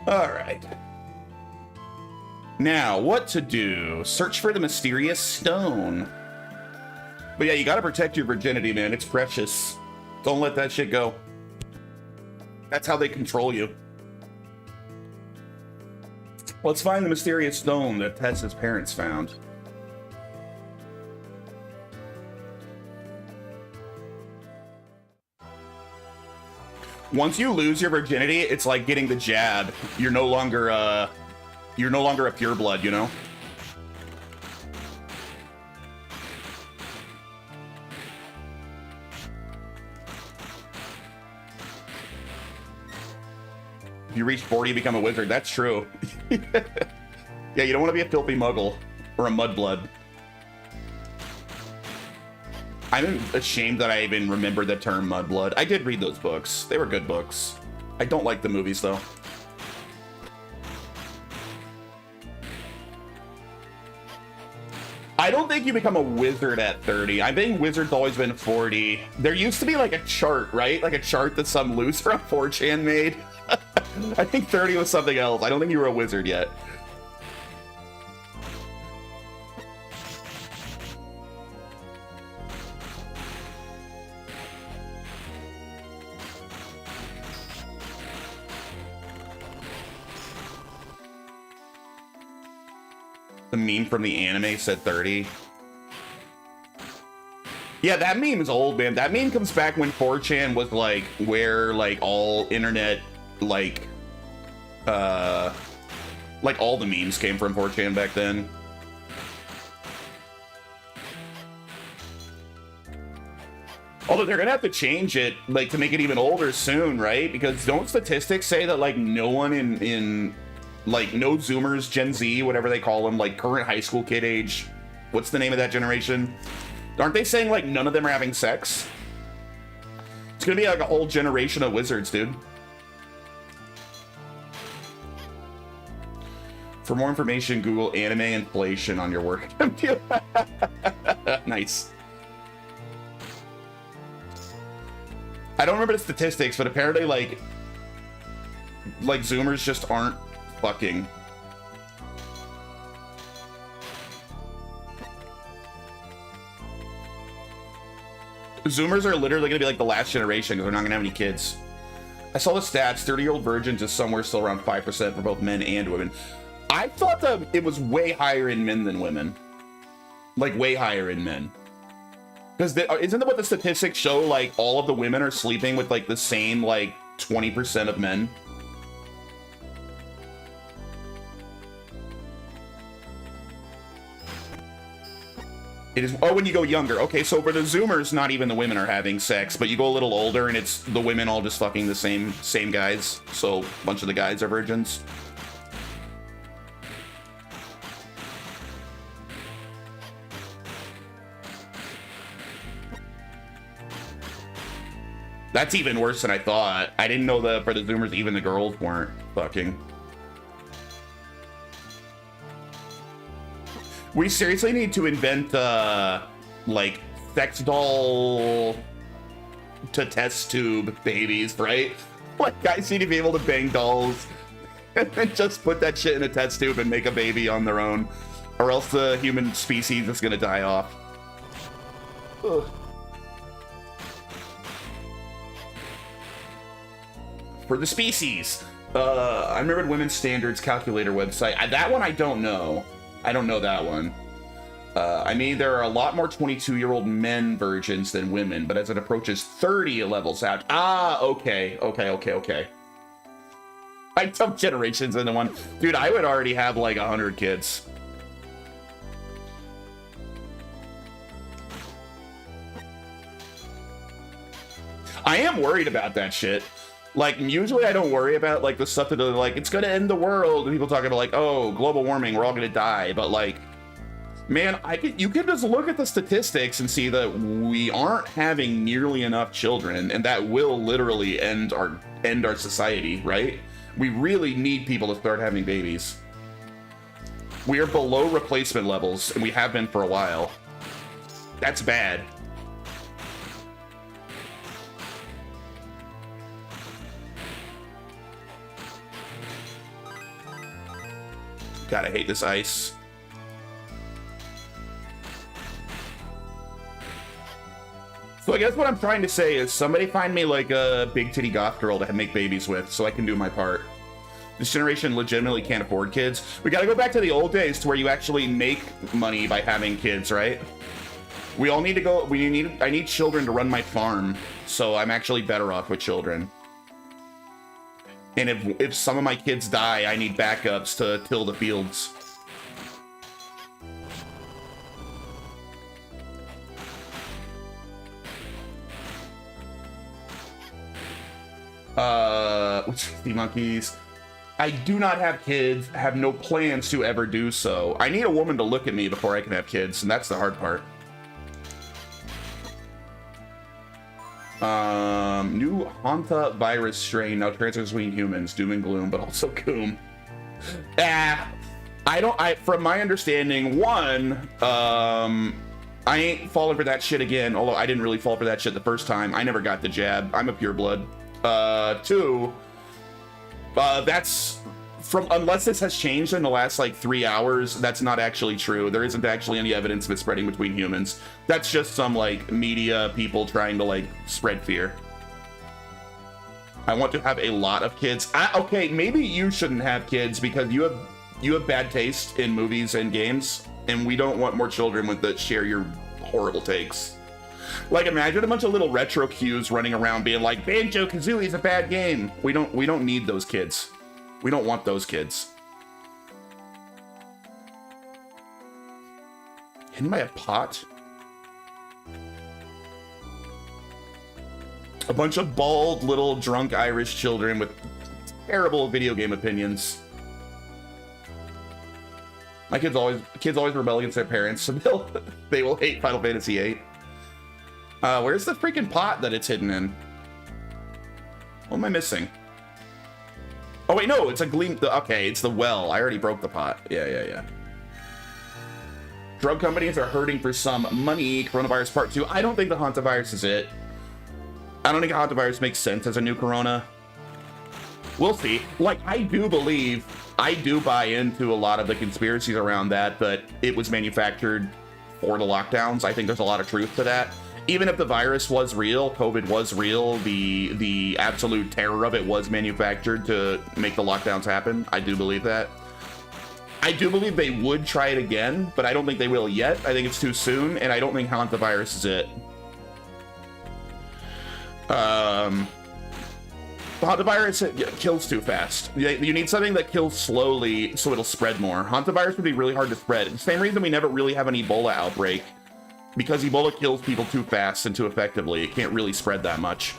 Alright. Now, what to do? Search for the mysterious stone. But yeah, you gotta protect your virginity, man. It's precious. Don't let that shit go. That's how they control you. Let's find the mysterious stone that Tessa's parents found. Once you lose your virginity, it's like getting the jab. You're no longer a pureblood, you know? If you reach 40, you become a wizard. That's true. Yeah, you don't want to be a filthy muggle or a mudblood. I'm ashamed that I even remember the term mudblood. I did read those books. They were good books. I don't like the movies, though. I don't think you become a wizard at 30. I think wizard's always been 40. There used to be like a chart, right? Like a chart that some loser on 4chan made. I think 30 was something else. I don't think you were a wizard yet. The meme from the anime said 30. Yeah, that meme is old, man. That meme comes back when 4chan was like where like all internet like all the memes came from 4chan back then. Although they're gonna have to change it like to make it even older soon, right? Because don't statistics say that like no one in like no Zoomers, Gen Z, whatever they call them, like current high school kid age, what's the name of that generation? Aren't they saying like none of them are having sex? It's gonna be like a whole generation of wizards, dude. For more information, Google anime inflation on your work. Nice. I don't remember the statistics, but apparently like Zoomers just aren't fucking. Zoomers are literally gonna be like the last generation because they're not gonna have any kids. I saw the stats, 30-year-old virgins is somewhere still around 5% for both men and women. I thought that it was way higher in men than women. Like way higher in men. Because isn't that what the statistics show? Like all of the women are sleeping with like the same like 20% of men. It is, oh, when you go younger. Okay, so for the Zoomers, not even the women are having sex, but you go a little older and it's the women all just fucking the same guys. So a bunch of the guys are virgins. That's even worse than I thought. I didn't know that for the Zoomers, even the girls weren't fucking. We seriously need to invent, like, sex doll to test tube babies, right? Like, guys need to be able to bang dolls and then just put that shit in a test tube and make a baby on their own, or else the human species is gonna die off. Ugh. For the species. I remembered Women's Standards Calculator website. That one I don't know. I don't know that one. I mean, there are a lot more 22-year-old men virgins than women, but as it approaches 30, it levels out. Ah, okay. I dumped generations into one. Dude, I would already have like 100 kids. I am worried about that shit. Like, usually I don't worry about, like, the stuff that are, like, it's gonna end the world, and people talking about, like, oh, global warming, we're all gonna die, but, like, man, you can just look at the statistics and see that we aren't having nearly enough children, and that will literally end our society, right? We really need people to start having babies. We are below replacement levels, and we have been for a while. That's bad. God, I hate this ice. So I guess what I'm trying to say is somebody find me like a big titty goth girl to make babies with so I can do my part. This generation legitimately can't afford kids. We gotta go back to the old days to where you actually make money by having kids, right? We all need to go, I need children to run my farm, so I'm actually better off with children. And if some of my kids die, I need backups to till the fields. The monkeys. I do not have kids, have no plans to ever do so. I need a woman to look at me before I can have kids, and that's the hard part. New Hanta virus strain now transfers between humans, doom and gloom, but also coom. From my understanding, one, I ain't falling for that shit again, although I didn't really fall for that shit the first time. I never got the jab. I'm a pureblood. Two, that's from, unless this has changed in the last like 3 hours, that's not actually true. There isn't actually any evidence of it spreading between humans. That's just some like media people trying to like spread fear. I want to have a lot of kids. Okay, maybe you shouldn't have kids because you have bad taste in movies and games, and we don't want more children that share your horrible takes. Like, imagine a bunch of little retro cues running around being like, Banjo-Kazooie is a bad game. We don't need those kids. We don't want those kids. Hidden by a pot? A bunch of bald, little, drunk Irish children with terrible video game opinions. My kids always rebel against their parents, so they will hate Final Fantasy VIII. Where's the freaking pot that it's hidden in? What am I missing? Oh wait, no, it's a gleam. Okay, it's the well. I already broke the pot. Yeah. Drug companies are hurting for some money. Coronavirus part 2. I don't think the hantavirus is it. I don't think hantavirus makes sense as a new corona. We'll see. Like, I do buy into a lot of the conspiracies around that it was manufactured for the lockdowns. I think there's a lot of truth to that. Even if the virus was real, COVID was real, the absolute terror of it was manufactured to make the lockdowns happen. I do believe that. I do believe they would try it again, but I don't think they will yet. I think it's too soon, and I don't think hantavirus is it. Hantavirus kills too fast. You need something that kills slowly so it'll spread more. Hantavirus would be really hard to spread. It's the same reason we never really have an Ebola outbreak. Because Ebola kills people too fast and too effectively. It can't really spread that much.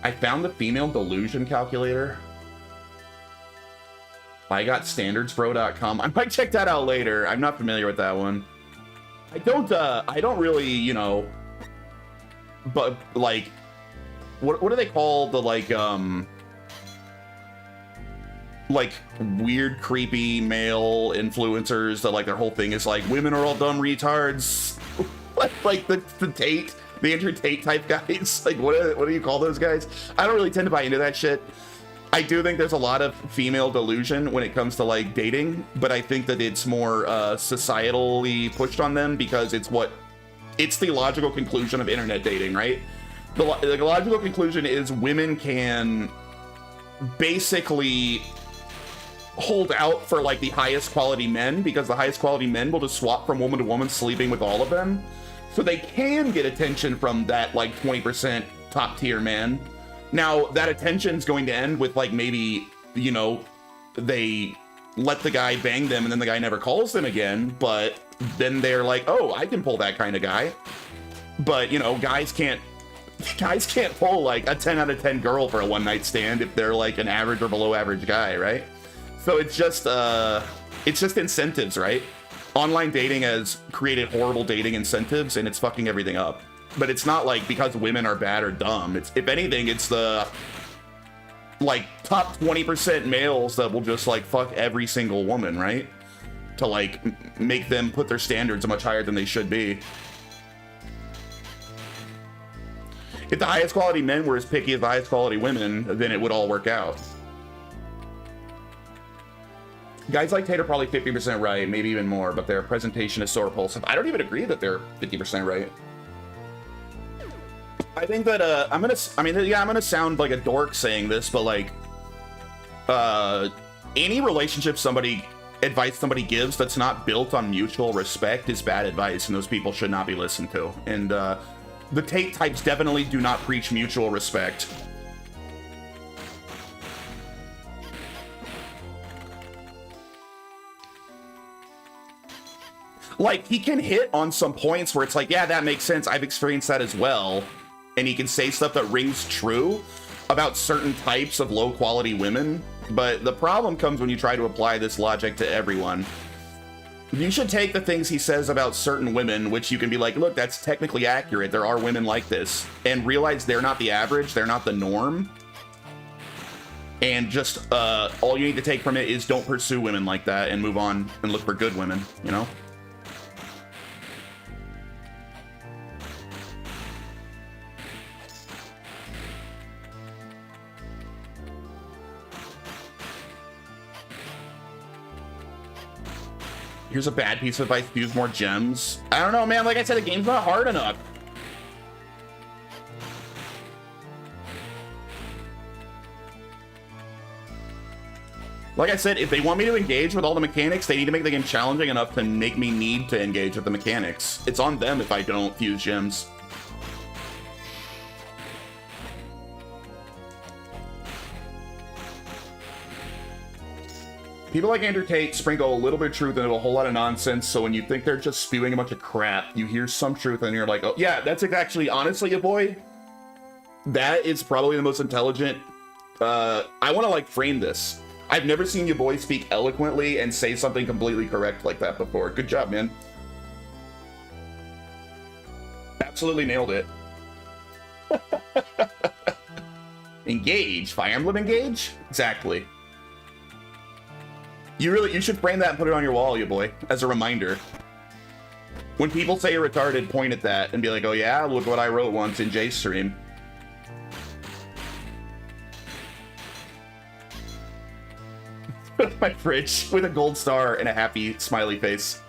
I found the female delusion calculator. I got standardsbro.com. I might check that out later. I'm not familiar with that one. I don't really, you know, but like, what do they call the like weird, creepy male influencers that like their whole thing is like women are all dumb retards, like the Tate, the Andrew Tate type guys. Like what do you call those guys? I don't really tend to buy into that shit. I do think there's a lot of female delusion when it comes to like dating, but I think that it's more societally pushed on them because it's the logical conclusion of internet dating, right? The logical conclusion is women can basically hold out for like the highest quality men because the highest quality men will just swap from woman to woman, sleeping with all of them. So they can get attention from that like 20% top tier man. Now that attention's going to end with like maybe, you know, they let the guy bang them and then the guy never calls them again, but then they're like, oh, I can pull that kind of guy. But you know, guys can't pull like a 10 out of 10 girl for a one night stand if they're like an average or below average guy, right? So it's just incentives, right? Online dating has created horrible dating incentives and it's fucking everything up. But it's not like because women are bad or dumb. It's, if anything, it's the like top 20% males that will just like fuck every single woman, right? To like make them put their standards much higher than they should be. If the highest quality men were as picky as the highest quality women, then it would all work out. Guys like Tate are probably 50% right, maybe even more, but their presentation is so repulsive. I don't even agree that they're 50% right. I think that, I'm gonna sound like a dork saying this, but like, any relationship somebody advice somebody gives that's not built on mutual respect is bad advice, and those people should not be listened to. And the Tate types definitely do not preach mutual respect. Like, he can hit on some points where it's like, yeah, that makes sense. I've experienced that as well. And he can say stuff that rings true about certain types of low-quality women. But the problem comes when you try to apply this logic to everyone. You should take the things he says about certain women, which you can be like, look, that's technically accurate. There are women like this. And realize they're not the average. They're not the norm. And just all you need to take from it is don't pursue women like that and move on and look for good women, you know? Here's a bad piece of advice: use more gems. I don't know, man. Like I said, the game's not hard enough. Like I said, if they want me to engage with all the mechanics, they need to make the game challenging enough to make me need to engage with the mechanics. It's on them if I don't fuse gems. People like Andrew Tate sprinkle a little bit of truth into a whole lot of nonsense, so when you think they're just spewing a bunch of crap, you hear some truth and you're like, oh, yeah, that's actually, honestly, your boy, that is probably the most intelligent. I want to, like, frame this. I've never seen your boy speak eloquently and say something completely correct like that before. Good job, man. Absolutely nailed it. Engage? Fire Emblem Engage? Exactly. You should frame that and put it on your wall, you boy, as a reminder. When people say you're retarded, point at that and be like, oh yeah, look what I wrote once in Jay's stream. My fridge with a gold star and a happy smiley face.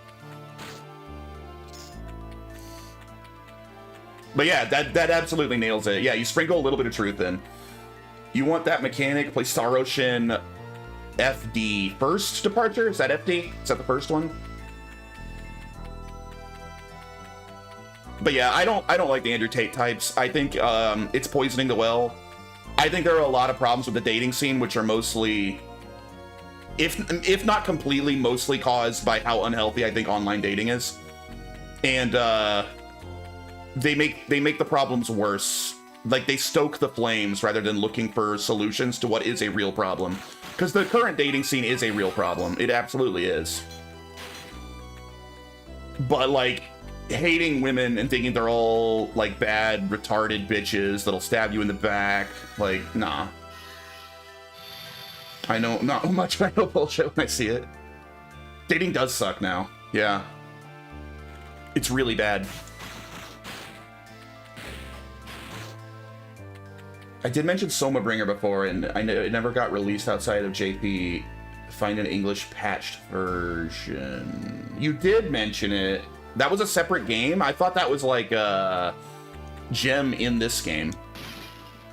But yeah, that absolutely nails it. Yeah, you sprinkle a little bit of truth in. You want that mechanic, play Star Ocean FD first departure? Is that FD? Is that the first one? But yeah, I don't like the Andrew Tate types. I think it's poisoning the well. I think there are a lot of problems with the dating scene, which are mostly, if not completely, mostly caused by how unhealthy I think online dating is. And they make the problems worse. Like, they stoke the flames rather than looking for solutions to what is a real problem. Because the current dating scene is a real problem. It absolutely is. But, like, hating women and thinking they're all, like, bad, retarded bitches that'll stab you in the back, like, nah. I know not much, I know bullshit when I see it. Dating does suck now. Yeah. It's really bad. I did mention Soma Bringer before, and it never got released outside of JP. Find an English patched version. You did mention it. That was a separate game? I thought that was like a gem in this game.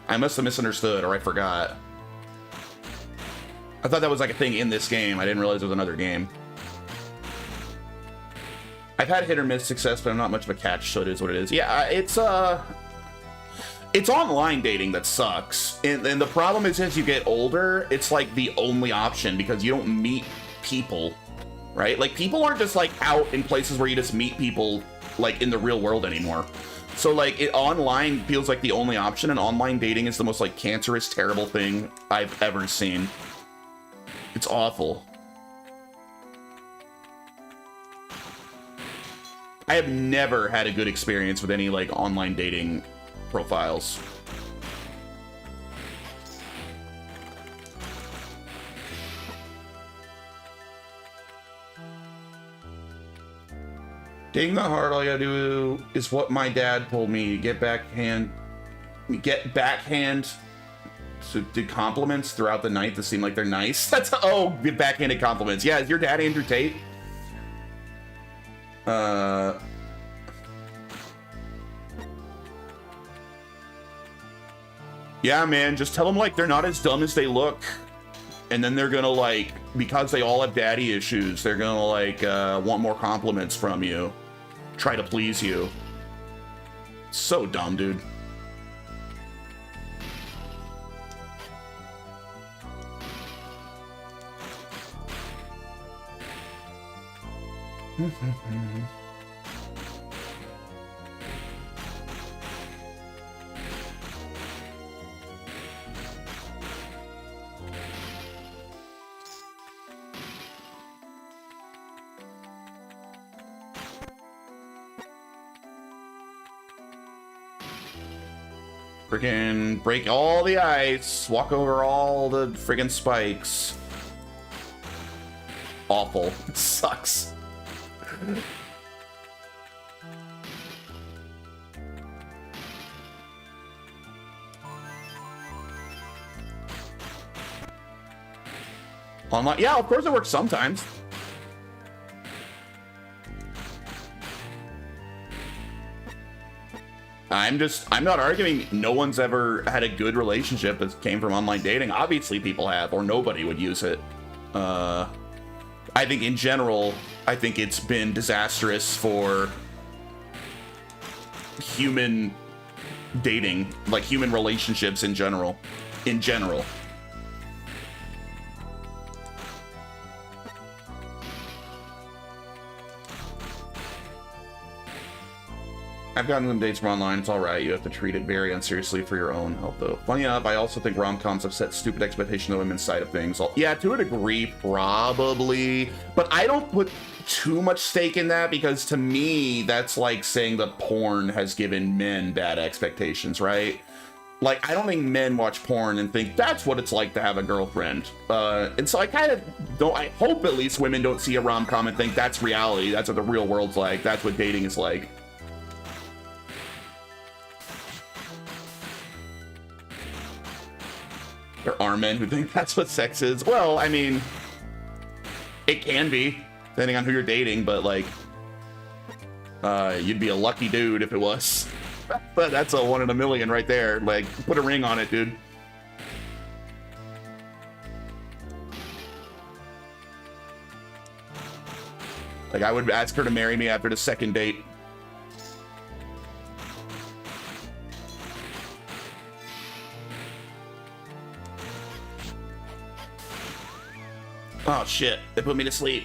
I must have misunderstood, or I forgot. I thought that was like a thing in this game. I didn't realize it was another game. I've had hit or miss success, but I'm not much of a catch, so it is what it is. Yeah, it's online dating that sucks. And the problem is, as you get older, it's like the only option because you don't meet people, right? Like, people aren't just like out in places where you just meet people like in the real world anymore. So like, online feels like the only option, and online dating is the most like cancerous, terrible thing I've ever seen. It's awful. I have never had a good experience with any like online dating profiles. Dating not hard, all you gotta do is what my dad told me. Get backhand to do compliments throughout the night to seem like they're nice. That's, oh, backhanded compliments. Yeah, is your dad Andrew Tate? Yeah, man, just tell them like they're not as dumb as they look, and then they're gonna like because they all have daddy issues, they're gonna like want more compliments from you, try to please you. So dumb, dude. Freaking break all the ice, walk over all the friggin' spikes. Awful. It sucks. Online, yeah, of course it works sometimes. I'm not arguing no one's ever had a good relationship that came from online dating. Obviously people have, or nobody would use it. I think in general, I think it's been disastrous for human dating, like human relationships in general. In general. I've gotten some dates from online. It's all right. You have to treat it very unseriously for your own health, though. Funny enough, I also think rom-coms have set stupid expectations of women's side of things. Yeah, to a degree, probably. But I don't put too much stake in that because to me, that's like saying that porn has given men bad expectations, right? Like, I don't think men watch porn and think that's what it's like to have a girlfriend. And so I kind of don't, I hope at least women don't see a rom-com and think that's reality. That's what the real world's like. That's what dating is like. There are men who think that's what sex is. Well, I mean, it can be, depending on who you're dating, but like, you'd be a lucky dude if it was. But that's a 1 in a million right there. Like, put a ring on it, dude. Like, I would ask her to marry me after the second date. Oh shit, they put me to sleep.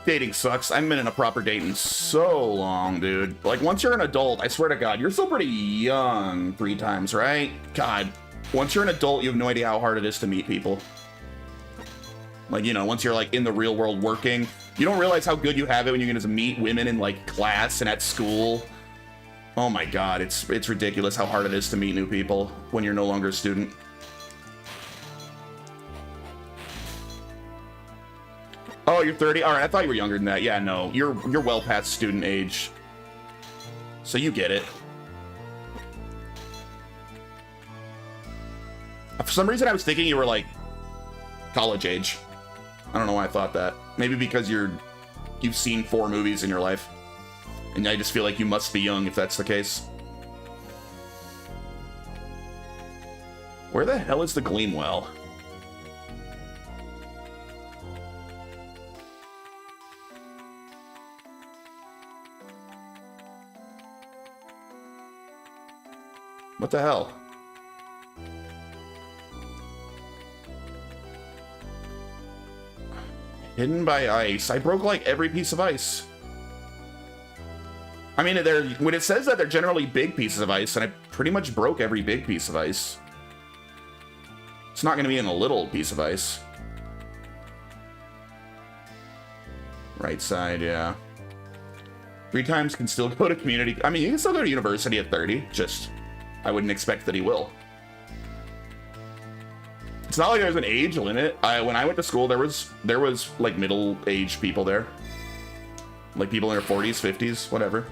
Dating sucks. I haven't been in a proper date in so long, dude. Like, once you're an adult, I swear to God, you're still pretty young 3 times, right? God, once you're an adult, you have no idea how hard it is to meet people. Like, you know, once you're, like, in the real world working, you don't realize how good you have it when you're gonna meet women in, like, class and at school. Oh my God, it's ridiculous how hard it is to meet new people when you're no longer a student. Oh, you're 30? All right, I thought you were younger than that. Yeah, no, you're well past student age. So you get it. For some reason, I was thinking you were, like, college age. I don't know why I thought that. Maybe because you've seen 4 movies in your life. And I just feel like you must be young if that's the case. Where the hell is the Gleam Well? What the hell? Hidden by ice. I broke like every piece of ice. I mean, when it says that they're generally big pieces of ice, and I pretty much broke every big piece of ice. It's not going to be in a little piece of ice. Right side, yeah. 3 times can still go to community. I mean, he can still go to university at 30. Just, I wouldn't expect that he will. It's not like there's an age limit. When I went to school, there was like middle-aged people there. Like people in their 40s, 50s, whatever.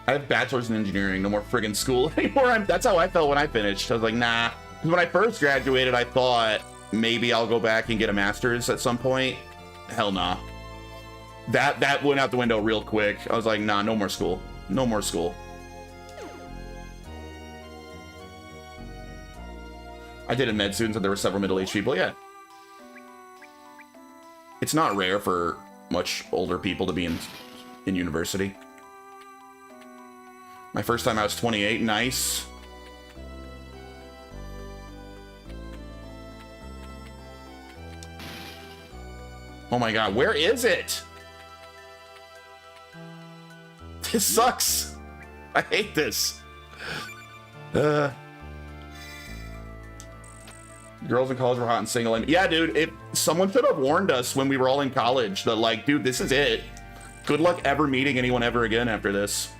I have bachelor's in engineering, no more friggin' school anymore. That's how I felt when I finished. I was like, nah. When I first graduated, I thought maybe I'll go back and get a master's at some point. Hell nah. That went out the window real quick. I was like, nah, no more school. No more school. I did in med students, and there were several middle-aged people, yeah. It's not rare for much older people to be in university. My first time I was 28, nice. Oh my god, where is it? This sucks. I hate this. Girls in college were hot and single. And yeah, dude, someone should have warned us when we were all in college that, like, dude, this is it. Good luck ever meeting anyone ever again after this.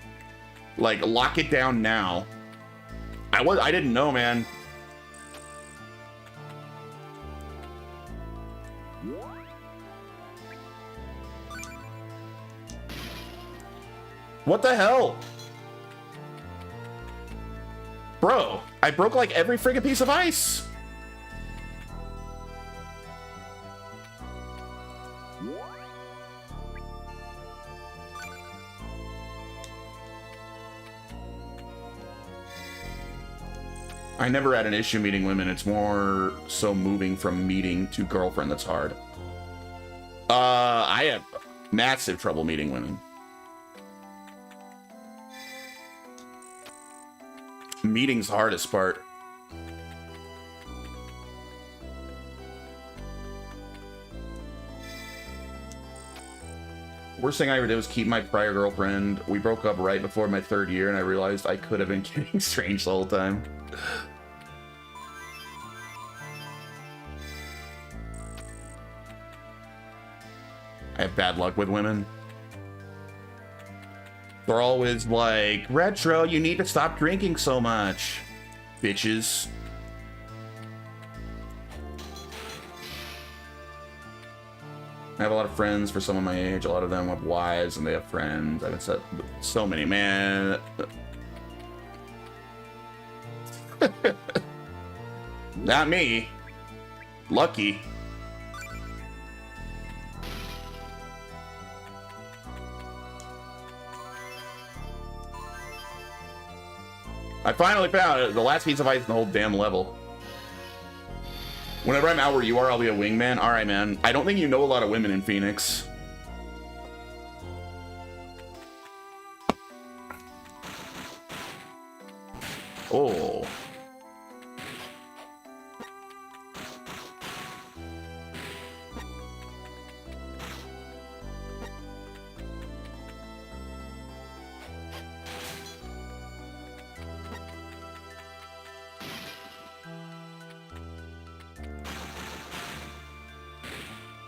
Like, lock it down now. I didn't know, man. What the hell? Bro, I broke like every friggin' piece of ice. I never had an issue meeting women. It's more so moving from meeting to girlfriend that's hard. I have massive trouble meeting women. Meeting's the hardest part. Worst thing I ever did was keep my prior girlfriend. We broke up right before my 3rd year, and I realized I could have been getting strange the whole time. I have bad luck with women. They're always like, Retro, you need to stop drinking so much. Bitches. I have a lot of friends for someone my age. A lot of them have wives and they have friends. I've said so many, man. Not me. Lucky. I finally found it. The last piece of ice in the whole damn level. Whenever I'm out where you are, I'll be a wingman. All right, man. I don't think you know a lot of women in Phoenix. Oh.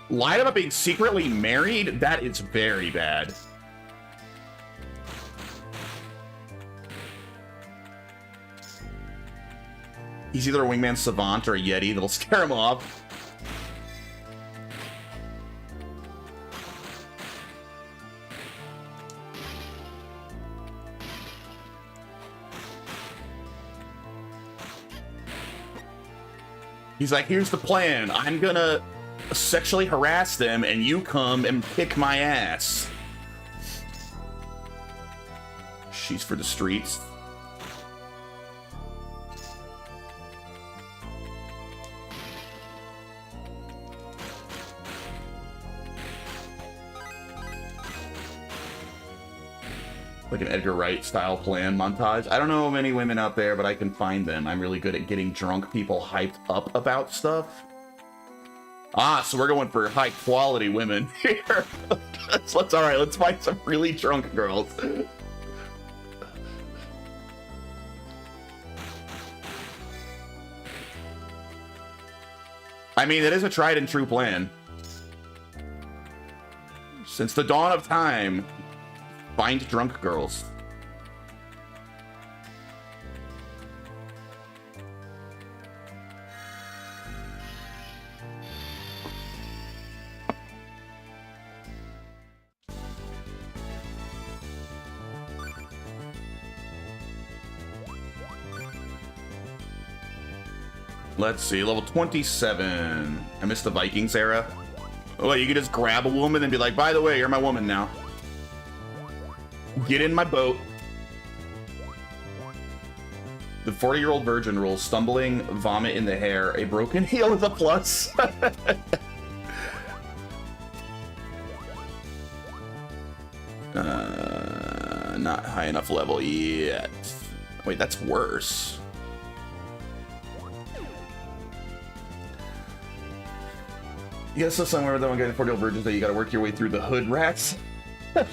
Lied about being secretly married? That is very bad. He's either a wingman savant or a yeti that'll scare him off. He's like, here's the plan. I'm gonna sexually harass them and you come and kick my ass. She's for the streets. Like an Edgar Wright style plan montage. I don't know many women out there, but I can find them. I'm really good at getting drunk people hyped up about stuff. Ah, so we're going for high quality women here. Let's all right, let's find some really drunk girls. I mean, it is a tried and true plan. Since the dawn of time, find drunk girls. Let's see, level 27. I missed the Vikings era. Oh, you could just grab a woman and be like, by the way, you're my woman now. Get in my boat. The 40-year-old virgin rule. Stumbling, vomit in the hair. A broken heel is a plus. Not high enough level yet. Wait, that's worse. You gotta still somewhere with that one guy, the 40-year-old virgins, that you gotta work your way through the hood rats. This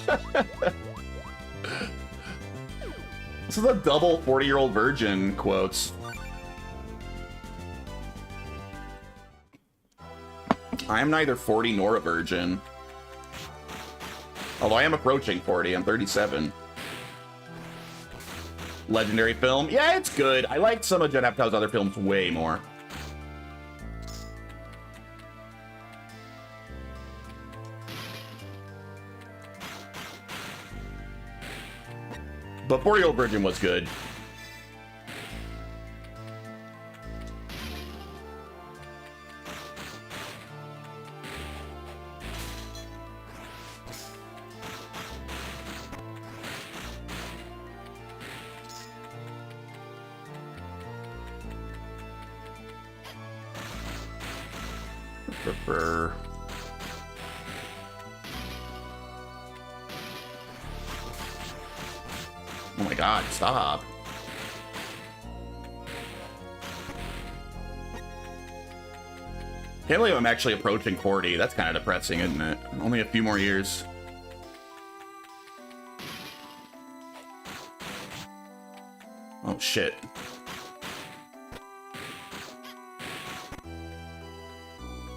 is a double 40-year-old virgin quotes. I am neither 40 nor a virgin. Although I am approaching 40, I'm 37. Legendary film. Yeah, it's good. I liked some of Judd Apatow's other films way more. But 40-year-old virgin was good. Prefer. Oh my god, stop. Can't believe I'm actually approaching 40. That's kind of depressing, isn't it? Only a few more years. Oh shit.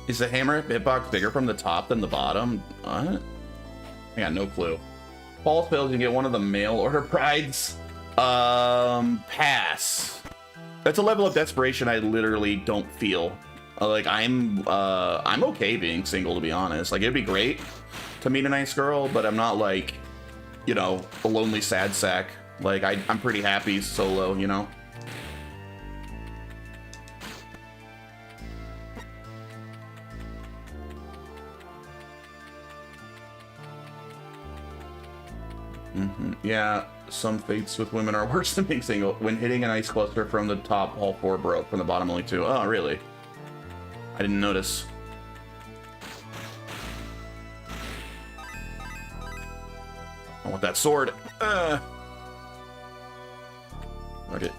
Is the hammer hitbox bigger from the top than the bottom? What? I got no clue. False fails, you get one of the mail order prides. Pass. That's a level of desperation I literally don't feel. I'm okay being single, to be honest. Like, it'd be great to meet a nice girl, but I'm not like, you know, a lonely sad sack. Like, I'm pretty happy solo, you know? Yeah, some fates with women are worse than being single. When hitting an ice cluster from the top, all 4 broke. From the bottom, only 2. Oh, really? I didn't notice. I want that sword. Okay.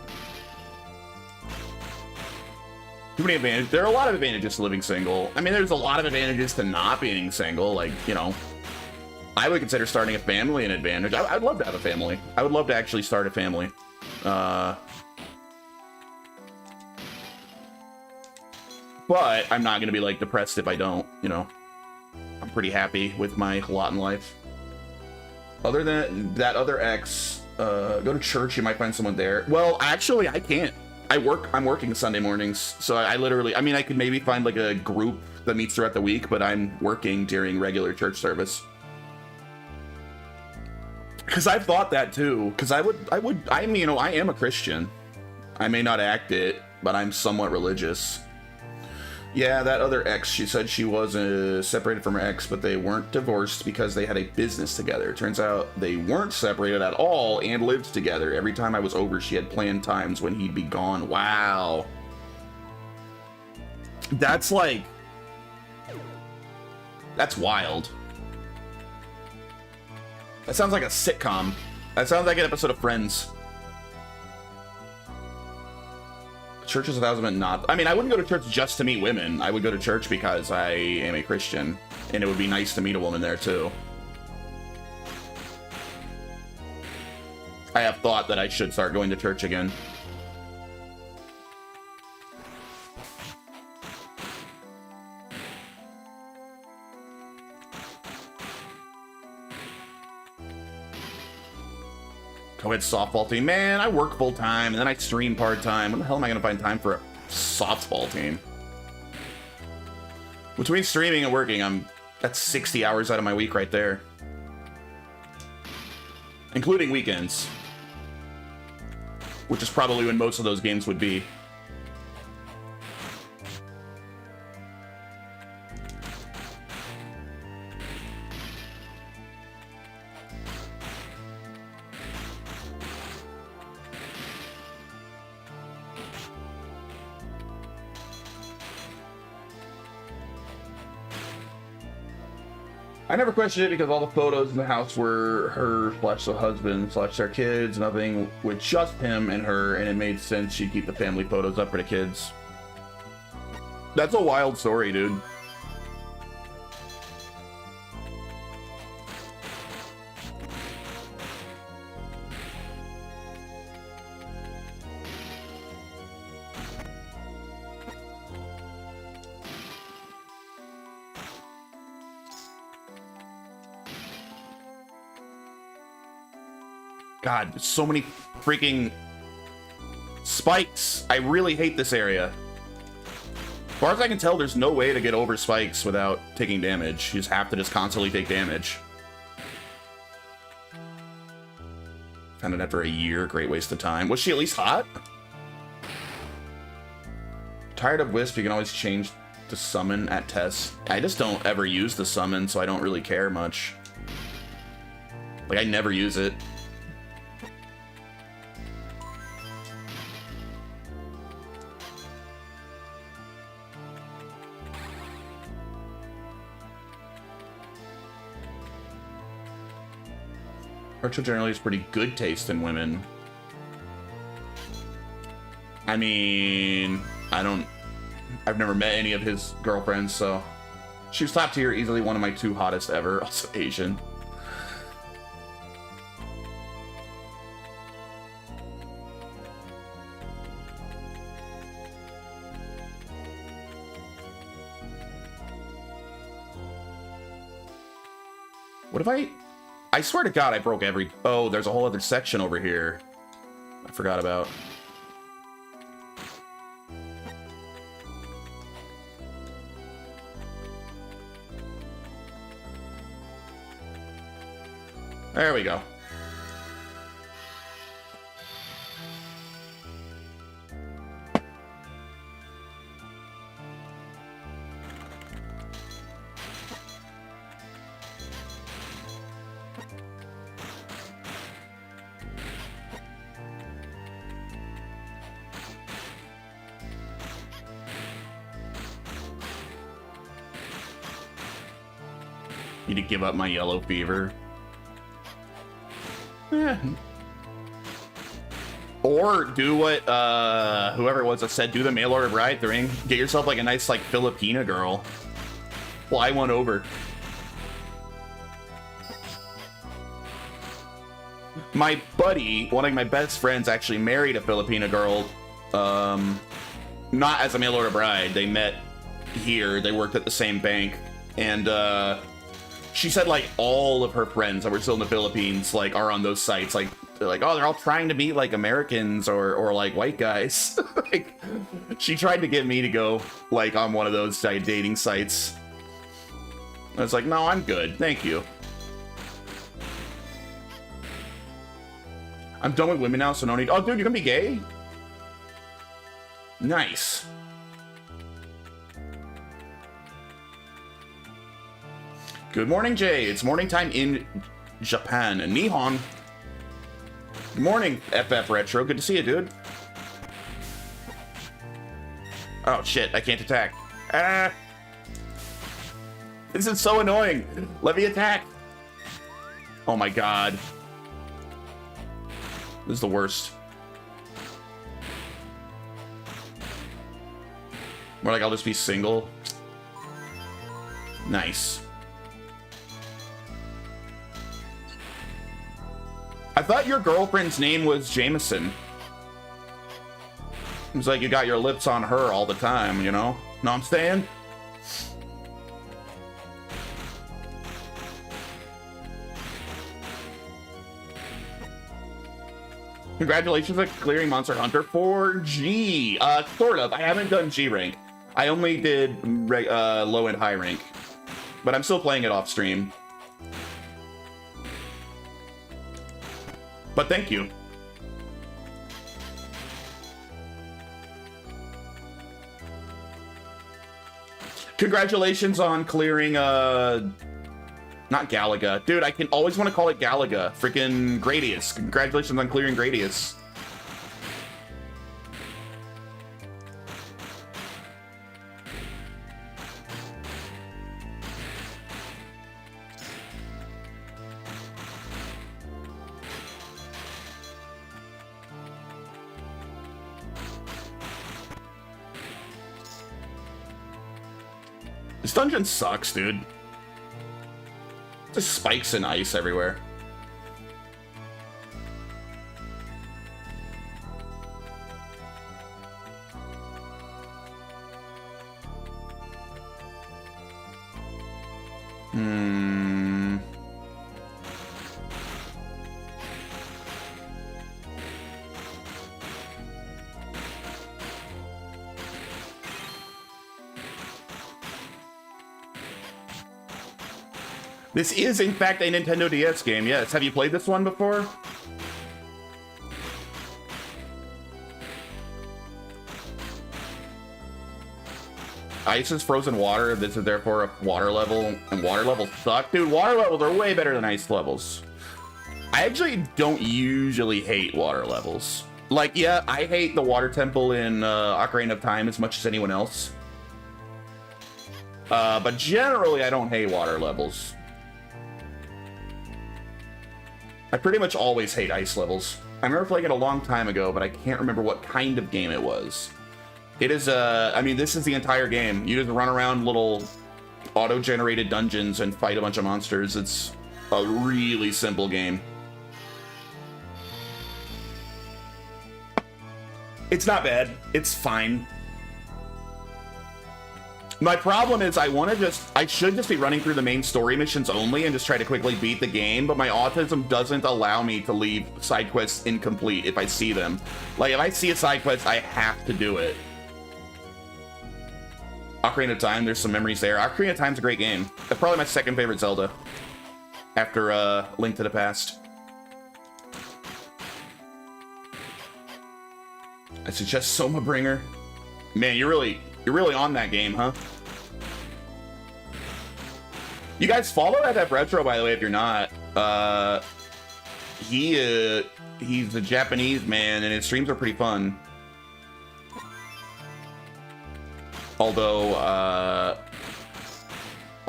Too many advantages. There are a lot of advantages to living single. I mean, there's a lot of advantages to not being single. Like, you know, I would consider starting a family an advantage. I'd love to have a family. I would love to actually start a family. But I'm not going to be, like, depressed if I don't, you know. I'm pretty happy with my lot in life. Other than that other ex, go to church, you might find someone there. Well, actually, I can't. I'm working Sunday mornings, so I literally, I mean, I could maybe find, like, a group that meets throughout the week, but I'm working during regular church service. Because I've thought that too. Because I'm, you know, I am a Christian. I may not act it, but I'm somewhat religious. Yeah, that other ex, she said she was separated from her ex, but they weren't divorced because they had a business together. Turns out they weren't separated at all and lived together. Every time I was over, she had planned times when he'd be gone. Wow. That's like... That's wild. That sounds like a sitcom. That sounds like an episode of Friends. Church is 1,000% not... I mean, I wouldn't go to church just to meet women. I would go to church because I am a Christian. And it would be nice to meet a woman there, too. I have thought that I should start going to church again. Co-ed softball team. Man, I work full time and then I stream part time. When the hell am I gonna find time for a softball team? Between streaming and working, that's 60 hours out of my week right there. Including weekends. Which is probably when most of those games would be. I never questioned it because all the photos in the house were her / the husband / their kids, nothing with just him and her, and it made sense she'd keep the family photos up for the kids. That's a wild story, dude. God, there's so many freaking spikes. I really hate this area. As far as I can tell, there's no way to get over spikes without taking damage. You just have to just constantly take damage. Found it after a year. Great waste of time. Was she at least hot? Tired of Wisp, you can always change to summon at test. I just don't ever use the summon, so I don't really care much. Like, I never use it. Rachel generally has pretty good taste in women. I mean, I've never met any of his girlfriends, so she was top tier, easily one of my 2 hottest ever, also Asian. What if I swear to God, I broke every... Oh, there's a whole other section over here I forgot about. There we go. Need to give up my yellow fever. Yeah. Or do what whoever it was that said, do the mail order bride thing. Get yourself like a nice like Filipina girl. Fly one over. My buddy, one of my best friends, actually married a Filipina girl. Not as a mail order bride. They met here. They worked at the same bank. And she said like all of her friends that were still in the Philippines like are on those sites. Like they're like, oh, they're all trying to be like Americans or like white guys. Like she tried to get me to go like on one of those dating sites. I was like, no, I'm good, thank you. I'm done with women now, so no need. Oh, dude, you can be gay? Nice. Good morning, Jay. It's morning time in Japan. Nihon. Good morning, FF Retro. Good to see you, dude. Oh, shit. I can't attack. Ah. This is so annoying. Let me attack. Oh, my God. This is the worst. More like I'll just be single. Nice. I thought your girlfriend's name was Jameson. It's like you got your lips on her all the time, you know? Know what I'm saying? Congratulations on clearing Monster Hunter 4G. Sort of. I haven't done G rank. I only did low and high rank, but I'm still playing it off stream. But thank you. Congratulations on clearing, not Galaga. Dude, I can always want to call it Galaga. Freaking Gradius. Congratulations on clearing Gradius. This dungeon sucks, dude. Just spikes and ice everywhere. This is, in fact, a Nintendo DS game, yes. Have you played this one before? Ice is frozen water. This is therefore a water level, and water levels suck. Dude, water levels are way better than ice levels. I actually don't usually hate water levels. Like, yeah, I hate the water temple in Ocarina of Time as much as anyone else. But generally, I don't hate water levels. I pretty much always hate ice levels. I remember playing it a long time ago, but I can't remember what kind of game it was. It is, I mean, this is the entire game. You just run around little auto-generated dungeons and fight a bunch of monsters. It's a really simple game. It's not bad. It's fine. My problem is I should just be running through the main story missions only and just try to quickly beat the game, but my autism doesn't allow me to leave side quests incomplete if I see them. Like, if I see a side quest, I have to do it. Ocarina of Time, there's some memories there. Ocarina of Time's a great game. That's probably my second favorite Zelda, after Link to the Past. I suggest Soma Bringer. Man, you're really on that game, huh? You guys follow FF Retro, by the way, if you're not. He's a Japanese man, and his streams are pretty fun. Although, I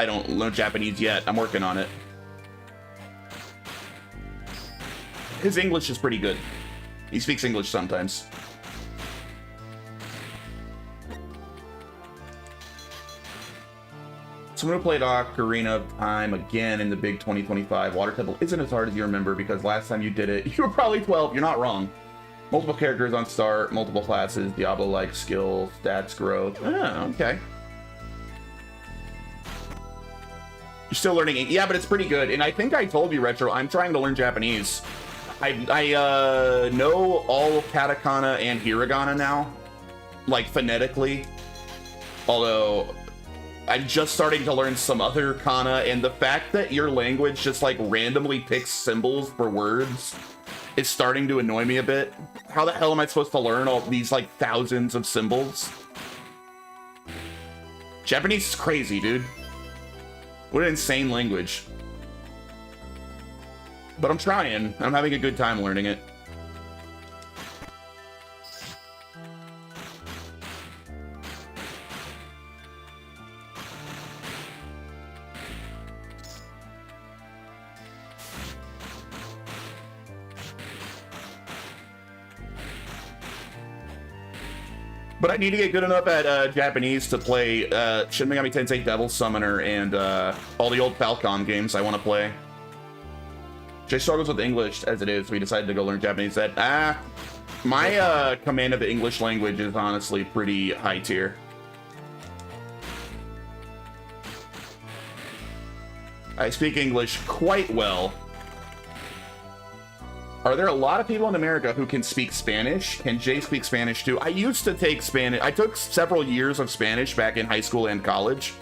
don't know Japanese yet. I'm working on it. His English is pretty good. He speaks English sometimes. Someone who played Ocarina of Time again in the big 2025 Water Temple isn't as hard as you remember, because last time you did it, you were probably 12. You're not wrong. Multiple characters on start, multiple classes, Diablo-like skills, stats growth. Oh, okay. You're still learning. Yeah, but it's pretty good. And I think I told you, Retro, I'm trying to learn Japanese. I know all katakana and hiragana now, like phonetically. Although I'm just starting to learn some other kana, and the fact that your language just like randomly picks symbols for words is starting to annoy me a bit. How the hell am I supposed to learn all these like thousands of symbols? Japanese is crazy, dude. What an insane language. But I'm trying. I'm having a good time learning it. But I need to get good enough at Japanese to play Shin Megami Tensei Devil Summoner and all the old Falcom games I want to play. Jay struggles with English as it is. We decided to go learn Japanese. My command of the English language is honestly pretty high tier. I speak English quite well. Are there a lot of people in America who can speak Spanish? Can Jay speak Spanish too? I used to take Spanish. I took several years of Spanish back in high school and college.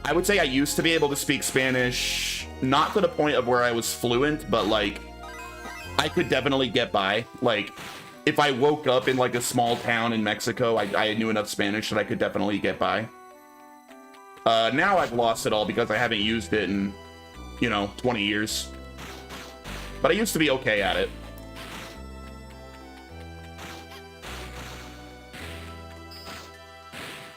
I would say I used to be able to speak Spanish, not to the point of where I was fluent, but like I could definitely get by. Like if I woke up in like a small town in Mexico, I knew enough Spanish that I could definitely get by. Now I've lost it all because I haven't used it in, 20 years. But I used to be okay at it.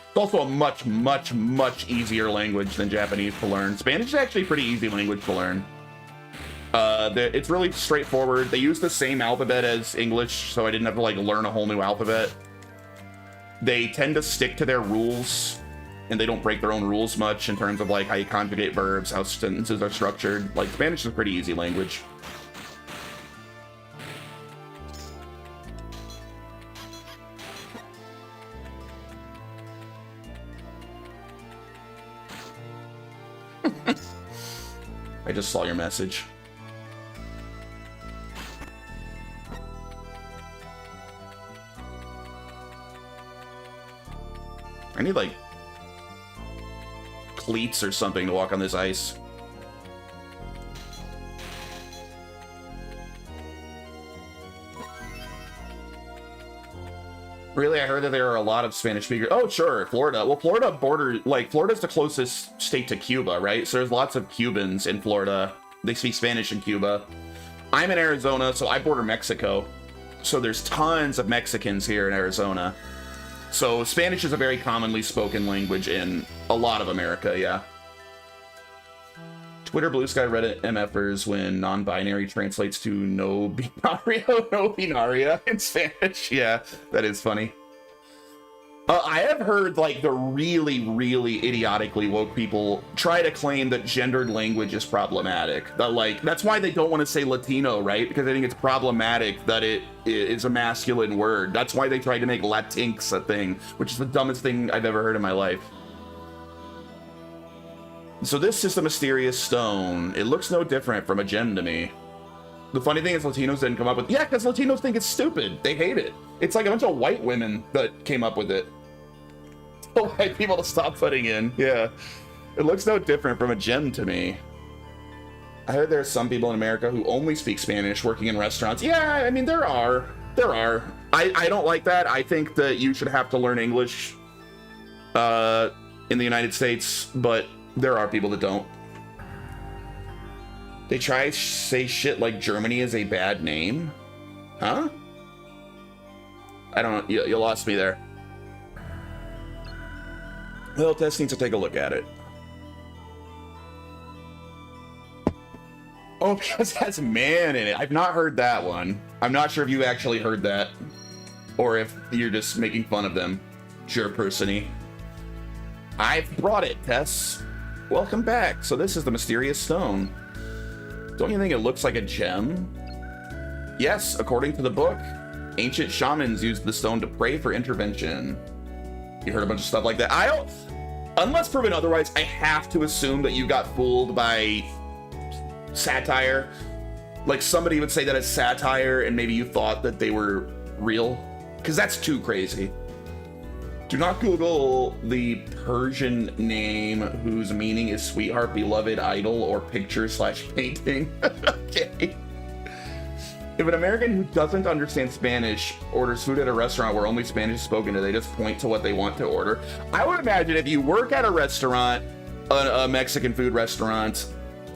It's also a much, much, much easier language than Japanese to learn. Spanish is actually a pretty easy language to learn. It's really straightforward. They use the same alphabet as English, so I didn't have to like learn a whole new alphabet. They tend to stick to their rules, and they don't break their own rules much in terms of like how you conjugate verbs, how sentences are structured. Like Spanish is a pretty easy language. I just saw your message. I need like cleats or something to walk on this ice. Really? I heard that there are a lot of Spanish speakers. Oh, sure. Florida. Well, Florida's the closest state to Cuba, right? So there's lots of Cubans in Florida. They speak Spanish in Cuba. I'm in Arizona, so I border Mexico. So there's tons of Mexicans here in Arizona. So Spanish is a very commonly spoken language in a lot of America, yeah. Twitter, Blue Sky, Reddit, MFers when non-binary translates to no binario, no binaria in Spanish. Yeah, that is funny. I have heard like the really, really idiotically woke people try to claim that gendered language is problematic. That like that's why they don't want to say Latino, right? Because they think it's problematic that it is a masculine word. That's why they tried to make Latinx a thing, which is the dumbest thing I've ever heard in my life. So this is the mysterious stone. It looks no different from a gem to me. The funny thing is Latinos didn't come up with... Yeah, because Latinos think it's stupid. They hate it. It's like a bunch of white women that came up with it. Tell white people to stop putting in. Yeah. It looks no different from a gem to me. I heard there are some people in America who only speak Spanish working in restaurants. Yeah, I mean, there are. There are. I don't like that. I think that you should have to learn English in the United States, but... there are people that don't. They try to say shit like Germany is a bad name. Huh? I don't know. You lost me there. Well, Tess needs to take a look at it. Oh, because it has man in it. I've not heard that one. I'm not sure if you actually heard that. Or if you're just making fun of them. Sure, person-y. I've brought it, Tess. Welcome back. So this is the mysterious stone. Don't you think it looks like a gem? Yes, according to the book, ancient shamans used the stone to pray for intervention. You heard a bunch of stuff like that. I don't... Unless proven otherwise, I have to assume that you got fooled by satire. Like somebody would say that it's satire and maybe you thought that they were real. Because that's too crazy. Do not Google the Persian name whose meaning is sweetheart, beloved, idol, or picture/painting. Okay. If an American who doesn't understand Spanish orders food at a restaurant where only Spanish is spoken, do they just point to what they want to order? I would imagine if you work at a restaurant, a Mexican food restaurant,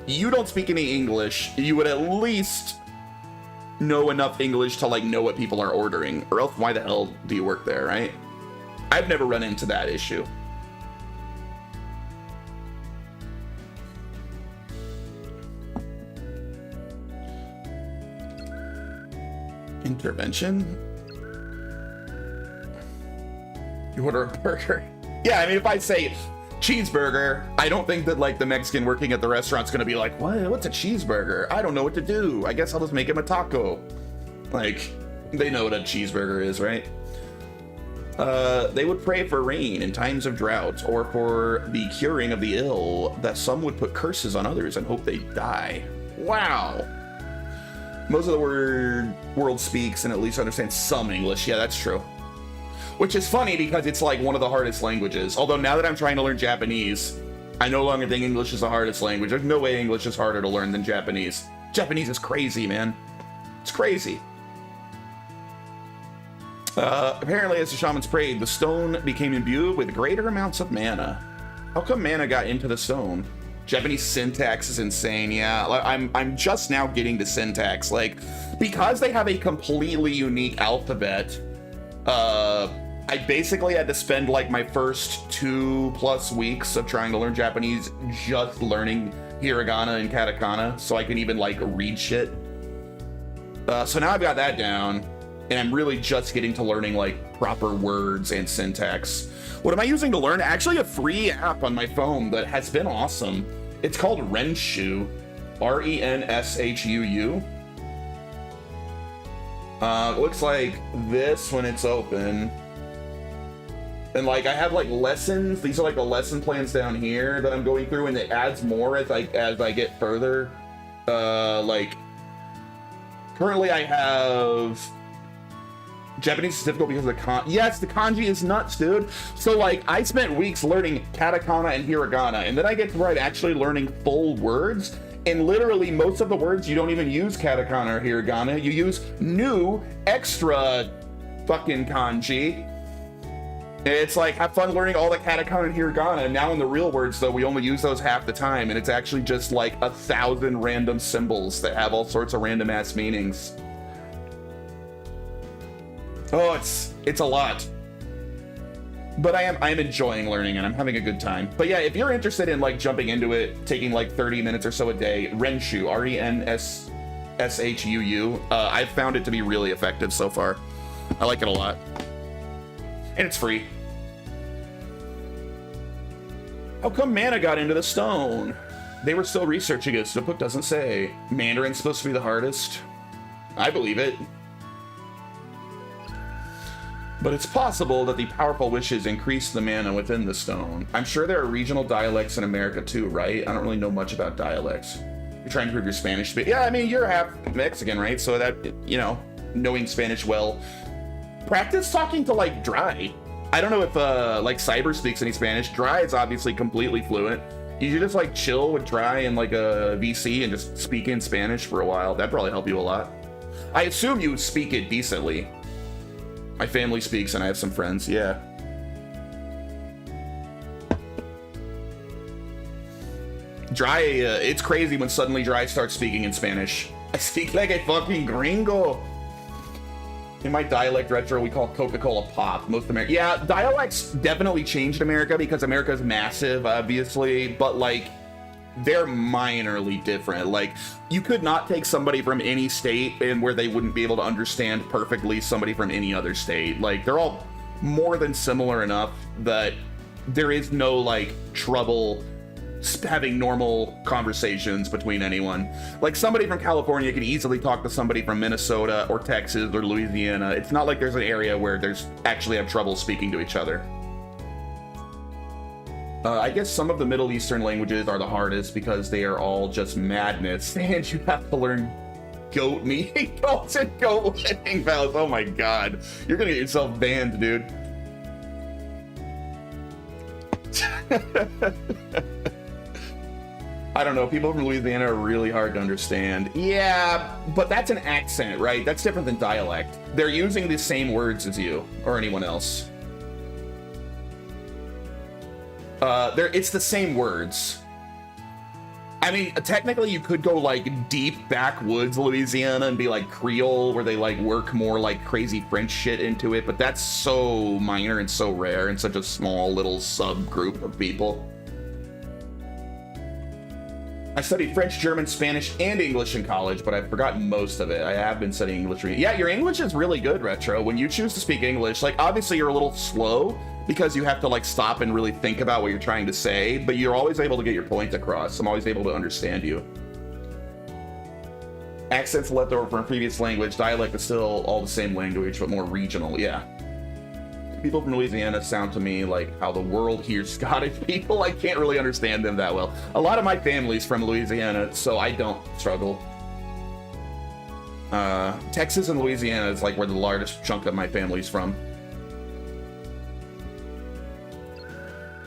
you don't speak any English, you would at least know enough English to like know what people are ordering, or else why the hell do you work there, right? I've never run into that issue. Intervention? You order a burger? Yeah, I mean, if I say cheeseburger, I don't think that like the Mexican working at the restaurant's gonna be like, what? What's a cheeseburger? I don't know what to do. I guess I'll just make him a taco. Like, they know what a cheeseburger is, right? They would pray for rain in times of drought, or for the curing of the ill, that some would put curses on others and hope they die. Wow. Most of the world speaks and at least understands some English. Yeah, that's true. Which is funny because it's like one of the hardest languages. Although now that I'm trying to learn Japanese, I no longer think English is the hardest language. There's no way English is harder to learn than Japanese. Japanese is crazy, man. It's crazy. Apparently, as the shamans prayed, the stone became imbued with greater amounts of mana. How come mana got into the stone? Japanese syntax is insane. Yeah, I'm just now getting the syntax. Like, because they have a completely unique alphabet, I basically had to spend like my first 2+ weeks of trying to learn Japanese just learning hiragana and katakana so I can even like read shit. So now I've got that down, and I'm really just getting to learning like proper words and syntax. What am I using to learn? Actually, a free app on my phone that has been awesome. It's called Renshuu, RENSHUU. It looks like this when it's open. And like I have like lessons. These are like the lesson plans down here that I'm going through, and it adds more as I get further. Like currently I have Japanese is difficult because of the yes, the kanji is nuts, dude. So like I spent weeks learning katakana and hiragana, and then I get to where I'm actually learning full words. And literally most of the words you don't even use katakana or hiragana. You use new extra fucking kanji. It's like, have fun learning all the katakana and hiragana. And now in the real words, though, we only use those half the time. And it's actually just like 1,000 random symbols that have all sorts of random ass meanings. Oh, it's a lot. But I'm enjoying learning and I'm having a good time. But yeah, if you're interested in like jumping into it, taking like 30 minutes or so a day, Renshuu, RENSHUU, I've found it to be really effective so far. I like it a lot. And it's free. How come mana got into the stone? They were still researching it, so the book doesn't say. Mandarin's supposed to be the hardest. I believe it. But it's possible that the powerful wishes increase the mana within the stone. I'm sure there are regional dialects in America too, right? I don't really know much about dialects. You're trying to improve your Spanish speak. Yeah, I mean, you're half Mexican, right? So that, you know, knowing Spanish well. Practice talking to like Dry. I don't know if like Cyber speaks any Spanish. Dry is obviously completely fluent. You should just like chill with Dry and like a VC and just speak in Spanish for a while. That'd probably help you a lot. I assume you speak it decently. My family speaks and I have some friends, yeah. Dry, it's crazy when suddenly Dry starts speaking in Spanish. I speak like a fucking gringo. In my dialect retro, we call Coca-Cola pop. Most America, yeah, dialects definitely changed America because America's massive, obviously, but like they're minorly different. Like you could not take somebody from any state and where they wouldn't be able to understand perfectly somebody from any other state. Like they're all more than similar enough that there is no like trouble having normal conversations between anyone. Like somebody from California could easily talk to somebody from Minnesota or Texas or Louisiana. It's not like there's an area where there's actually have trouble speaking to each other. I guess some of the Middle Eastern languages are the hardest because they are all just madness, and you have to learn goat meat, goats and goat wedding vows. Oh my god, you're gonna get yourself banned, dude. I don't know, people from Louisiana are really hard to understand. Yeah, but that's an accent, right? That's different than dialect. They're using the same words as you or anyone else. It's the same words. I mean, technically you could go like deep backwoods Louisiana and be like Creole, where they like work more like crazy French shit into it, but that's so minor and so rare and such a small little subgroup of people. I studied French, German, Spanish, and English in college, but I've forgotten most of it. I have been studying English. Yeah, your English is really good, Retro. When you choose to speak English, like obviously you're a little slow because you have to like stop and really think about what you're trying to say, but you're always able to get your point across. I'm always able to understand you. Accents left over from a previous language. Dialect is still all the same language, but more regional. Yeah. People from Louisiana sound to me like how the world hears Scottish people. I can't really understand them that well. A lot of my family's from Louisiana, so I don't struggle. Texas and Louisiana is like where the largest chunk of my family's from.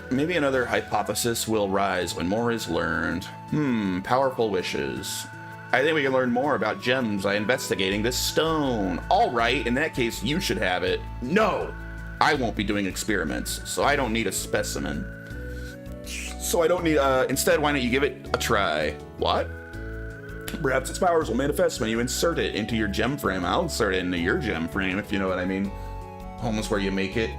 Maybe another hypothesis will rise when more is learned. Powerful wishes. I think we can learn more about gems by investigating this stone. All right, in that case, you should have it. No, I won't be doing experiments, so I don't need a specimen. Instead, why don't you give it a try? What? Perhaps its powers will manifest when you insert it into your gem frame. I'll insert it into your gem frame, if you know what I mean. Almost where you make it.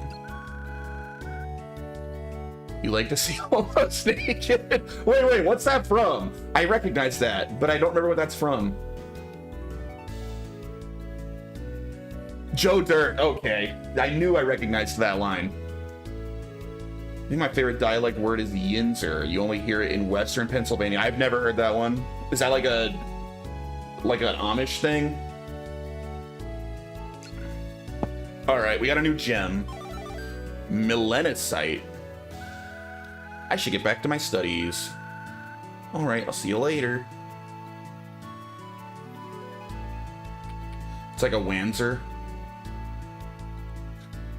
You like to see almost naked? Wait, what's that from? I recognize that, but I don't remember what that's from. Joe Dirt, okay. I knew I recognized that line. I think my favorite dialect word is yinzer. You only hear it in Western Pennsylvania. I've never heard that one. Is that like an Amish thing? All right, we got a new gem. Melanosite. I should get back to my studies. All right, I'll see you later. It's like a Wanzer.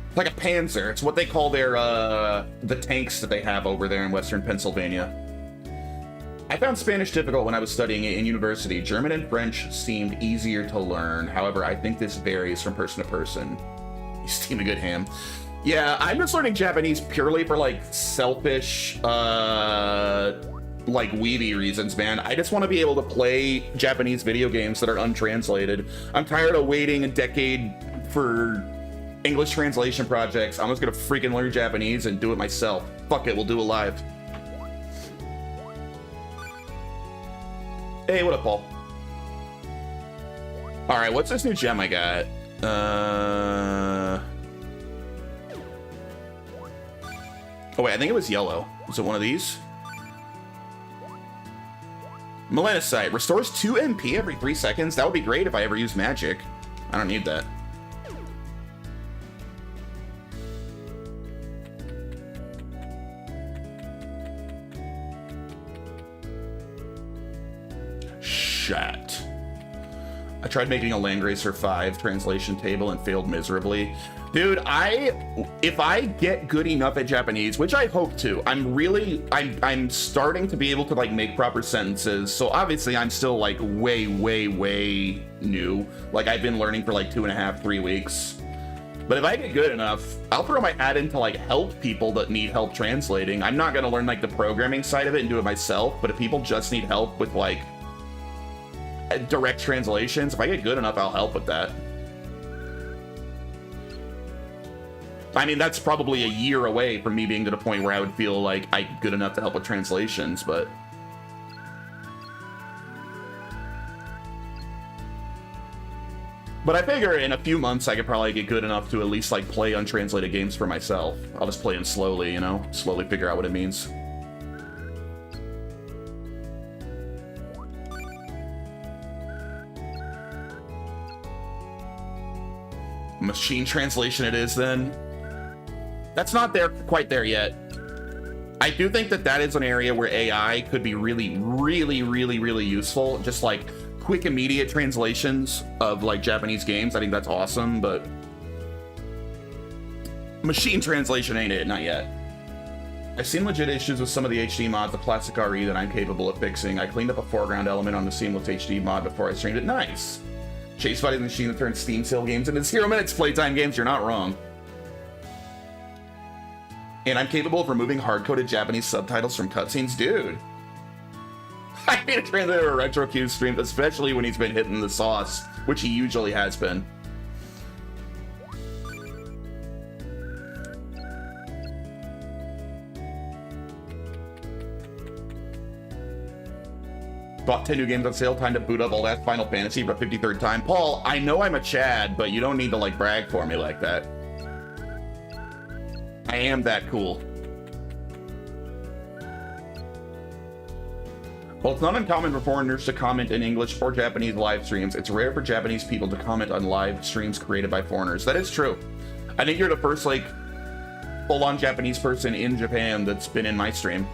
It's like a Panzer. It's what they call their, the tanks that they have over there in Western Pennsylvania. I found Spanish difficult when I was studying it in university. German and French seemed easier to learn. However, I think this varies from person to person. You steam a good ham. Yeah, I'm just learning Japanese purely for, like, selfish, like, weeby reasons, man. I just want to be able to play Japanese video games that are untranslated. I'm tired of waiting a decade for English translation projects. I'm just gonna freaking learn Japanese and do it myself. Fuck it, we'll do it live. Hey, what up, Paul? Alright, what's this new gem I got? Oh wait, I think it was yellow. Was it one of these? Melanosite. Restores 2 MP every 3 seconds. That would be great if I ever use magic. I don't need that. Shit. I tried making a Langracer 5 translation table and failed miserably. Dude, if I get good enough at Japanese, which I hope to, I'm starting to be able to like make proper sentences. So obviously I'm still like way new. Like I've been learning for like 2.5, 3 weeks. But if I get good enough, I'll throw my hat in to like help people that need help translating. I'm not gonna learn like the programming side of it and do it myself, but if people just need help with like direct translations, if I get good enough, I'll help with that. I mean, that's probably a year away from me being to the point where I would feel like I'm good enough to help with translations, but... But I figure in a few months I could probably get good enough to at least like play untranslated games for myself. I'll just play them slowly, you know? Slowly figure out what it means. Machine translation it is then. That's not there quite there yet. I do think that that is an area where AI could be really useful. Just like quick, immediate translations of like Japanese games. I think that's awesome, but machine translation ain't it, not yet. I've seen legit issues with some of the HD mods of Classic RE that I'm capable of fixing. I cleaned up a foreground element on the Seamless HD mod before I streamed it. Nice. Chase fighting the machine that turns Steam sale games into 0 minutes playtime games. You're not wrong. And I'm capable of removing hard-coded Japanese subtitles from cutscenes. Dude. I need to translate a Retro Q stream, especially when he's been hitting the sauce, which he usually has been. Bought 10 new games on sale, time to boot up all that Final Fantasy for the 53rd time. Paul, I know I'm a Chad, but you don't need to like brag for me like that. I am that cool. While it's not uncommon for foreigners to comment in English or Japanese live streams, it's rare for Japanese people to comment on live streams created by foreigners. That is true. I think you're the first like full-on Japanese person in Japan that's been in my stream.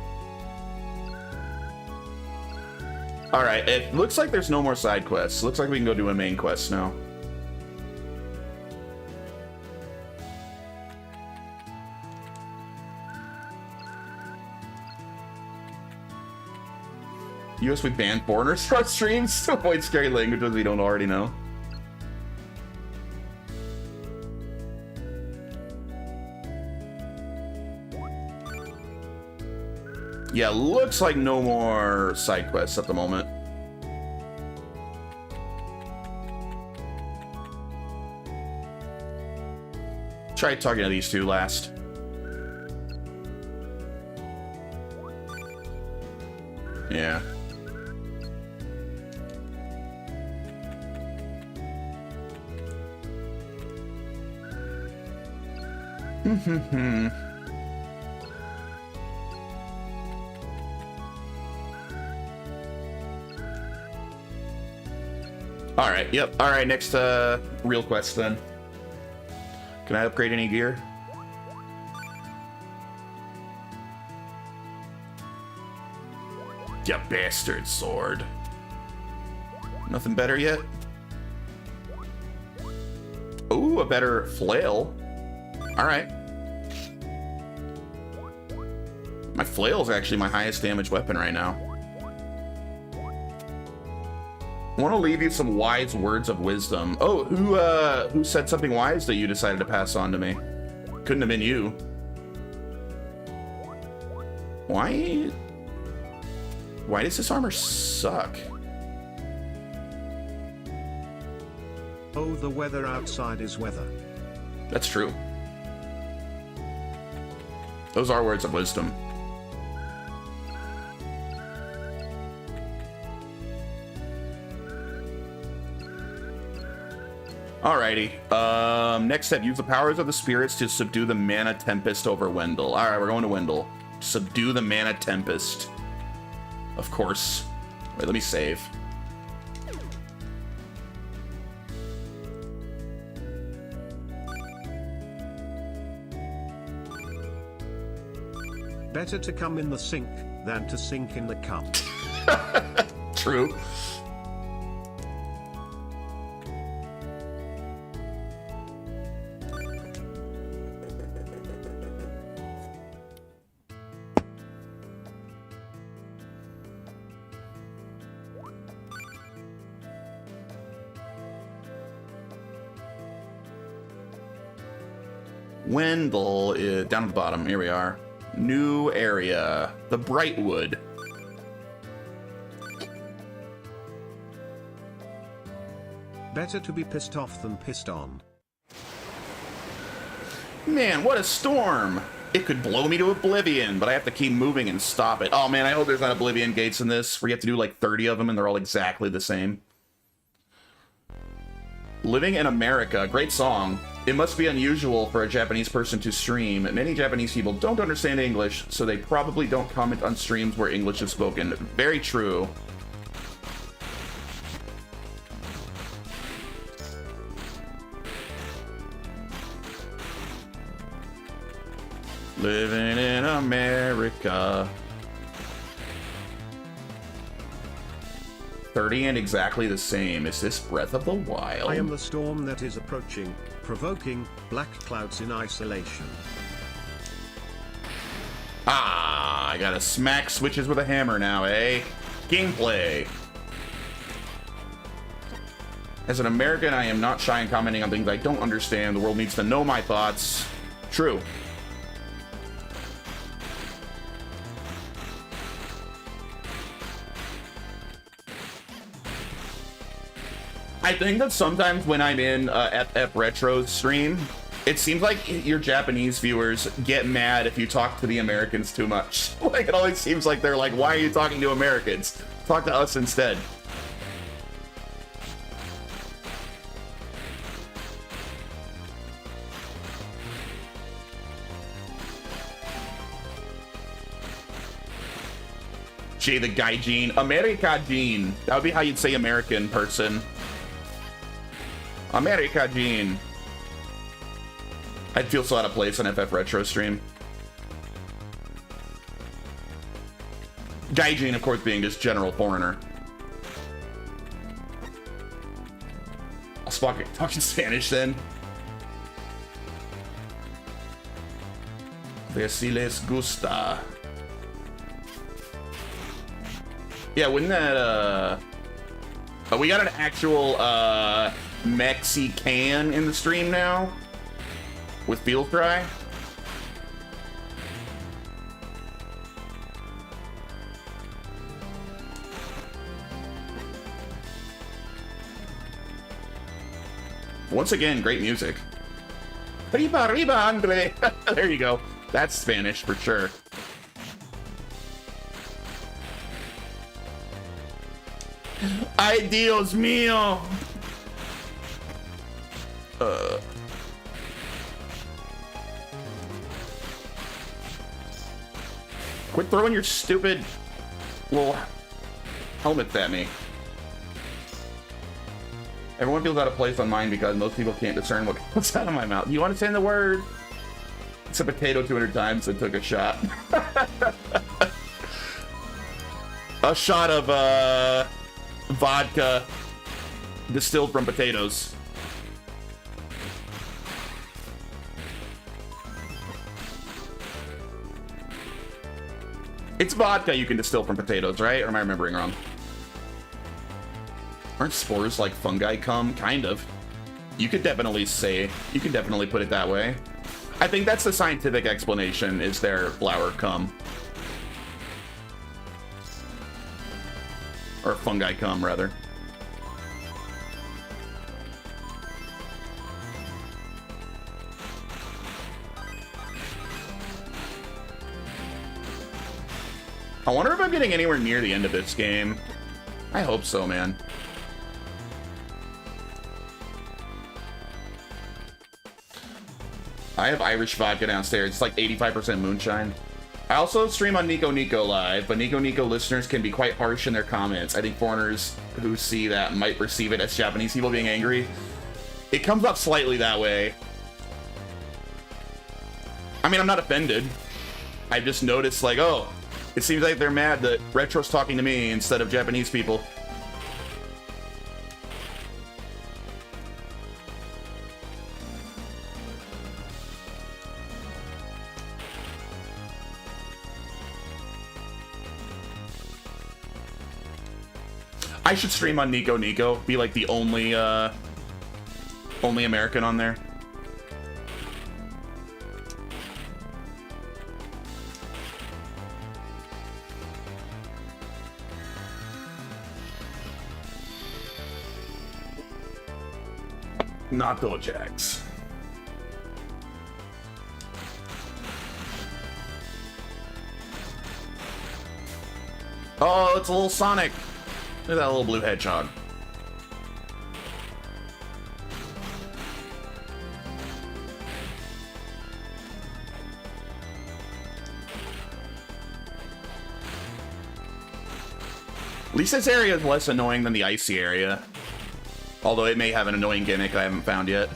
All right, it looks like there's no more side quests. Looks like we can go do a main quest now. US we banned foreigners from our streams to avoid scary languages we don't already know. Yeah, looks like no more side quests at the moment. Try talking to these two last. Yeah. All right, yep. All right, next real quest then. Can I upgrade any gear? You bastard sword. Nothing better yet? Ooh, a better flail. All right. My flail is actually my highest damage weapon right now. I want to leave you some wise words of wisdom. Oh, who said something wise that you decided to pass on to me? Couldn't have been you. Why does this armor suck? Oh, the weather outside is weather. That's true. Those are words of wisdom. Alrighty. Next step, use the powers of the spirits to subdue the mana tempest over Wendell. Alright, we're going to Wendell. Subdue the mana tempest. Of course. Wait, let me save. Better to come in the sink than to sink in the cup. True. Wendell is down at the bottom. Here we are. New area. The Brightwood. Better to be pissed off than pissed on. Man, what a storm! It could blow me to oblivion, but I have to keep moving and stop it. Oh man, I hope there's not oblivion gates in this, where you have to do like 30 of them and they're all exactly the same. Living in America, great song. It must be unusual for a Japanese person to stream. Many Japanese people don't understand English, so they probably don't comment on streams where English is spoken. Very true. Living in America. 30 and exactly the same. Is this Breath of the Wild? I am the storm that is approaching, provoking black clouds in isolation. Ah, I gotta smack switches with a hammer now, eh? Gameplay. As an American, I am not shy in commenting on things I don't understand. The world needs to know my thoughts. True. I think that sometimes when I'm in FF Retro's stream, it seems like your Japanese viewers get mad if you talk to the Americans too much. Like, it always seems like they're like, why are you talking to Americans? Talk to us instead. Jay the Gaijin. America Gene. That would be how you'd say American person. America Gene. I'd feel so out of place on FF Retro stream. Gaijin, of course, being just general foreigner. talking Spanish then. De si les gusta. Yeah, wouldn't that, oh, we got an actual, Mexican in the stream now? With Field Cry? Once again, great music. Riba, riba, Andre. There you go. That's Spanish for sure. Ay, Dios mío. Quit throwing your stupid little helmets at me. Everyone feels out of place on mine because most people can't discern what comes out of my mouth. You understand the word? It's a potato 200 times and took a shot. A shot of vodka distilled from potatoes. It's vodka you can distill from potatoes, right? Or am I remembering wrong? Aren't spores like fungi cum? Kind of. You could definitely put it that way. I think that's the scientific explanation, is their flower cum. Or fungi cum, rather. I wonder if I'm getting anywhere near the end of this game. I hope so, man. I have Irish vodka downstairs. It's like 85% moonshine. I also stream on Nico Nico Live, but Nico Nico listeners can be quite harsh in their comments. I think foreigners who see that might perceive it as Japanese people being angry. It comes up slightly that way. I mean, I'm not offended. I just noticed, like, oh, it seems like they're mad that Retro's talking to me instead of Japanese people. I should stream on Nico Nico, be like the only American on there. Not Dojax. Oh, it's a little Sonic. Look at that little blue hedgehog. At least this area is less annoying than the icy area. Although it may have an annoying gimmick I haven't found yet.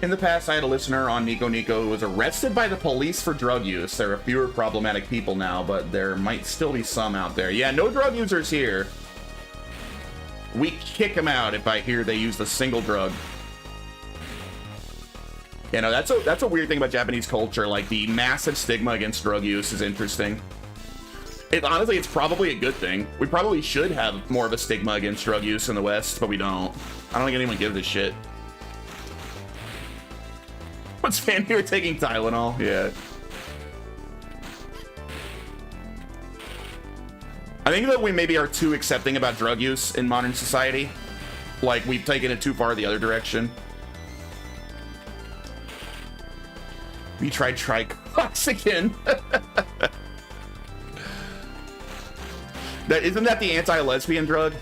In the past, I had a listener on Nico Nico who was arrested by the police for drug use. There are fewer problematic people now, but there might still be some out there. Yeah, no drug users here. We kick them out if I hear they use a single drug. You know, that's a weird thing about Japanese culture. Like, the massive stigma against drug use is interesting. Honestly, it's probably a good thing. We probably should have more of a stigma against drug use in the West, but we don't. I don't think anyone gives a shit. What's fan here taking Tylenol? Yeah. I think that we maybe are too accepting about drug use in modern society. Like, we've taken it too far the other direction. We tried Tricoxicin. Isn't that the anti-lesbian drug?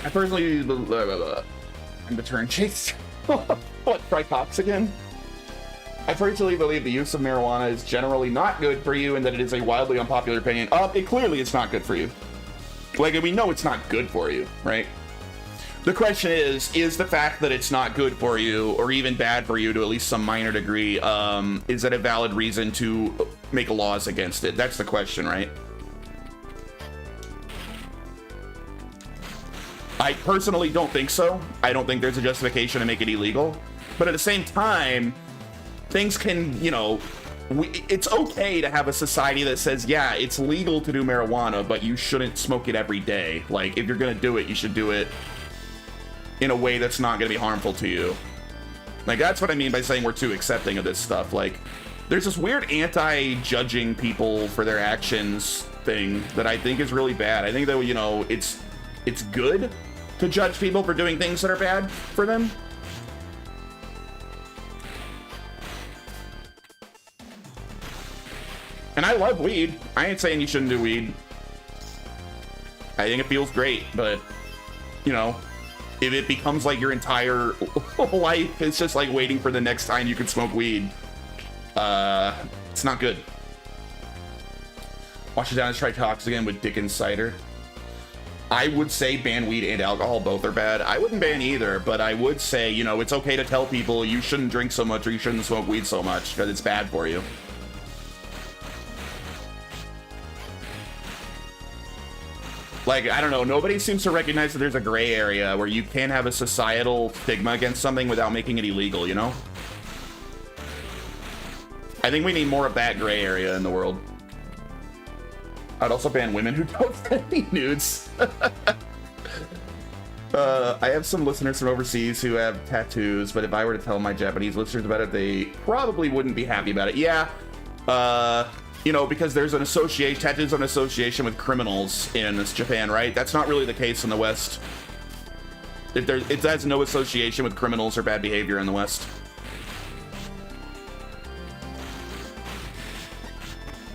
I personally, I'm the turn chase. What, try cops again? I personally believe the use of marijuana is generally not good for you and that it is a wildly unpopular opinion. It clearly it's not good for you. Like, we know it's not good for you, right? The question is the fact that it's not good for you or even bad for you to at least some minor degree, is that a valid reason to make laws against it? That's the question, right? I personally don't think so. I don't think there's a justification to make it illegal. But at the same time, things can, you know, it's okay to have a society that says, yeah, it's legal to do marijuana, but you shouldn't smoke it every day. Like, if you're going to do it, you should do it in a way that's not going to be harmful to you. Like, that's what I mean by saying we're too accepting of this stuff. Like, there's this weird anti-judging people for their actions thing that I think is really bad. I think that, you know, it's good to judge people for doing things that are bad for them. And I love weed. I ain't saying you shouldn't do weed. I think it feels great, but, you know, if it becomes like your entire life, it's just like waiting for the next time you can smoke weed. It's not good. Wash it down and try talks again with Dickens cider. I would say ban weed and alcohol, both are bad. I wouldn't ban either, but I would say, you know, it's okay to tell people you shouldn't drink so much or you shouldn't smoke weed so much because it's bad for you. Like, I don't know, nobody seems to recognize that there's a gray area where you can have a societal stigma against something without making it illegal, you know? I think we need more of that gray area in the world. I'd also ban women who don't send me nudes. I have some listeners from overseas who have tattoos, but if I were to tell my Japanese listeners about it, they probably wouldn't be happy about it. Yeah, you know, because there's an association, tattoos an association with criminals in Japan, right? That's not really the case in the West. It has no association with criminals or bad behavior in the West.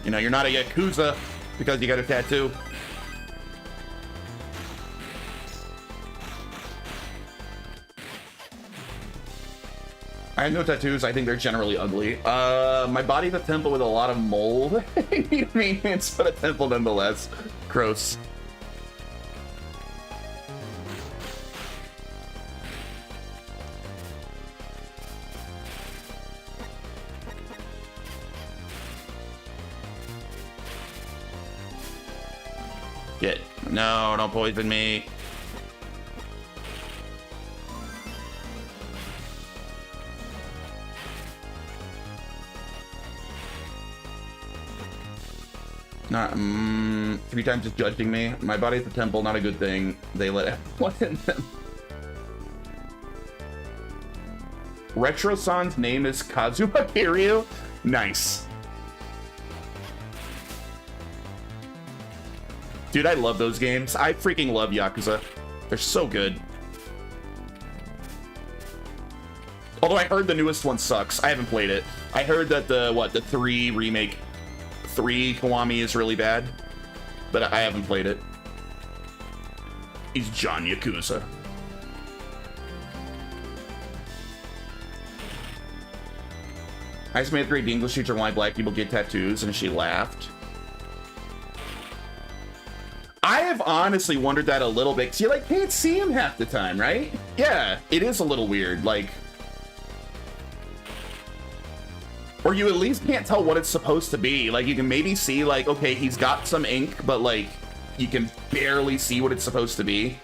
You know, you're not a Yakuza because you got a tattoo. I have no tattoos. I think they're generally ugly. My body's a temple with a lot of mold. Need maintenance, but a temple nonetheless. Gross. Get. No, don't poison me. Not, 3 times just judging me. My body's a temple, not a good thing. They let everyone in them. Retro-san's name is Kazuma Kiryu? Nice. Dude, I love those games. I freaking love Yakuza. They're so good. Although I heard the newest one sucks. I haven't played it. I heard that the 3 remake 3 Kiwami is really bad, but I haven't played it. He's John Yakuza. I just made a great English teacher why black people get tattoos, and she laughed. I have honestly wondered that a little bit, because you like can't see him half the time, right? Yeah, it is a little weird, like, or you at least can't tell what it's supposed to be. Like, you can maybe see, like, okay, he's got some ink, but, like, you can barely see what it's supposed to be.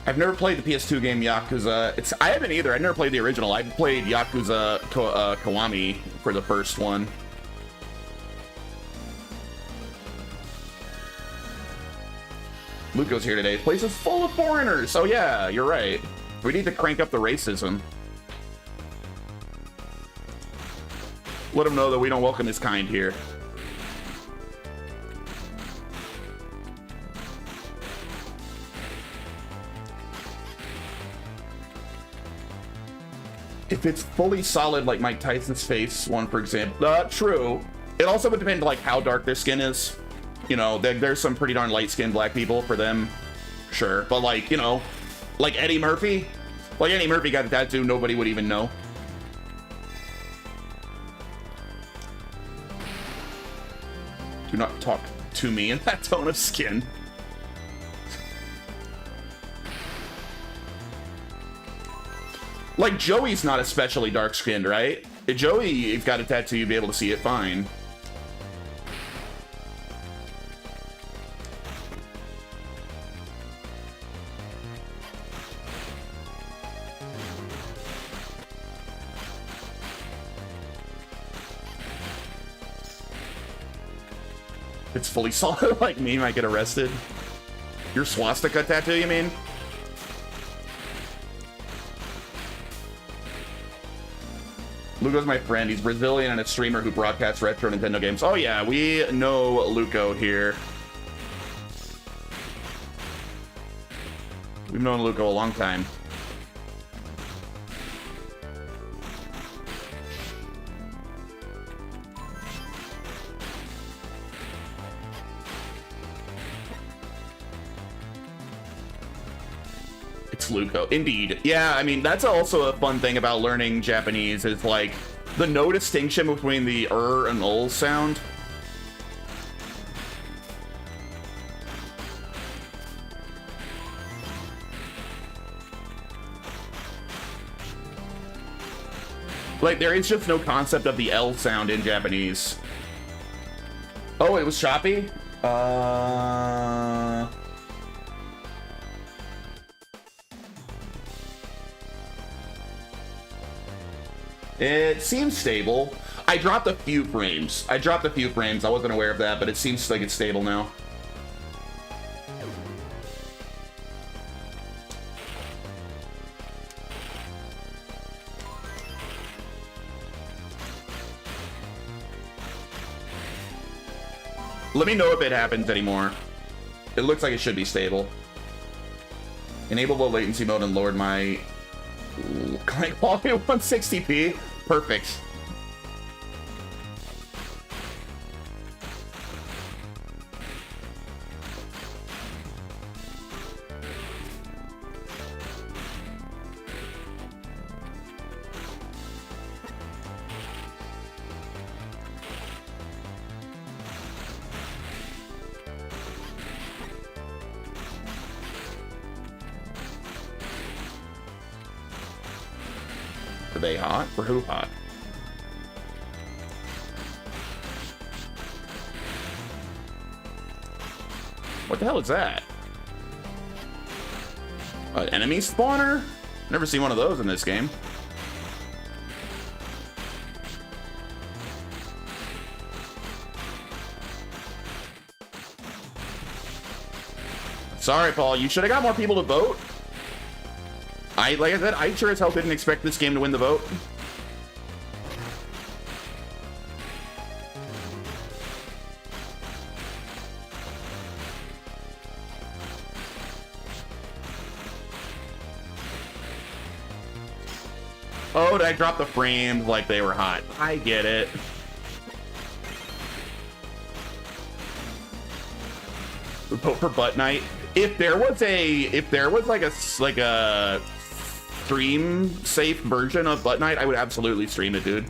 I've never played the PS2 game Yakuza. I haven't either. I never played the original. I played Yakuza Kiwami for the first one. Luco's here today. This place is full of foreigners. So yeah, you're right. We need to crank up the racism. Let them know that we don't welcome this kind here. If it's fully solid, like Mike Tyson's face one, for example. True. It also would depend, like, how dark their skin is. You know, there's some pretty darn light-skinned black people for them, sure. But like, you know, like Eddie Murphy, got a tattoo nobody would even know. Do not talk to me in that tone of skin. Like, Joey's not especially dark-skinned, right? If Joey got a tattoo, you'd be able to see it fine. It's fully solid like me, might get arrested. Your swastika tattoo, you mean? Lugo's my friend. He's Brazilian and a streamer who broadcasts retro Nintendo games. Oh yeah, we know Lugo here. We've known Lugo a long time. It's Lugo. Indeed. Yeah, I mean, that's also a fun thing about learning Japanese is like the no distinction between the and ul sound. Like, there is just no concept of the L sound in Japanese. Oh, it was choppy? It seems stable. I dropped a few frames. I wasn't aware of that, but it seems like it's stable now. Let me know if it happens anymore. It looks like it should be stable. Enable low latency mode and lowered my client quality to 160p. Perfect. Are they hot? For who hot? What the hell is that? An enemy spawner? Never seen one of those in this game. Sorry, Paul. You should have got more people to vote. Like I said, I sure as hell didn't expect this game to win the vote. Oh, did I drop the frames like they were hot? I get it. Vote for Butt Night. If there was like a stream safe version of Butt Night, I would absolutely stream it, dude.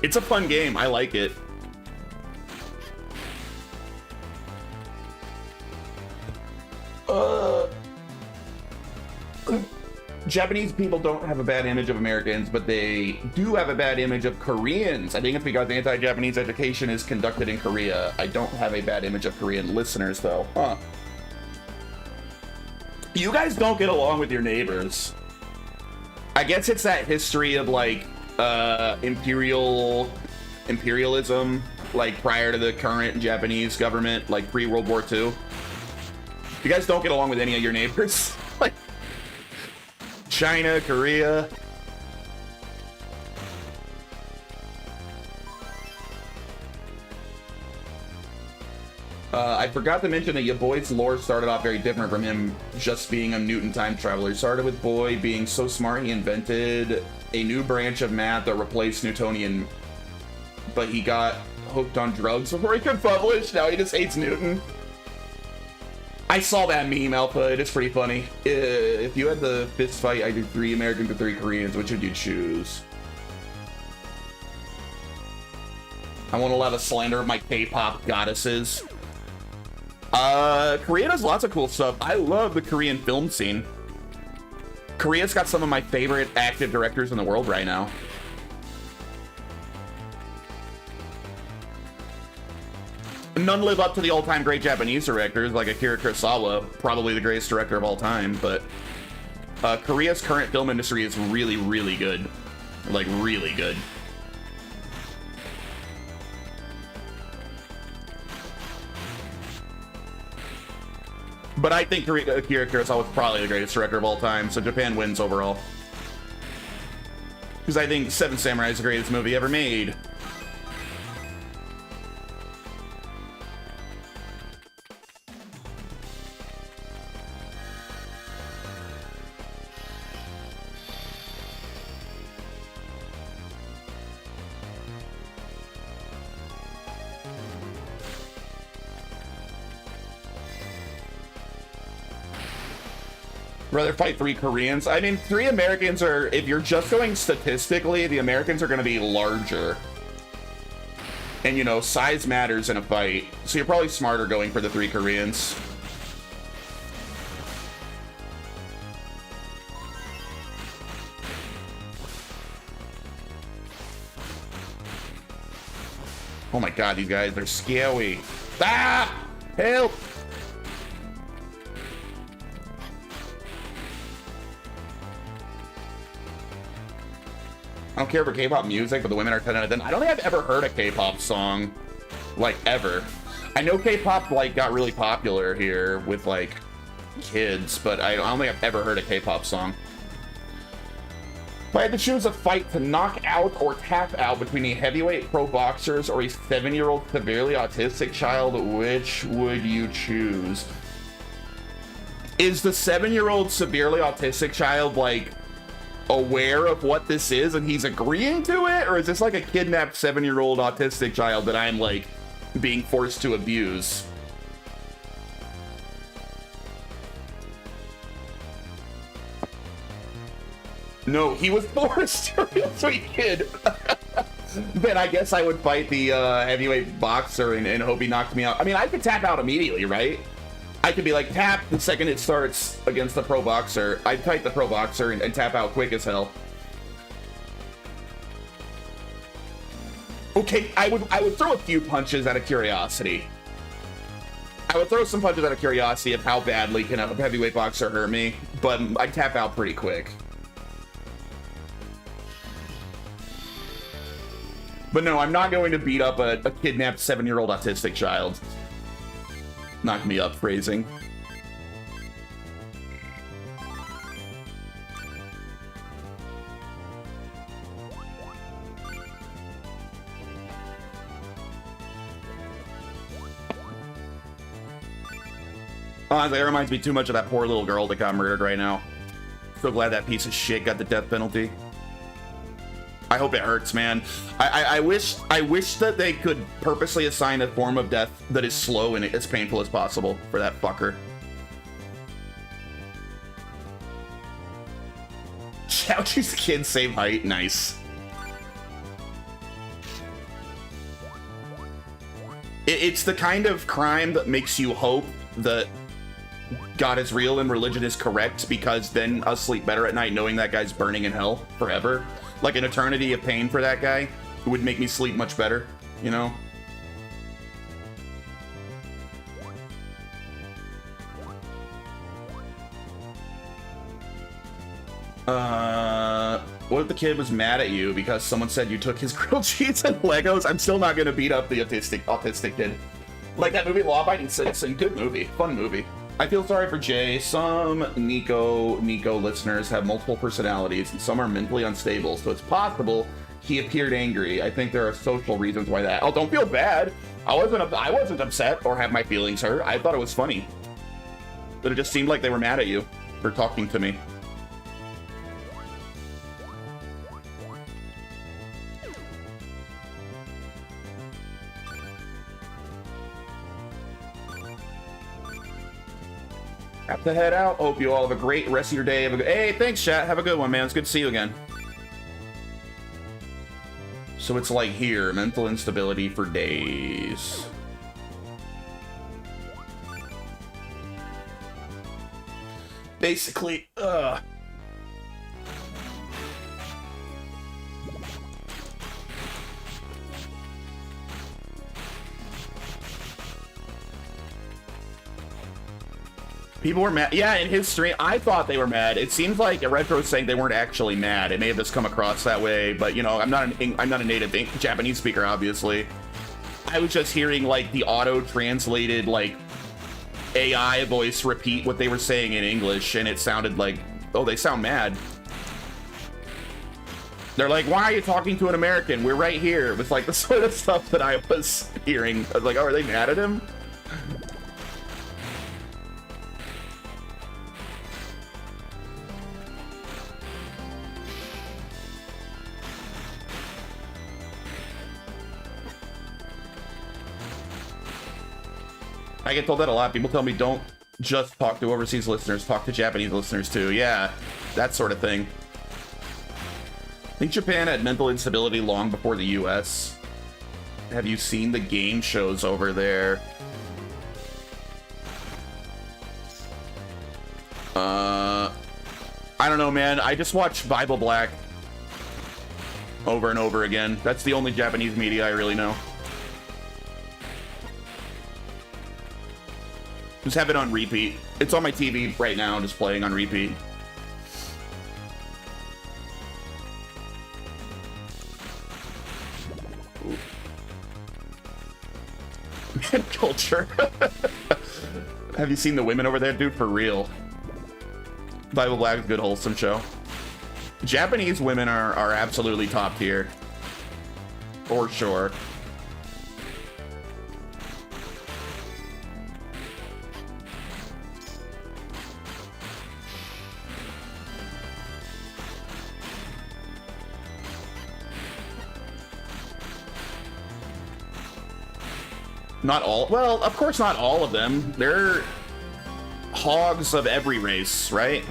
It's a fun game. I like it. Japanese people don't have a bad image of Americans, but they do have a bad image of Koreans. I think it's because anti-Japanese education is conducted in Korea. I don't have a bad image of Korean listeners, though. Huh. You guys don't get along with your neighbors. I guess it's that history of, like, imperialism, like, prior to the current Japanese government, like, pre-World War II. You guys don't get along with any of your neighbors. Like, China, Korea. I forgot to mention that your boy's lore started off very different from him just being a mutant time traveler. He started with Boy being so smart he invented a new branch of math that replaced Newtonian, but he got hooked on drugs before he could publish. Now he just hates Newton. I saw that meme, Alpha. It is pretty funny. If you had the fist fight, I do 3 Americans to 3 Koreans. Which would you choose? I won't allow the slander of my K-pop goddesses. Korea does lots of cool stuff. I love the Korean film scene. Korea's got some of my favorite active directors in the world right now. None live up to the all-time great Japanese directors like Akira Kurosawa, probably the greatest director of all time, but Korea's current film industry is really, really good. Like, really good. But I think Akira Kurosawa is probably the greatest director of all time, so Japan wins overall. Because I think Seven Samurai is the greatest movie ever made. Rather fight 3 Koreans. I mean, 3 Americans are, if you're just going statistically, the Americans are going to be larger. And, you know, size matters in a fight. So you're probably smarter going for the 3 Koreans. Oh my god, these guys, they're scary. Ah! Help! I don't care for K-pop music, but the women are 10 out of 10. I don't think I've ever heard a K-pop song, like, ever. I know K-pop, like, got really popular here with, like, kids, but I don't think I've ever heard a K-pop song. If I had to choose a fight to knock out or tap out between a heavyweight pro boxers or a 7-year-old severely autistic child, which would you choose? Is the 7-year-old severely autistic child, like, aware of what this is and he's agreeing to it, or is this like a kidnapped 7-year-old autistic child that I'm like being forced to abuse? No, he was forced. Real sweet kid. Then I guess I would fight the heavyweight boxer and hope he knocked me out. I mean, I could tap out immediately, right? I could be like, tap the second it starts against the pro boxer. I'd fight the pro boxer and tap out quick as hell. Okay, I would throw a few punches out of curiosity. I would throw some punches out of curiosity of how badly can a heavyweight boxer hurt me, but I'd tap out pretty quick. But no, I'm not going to beat up a kidnapped 7-year-old autistic child. Knock me up, phrasing. Honestly, that reminds me too much of that poor little girl that got murdered right now. So glad that piece of shit got the death penalty. I hope it hurts, man. I wish that they could purposely assign a form of death that is slow and as painful as possible for that fucker. Chowchi's kid save height, nice. It's the kind of crime that makes you hope that God is real and religion is correct, because then I'll sleep better at night knowing that guy's burning in hell forever. Like an eternity of pain for that guy would make me sleep much better, you know? What if the kid was mad at you because someone said you took his grilled cheese and Legos? I'm still not gonna beat up the autistic kid. Like that movie Law Abiding Citizen, good movie, fun movie. I feel sorry for Jay. Some Nico listeners have multiple personalities and some are mentally unstable, so it's possible He appeared angry. I think there are social reasons why that. Oh, don't feel bad. I wasn't upset or have my feelings hurt. I thought it was funny. But it just seemed like they were mad at you for talking to me. Have to head out. Hope you all have a great rest of your day. Hey, thanks, chat. Have a good one, man. It's good to see you again. So it's like here, mental instability for days. Basically, people were mad. Yeah, in his stream, I thought they were mad. It seems like Retro saying they weren't actually mad. It may have just come across that way, but you know, I'm not a native Japanese speaker, obviously. I was just hearing like the auto-translated like AI voice repeat what they were saying in English, and it sounded like, oh, they sound mad. They're like, why are you talking to an American? We're right here. It was like the sort of stuff that I was hearing. I was like, oh, are they mad at him? I get told that a lot. People tell me don't just talk to overseas listeners, talk to Japanese listeners too. Yeah, that sort of thing. I think Japan had mental instability long before the US. Have you seen the game shows over there? I don't know, man. I just watch Bible Black over and over again. That's the only Japanese media I really know. Just have it on repeat. It's on my TV right now, just playing on repeat. Culture. Have you seen the women over there, dude? For real. Bible Black is a good, wholesome show. Japanese women are absolutely top tier. For sure. Not all. Well, of course not all of them. They're hogs of every race, right?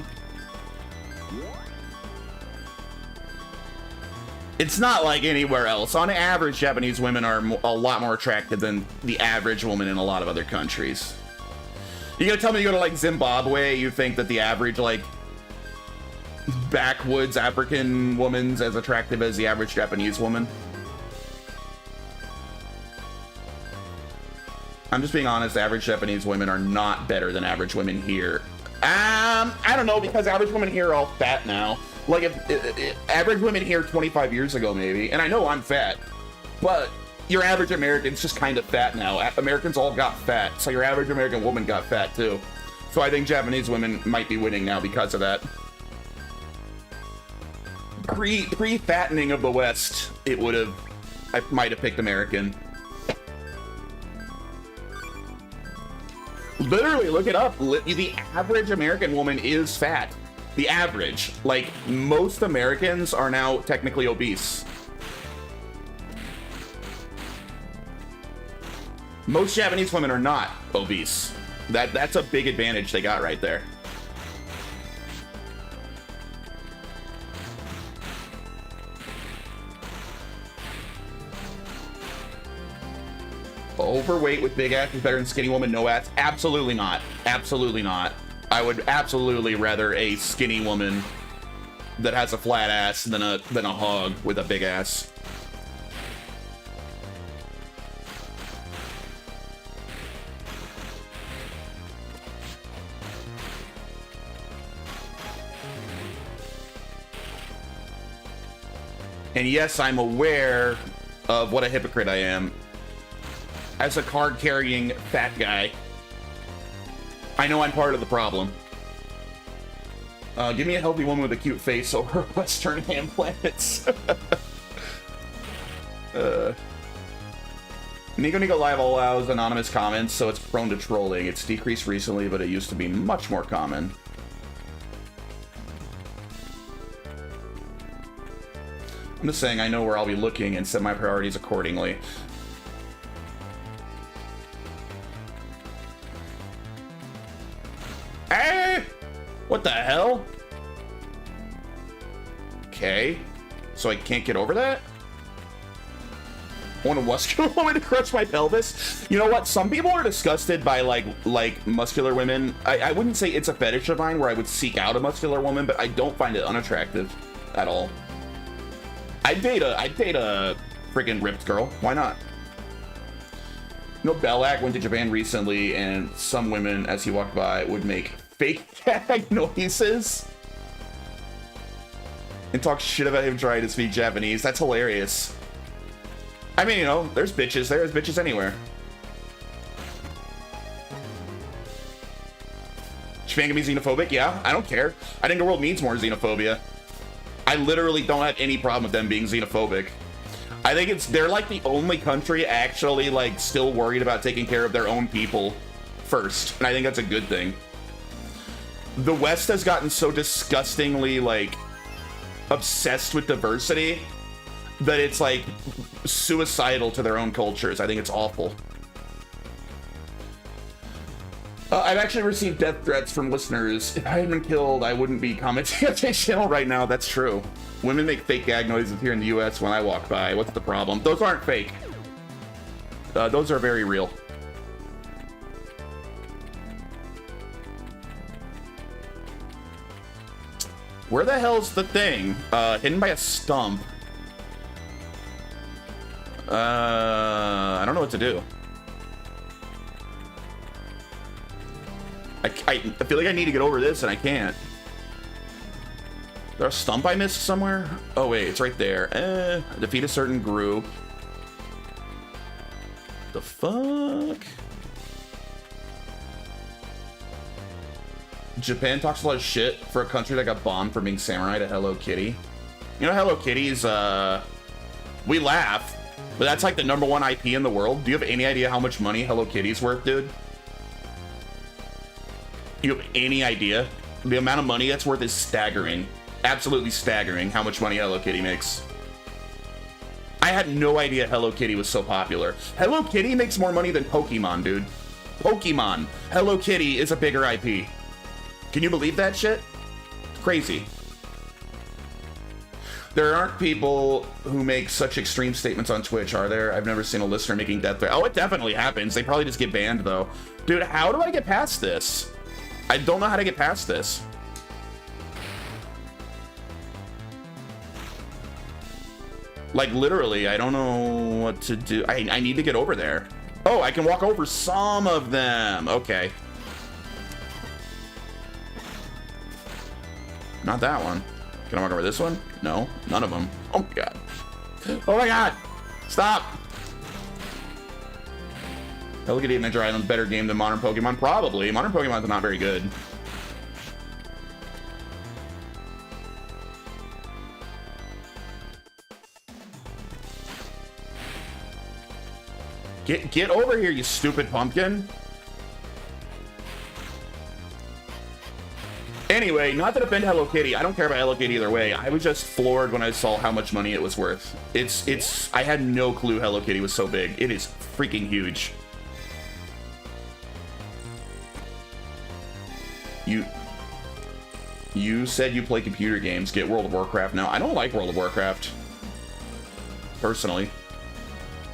It's not like anywhere else. On average, Japanese women are a lot more attractive than the average woman in a lot of other countries. You gonna tell me you go to like Zimbabwe, you think that the average like backwoods African woman's as attractive as the average Japanese woman? I'm just being honest, average Japanese women are not better than average women here. I don't know, because average women here are all fat now. Like, if average women here 25 years ago, maybe, and I know I'm fat, but your average American's just kind of fat now. Americans all got fat, so your average American woman got fat, too. So I think Japanese women might be winning now because of that. Pre-fattening of the West, I might have picked American. Literally, look it up. The average American woman is fat. The average. Like, most Americans are now technically obese. Most Japanese women are not obese. That's a big advantage they got right there. Overweight with big ass is better than skinny woman, no ass? Absolutely not. Absolutely not. I would absolutely rather a skinny woman that has a flat ass than a hog with a big ass. And yes, I'm aware of what a hypocrite I am. As a card-carrying fat guy, I know I'm part of the problem. Give me a healthy woman with a cute face over Western ham planets. Nico Nico Live allows anonymous comments, so it's prone to trolling. It's decreased recently, but it used to be much more common. I'm just saying I know where I'll be looking and set my priorities accordingly. Eh! What the hell? Okay. So I can't get over that? I want a muscular woman to crush my pelvis. You know what? Some people are disgusted by like muscular women. I wouldn't say it's a fetish of mine where I would seek out a muscular woman, but I don't find it unattractive at all. I'd date a freaking ripped girl. Why not? You know, Belak went to Japan recently, and some women, as he walked by, would make fake gag noises and talk shit about him trying to speak Japanese. That's hilarious. I mean, you know, there's bitches. There's bitches anywhere. Japan can be xenophobic? Yeah, I don't care. I think the world needs more xenophobia. I literally don't have any problem with them being xenophobic. I think they're like the only country actually like still worried about taking care of their own people first. And I think that's a good thing. The West has gotten so disgustingly like obsessed with diversity that it's like suicidal to their own cultures. I think it's awful. I've actually received death threats from listeners. If I hadn't been killed, I wouldn't be commenting on this channel right now. That's true. Women make fake gag noises here in the US when I walk by. What's the problem? Those aren't fake. Those are very real. Where the hell's the thing? Hidden by a stump. I don't know what to do. I feel like I need to get over this and I can't. Is there a stump I missed somewhere? Oh wait, it's right there. Defeat a certain group. The fuck? Japan talks a lot of shit for a country that got bombed for being samurai to Hello Kitty. You know Hello Kitty's, we laugh, but that's like the #1 IP in the world. Do you have any idea how much money Hello Kitty's worth, dude? You have any idea? The amount of money that's worth is staggering. Absolutely staggering how much money Hello Kitty makes. I had no idea Hello Kitty was so popular. Hello Kitty makes more money than Pokemon, dude. Pokemon. Hello Kitty is a bigger IP. Can you believe that shit? Crazy. There aren't people who make such extreme statements on Twitch, are there? I've never seen a listener making death threats. Oh, it definitely happens. They probably just get banned, though. Dude, how do I get past this? I don't know how to get past this. Like, literally, I don't know what to do. I need to get over there. Oh, I can walk over some of them. Okay. Not that one. Can I walk over this one? No, none of them. Oh my god. Oh my god! Stop! Hello Kitty and Adventure Island's better game than Modern Pokemon? Probably. Modern Pokemon's not very good. Get over here, you stupid pumpkin. Anyway, not to defend Hello Kitty. I don't care about Hello Kitty either way. I was just floored when I saw how much money it was worth. I had no clue Hello Kitty was so big. It is freaking huge. You said you play computer games. Get World of Warcraft now. I don't like World of Warcraft. Personally.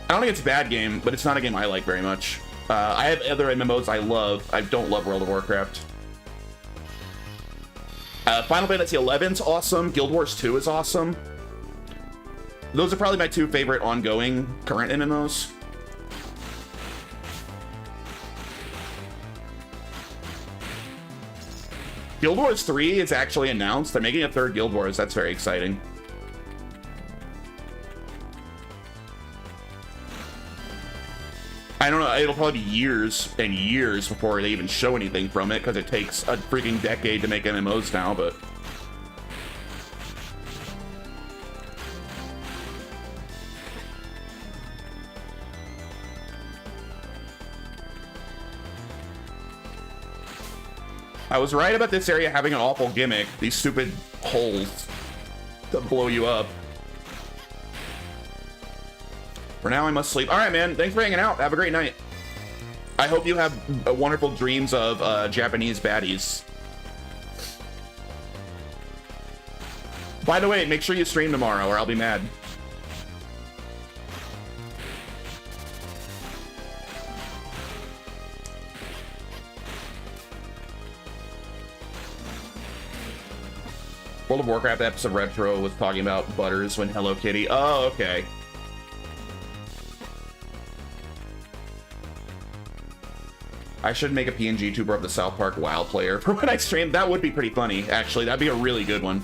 I don't think it's a bad game, but it's not a game I like very much. I have other MMOs I love. I don't love World of Warcraft. Final Fantasy XI's awesome. Guild Wars 2 is awesome. Those are probably my two favorite ongoing current MMOs. Guild Wars 3 is actually announced. They're making a third Guild Wars. That's very exciting. I don't know. It'll probably be years and years before they even show anything from it because it takes a freaking decade to make MMOs now, but... I was right about this area having an awful gimmick. These stupid holes that blow you up. For now, I must sleep. All right, man. Thanks for hanging out. Have a great night. I hope you have wonderful dreams of Japanese baddies. By the way, make sure you stream tomorrow or I'll be mad. World of Warcraft episode Retro was talking about Butters when Hello Kitty. Oh, okay. I should make a PNG tuber of the South Park WoW player for when I stream. That would be pretty funny, actually. That'd be a really good one.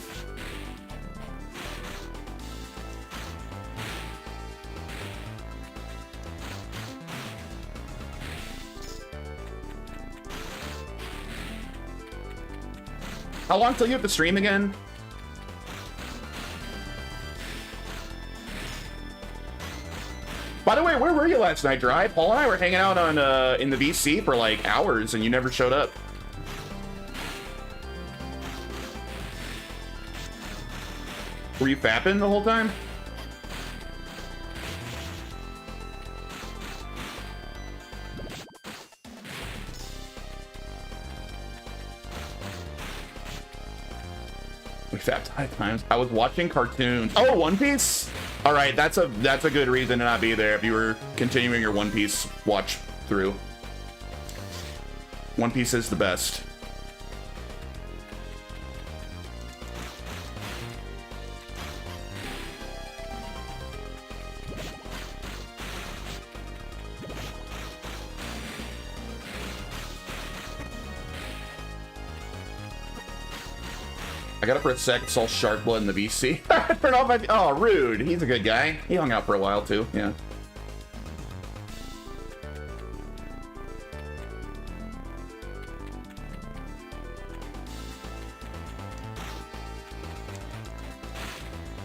How long till you have to stream again? By the way, where were you last night, Dry? Paul and I were hanging out on in the VC for like hours, and you never showed up. Were you fapping the whole time? We fapped 5 times. I was watching cartoons. Oh, One Piece? All right, that's a good reason to not be there if you were continuing your One Piece watch through. One Piece is the best. I got it for a sec, saw Shark Blood in the VC. Turn off my... Oh, rude. He's a good guy. He hung out for a while, too. Yeah.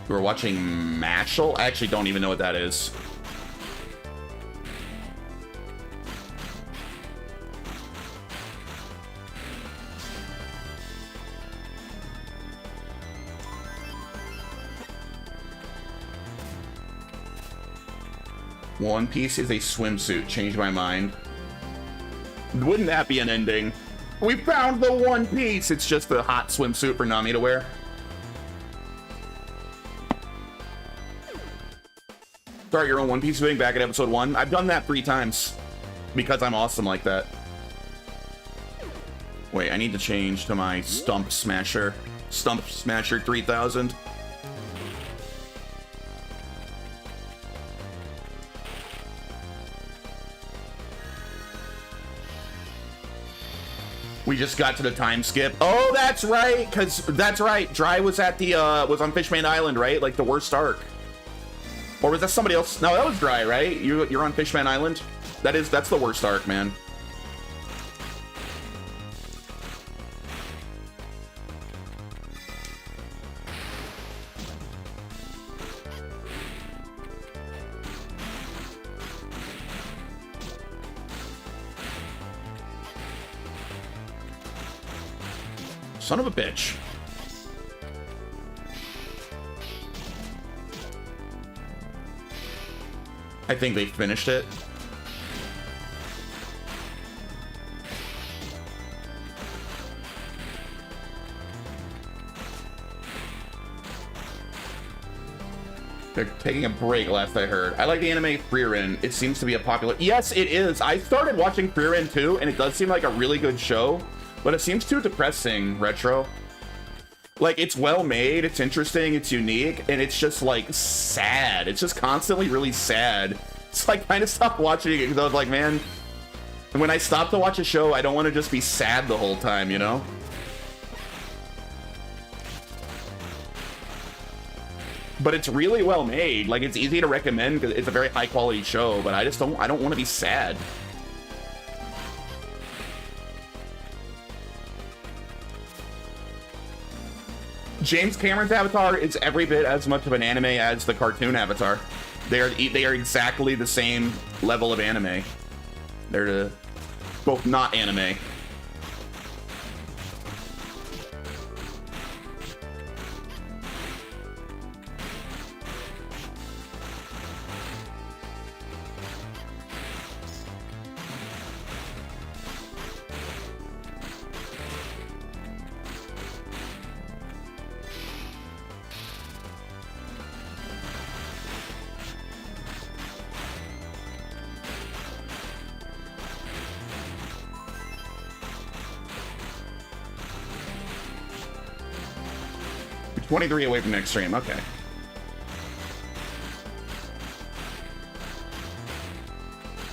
We were watching Mashal? I actually don't even know what that is. One Piece is a swimsuit. Changed my mind. Wouldn't that be an ending? We found the One Piece! It's just a hot swimsuit for Nami to wear. Start your own One Piece doing back at episode 1. I've done that 3 times. Because I'm awesome like that. Wait, I need to change to my Stump Smasher. Stump Smasher 3000. We just got to the time skip. Oh, that's right, because that's right. Dry was at the was on Fishman Island, right? Like the worst arc. Or was that somebody else? No, that was Dry, right? You're on Fishman Island. That's the worst arc, man. Son of a bitch. I think they finished it. They're taking a break, last I heard. I like the anime Frieren. It seems to be a popular... Yes, it is. I started watching Frieren too, and it does seem like a really good show. But it seems too depressing, Retro. Like, it's well made, it's interesting, it's unique, and it's just, like, sad. It's just constantly really sad. So I kind of stopped watching it because I was like, man, when I stop to watch a show, I don't want to just be sad the whole time, you know? But it's really well made. Like, it's easy to recommend because it's a very high quality show, but I don't want to be sad. James Cameron's Avatar is every bit as much of an anime as the cartoon Avatar. They are exactly the same level of anime. They're both not anime. 23 away from next stream. Okay.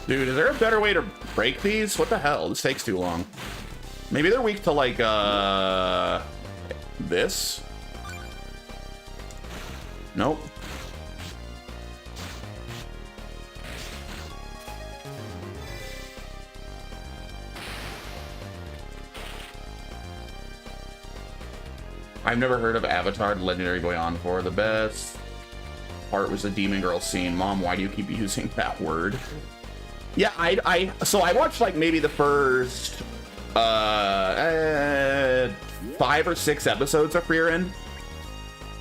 Dude, is there a better way to break these? What the hell? This takes too long. Maybe they're weak to, like, this? Nope. I've never heard of Avatar, the Legendary Boy Encore. The best part was the Demon Girl scene. Mom, why do you keep using that word? Yeah, so I watched, like, maybe the first 5 or 6 episodes of Frieren.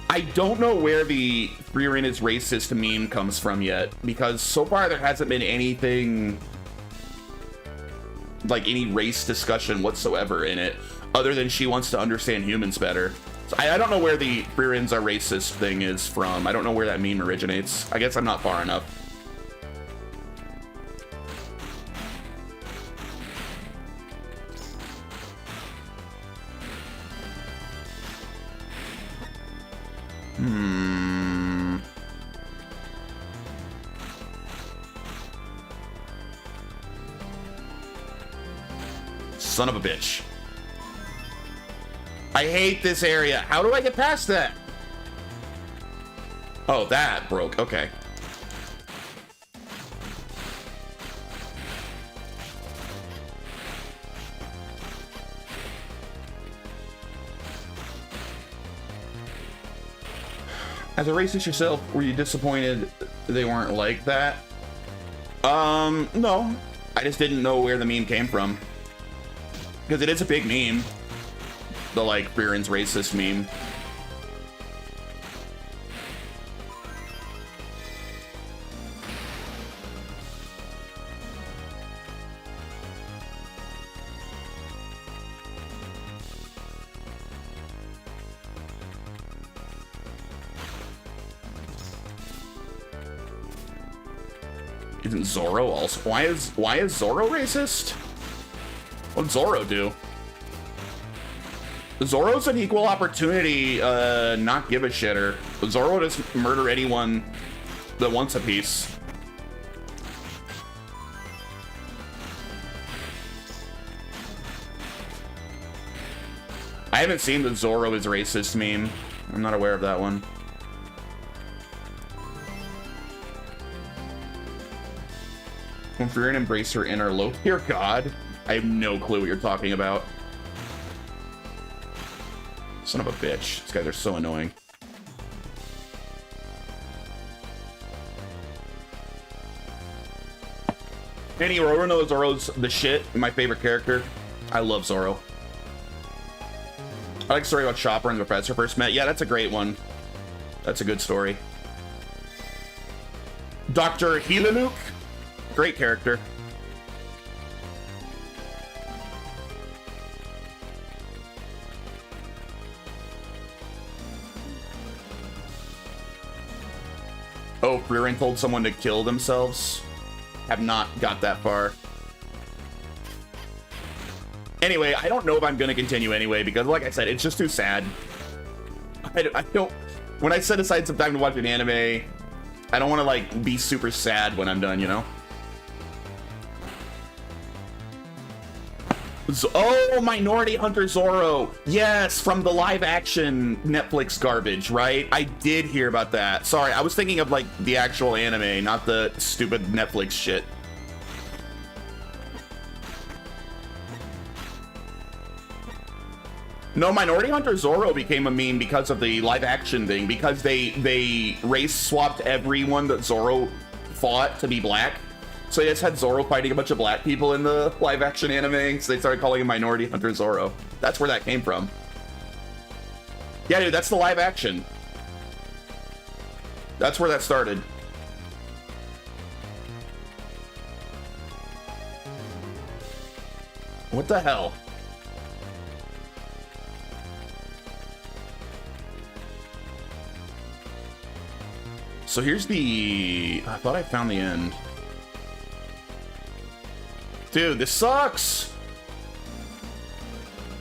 I don't know where the Frieren is racist meme comes from yet, because so far there hasn't been anything, like any race discussion whatsoever in it, other than she wants to understand humans better. So I don't know where the Frierens are racist thing is from. I don't know where that meme originates. I guess I'm not far enough. Son of a bitch. I hate this area. How do I get past that? Oh, that broke. Okay. As a racist yourself, were you disappointed they weren't like that? No. I just didn't know where the meme came from. Because it is a big meme. The, like, Frieren's racist meme. Isn't Zoro also? Why is Zoro racist? What'd Zoro do? Zoro's an equal opportunity, not give a shitter. Zoro will just murder anyone that wants a piece. I haven't seen the Zoro is racist meme. I'm not aware of that one. When Frieren embrace her inner low tier god, I have no clue what you're talking about. Son of a bitch. These guys are so annoying. Anyway, everyone knows Zoro's the shit. My favorite character. I love Zoro. I like the story about Chopper and the Professor first met. Yeah, that's a great one. That's a good story. Dr. Hilaluk. Great character. Oh, Frieren told someone to kill themselves. Have not got that far. Anyway, I don't know if I'm going to continue anyway, because like I said, it's just too sad. I don't... When I set aside some time to watch an anime, I don't want to, like, be super sad when I'm done, you know? Oh, Minority Hunter Zoro. Yes, from the live action Netflix garbage, right? I did hear about that. Sorry, I was thinking of, like, the actual anime, not the stupid Netflix shit. No, Minority Hunter Zoro became a meme because of the live action thing, because they race swapped everyone that Zoro fought to be black. So they just had Zoro fighting a bunch of black people in the live action anime, so they started calling him Minority Hunter Zoro. That's where that came from. Yeah, dude, that's the live action. That's where that started. What the hell? So here's the... I thought I found the end. Dude, this sucks!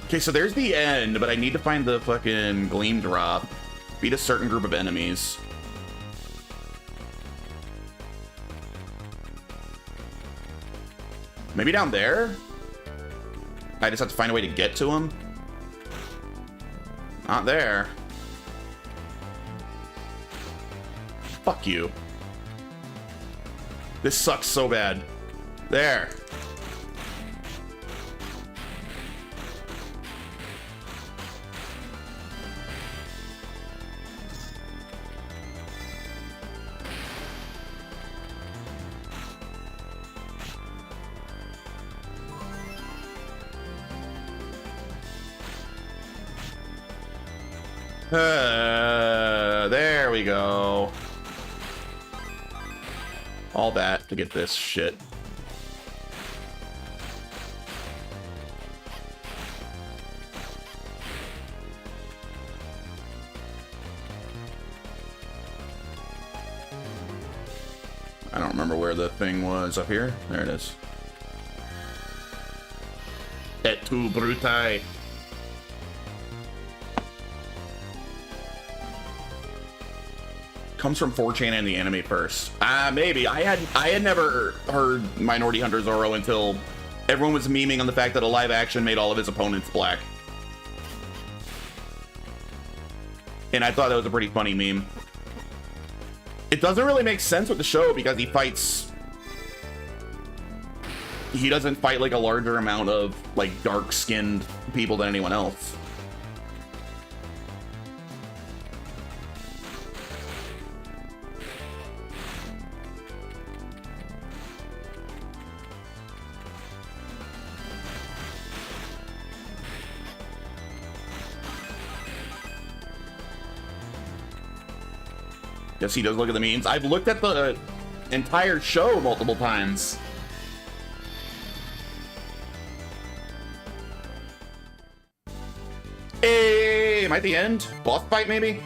Okay, so there's the end, but I need to find the fucking Gleam drop. Beat a certain group of enemies. Maybe down there? I just have to find a way to get to him? Not there. Fuck you. This sucks so bad. There. There we go. All that to get this shit. I don't remember where the thing was. Up here? There it is. Et tu, Brutai. Comes from 4chan and the anime first. Maybe. I had never heard Minority Hunter Zoro until everyone was memeing on the fact that a live action made all of his opponents black. And I thought that was a pretty funny meme. It doesn't really make sense with the show because he fights... He doesn't fight like a larger amount of like dark-skinned people than anyone else. Yes, he does look at the memes. I've looked at the entire show multiple times. Hey, am I at the end? Boss fight, maybe?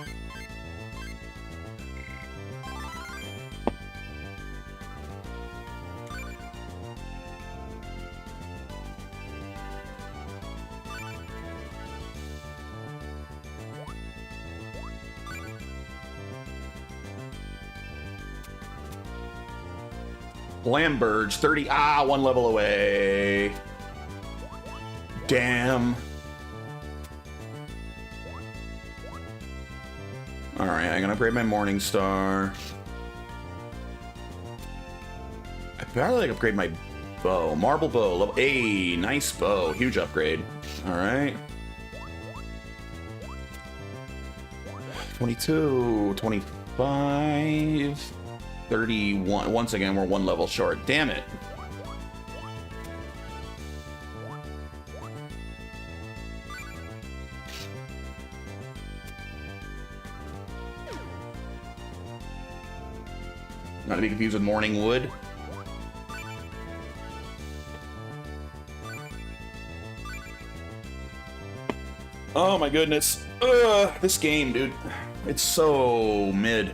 Lamberge, 30. Ah, one level away. Damn. Alright, I'm gonna upgrade my Morning Star. I'd probably like upgrade my bow. Marble bow, level A. Nice bow. Huge upgrade. Alright. 22, 25. 31. Once again, we're one level short. Damn it. Not to be confused with Morning Wood. Oh my goodness. Ugh, this game, dude. It's so mid.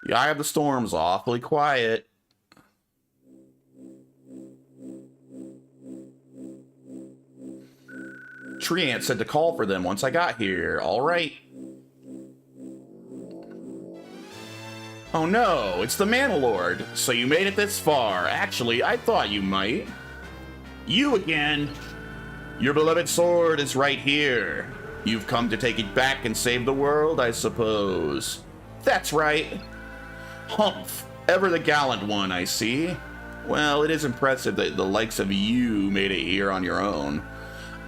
The Eye of the Storm's awfully quiet. Tree Ant said to call for them once I got here. All right. Oh no, it's the Manalord. So you made it this far. Actually, I thought you might. You again. Your beloved sword is right here. You've come to take it back and save the world, I suppose. That's right. Humph, ever the gallant one, I see. Well, it is impressive that the likes of you made it here on your own.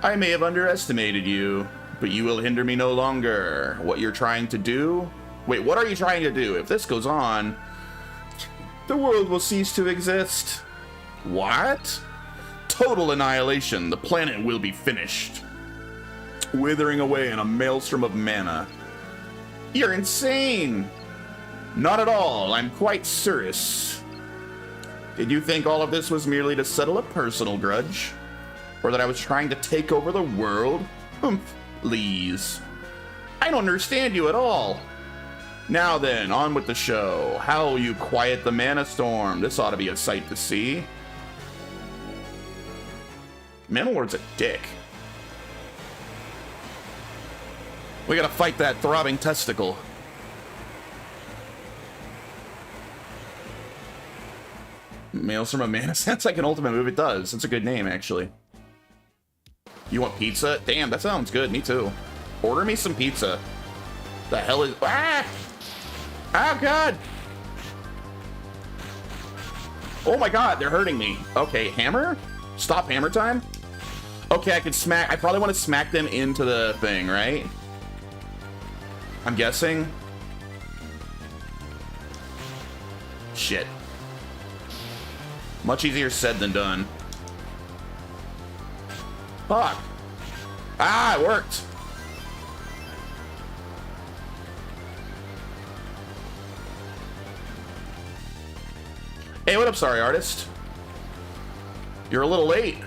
I may have underestimated you, but you will hinder me no longer. What you're trying to do? Wait, what are you trying to do? If this goes on, the world will cease to exist. What? Total annihilation. The planet will be finished. Withering away in a maelstrom of mana. You're insane! Not at all. I'm quite serious. Did you think all of this was merely to settle a personal grudge? Or that I was trying to take over the world? Please. I don't understand you at all. Now then, on with the show. How will you quiet the mana storm? This ought to be a sight to see. Mana Lord's a dick. We gotta fight that throbbing testicle. Maelstrom of Mana sounds like an Ultimate move. It does. It's a good name, actually. You want pizza? Damn, that sounds good. Me too. Order me some pizza. The hell is... Ah! Oh, God! Oh, my God. They're hurting me. Okay, hammer? Stop hammer time? Okay, I can smack... I probably want to smack them into the thing, right? I'm guessing. Shit. Much easier said than done. Fuck. Ah, it worked. Hey, what up, sorry artist? You're a little late.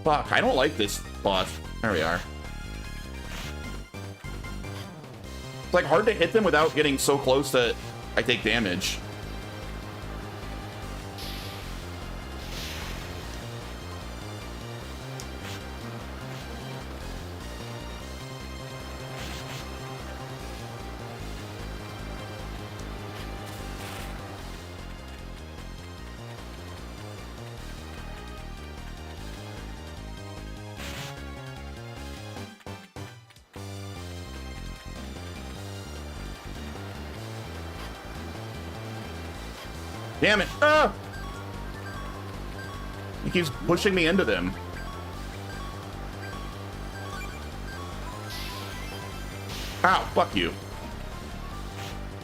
Fuck, I don't like this boss. There we are. It's like hard to hit them without getting so close that I take damage. Damn it. Ah! He keeps pushing me into them. Ow, fuck you.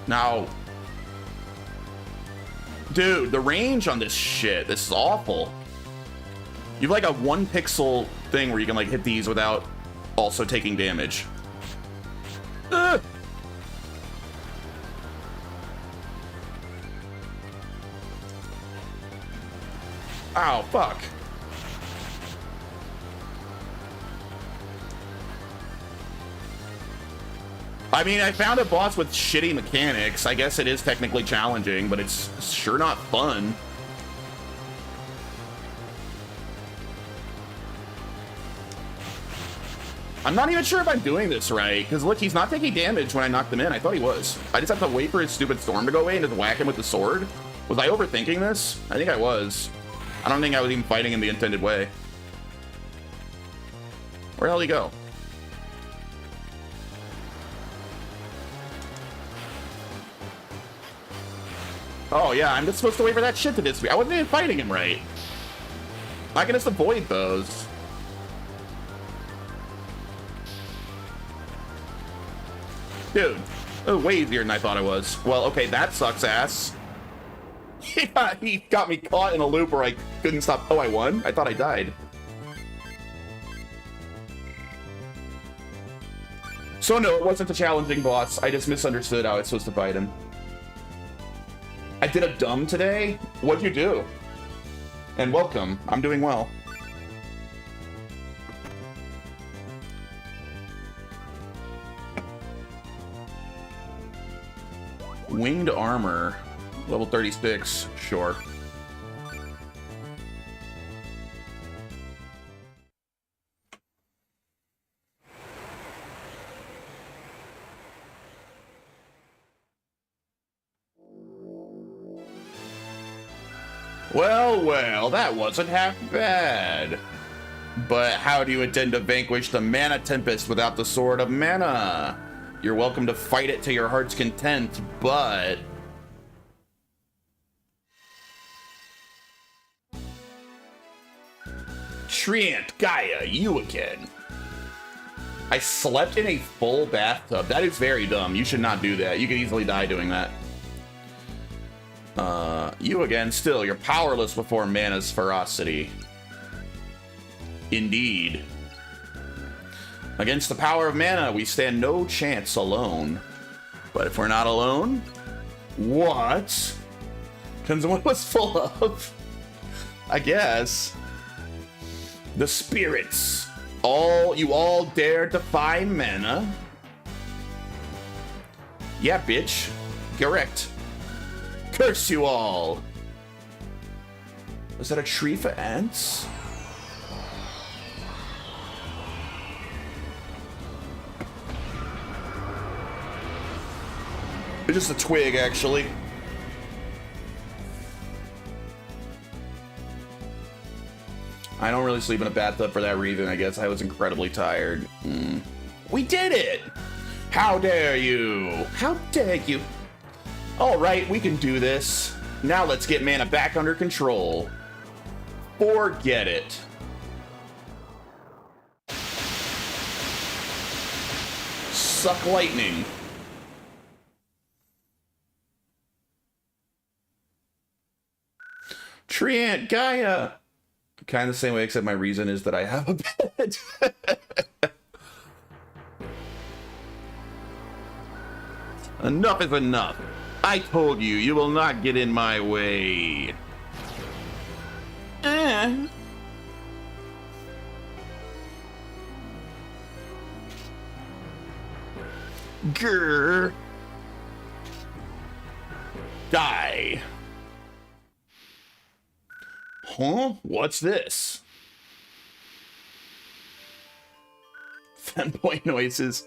Now. Dude, the range on this shit, this is awful. You have like a 1 pixel thing where you can like hit these without also taking damage. Ugh! Ow, fuck. I mean, I found a boss with shitty mechanics. I guess it is technically challenging, but it's sure not fun. I'm not even sure if I'm doing this right, because look, he's not taking damage when I knocked him in. I thought he was. I just have to wait for his stupid storm to go away and just whack him with the sword. Was I overthinking this? I think I was. I don't think I was even fighting in the intended way. Where the hell did he go? Oh yeah, I'm just supposed to wait for that shit to disappear. I wasn't even fighting him right. I can just avoid those. Dude, oh, way easier than I thought it was. Well, okay, that sucks ass. He got me caught in a loop where I couldn't stop. Oh, I won? I thought I died. So no, it wasn't a challenging boss. I just misunderstood how I was supposed to fight him. I did a dumb today? What'd you do? And welcome. I'm doing well. Winged armor. Level 36, sure. Well, well, that wasn't half bad. But how do you intend to vanquish the Mana Tempest without the Sword of Mana? You're welcome to fight it to your heart's content, but... Treant, Gaia, you again. I slept in a full bathtub. That is very dumb. You should not do that. You could easily die doing that. You again. Still, you're powerless before Mana's ferocity. Indeed. Against the power of Mana, we stand no chance alone. But if we're not alone, what? Depends on what it was full of. I guess. The spirits. You all dare defy Mana? Yeah, bitch. Correct. Curse you all. Was that a tree for ants? It's just a twig, actually. I don't really sleep in a bathtub for that reason. I guess I was incredibly tired. We did it! How dare you? How dare you? All right, we can do this. Now let's get mana back under control. Forget it. Suck lightning. Tree Ant Gaia. Kind of the same way, except my reason is that I have a bed. Enough is enough. I told you, you will not get in my way. Grr. Die. Huh? What's this? Fanboy noises.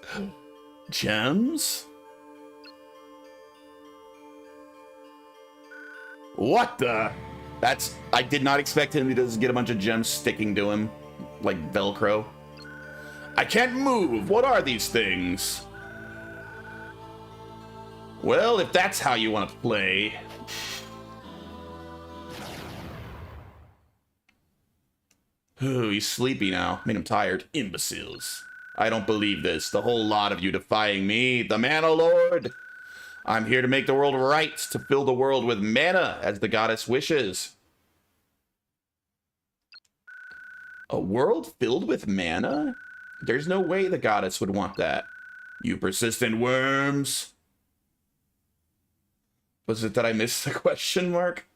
Gems? What the? That's... I did not expect him to just get a bunch of gems sticking to him. Like Velcro. I can't move! What are these things? Well, if that's how you want to play... Ooh, he's sleepy now. Made him tired. Imbeciles. I don't believe this. The whole lot of you defying me, the Mana Lord. I'm here to make the world right, to fill the world with mana, as the goddess wishes. A world filled with mana? There's no way the goddess would want that. You persistent worms. Was it that I missed the question mark?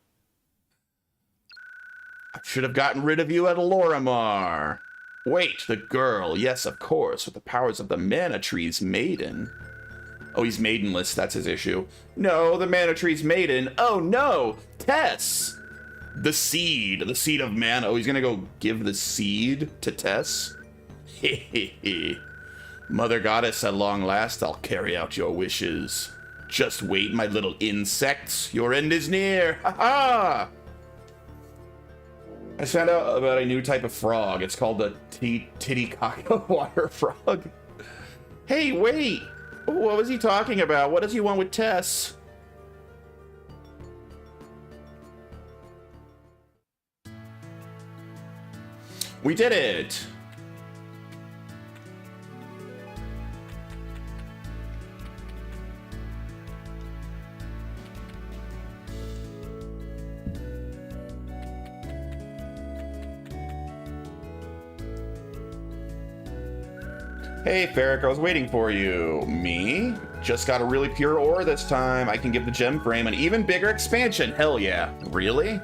I should have gotten rid of you at Lorimar. Wait, the girl. Yes, of course, with the powers of the Mana Tree's maiden. Oh, he's maidenless. That's his issue. No, the Mana Tree's maiden. Oh, no. Tess. The seed. The seed of mana. Oh, he's going to go give the seed to Tess? Hehehe. Mother Goddess, at long last, I'll carry out your wishes. Just wait, my little insects. Your end is near. Ha-ha! I found out about a new type of frog. It's called the Titicaca water frog. Hey, wait! What was he talking about? What does he want with Tess? We did it! Hey, Ferric, I was waiting for you. Me? Just got a really pure ore this time. I can give the gem frame an even bigger expansion. Hell yeah. Really?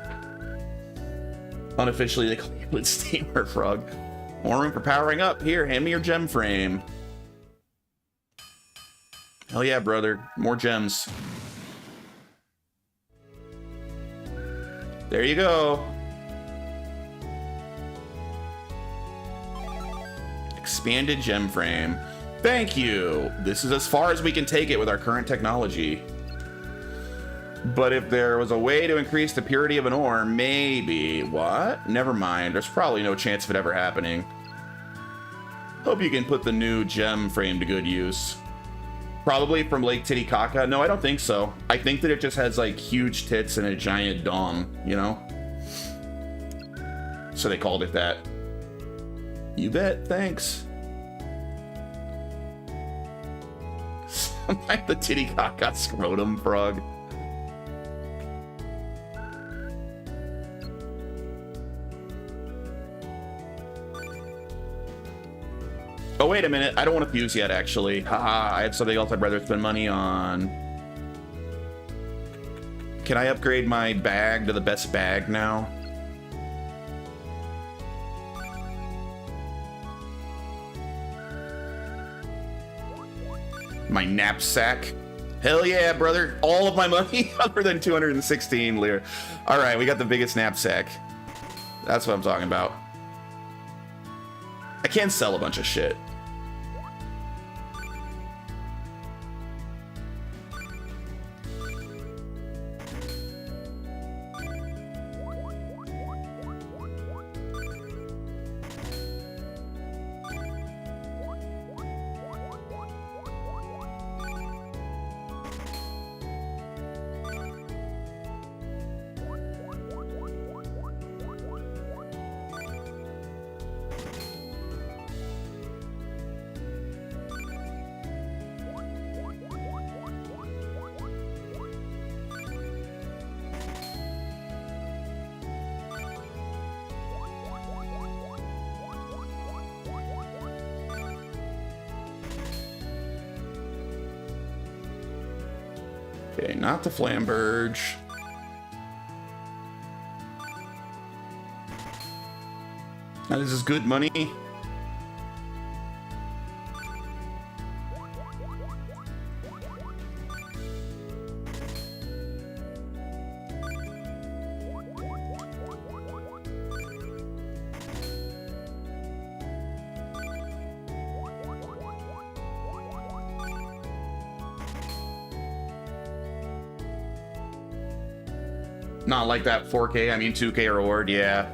Unofficially, they call you Steamer Frog. More room for powering up. Here, hand me your gem frame. Hell yeah, brother. More gems. There you go. Expanded gem frame. Thank you. This is as far as we can take it with our current technology. But if there was a way to increase the purity of an ore, maybe. What? Never mind. There's probably no chance of it ever happening. Hope you can put the new gem frame to good use. Probably from Lake Titicaca. No, I don't think so. I think that it just has like huge tits and a giant dong, you know? So they called it that. You bet, thanks. Like the Titicaca scrotum frog. Oh, wait a minute. I don't want to fuse yet, actually. Haha, I have something else I'd rather spend money on. Can I upgrade my bag to the best bag now? My knapsack. Hell yeah, brother. All of my money other than 216 lira. All right, we got the biggest knapsack. That's what I'm talking about. I can sell a bunch of shit. Okay, not the Flamberge. Now this is good money. Not like that 4K, I mean 2K reward, yeah.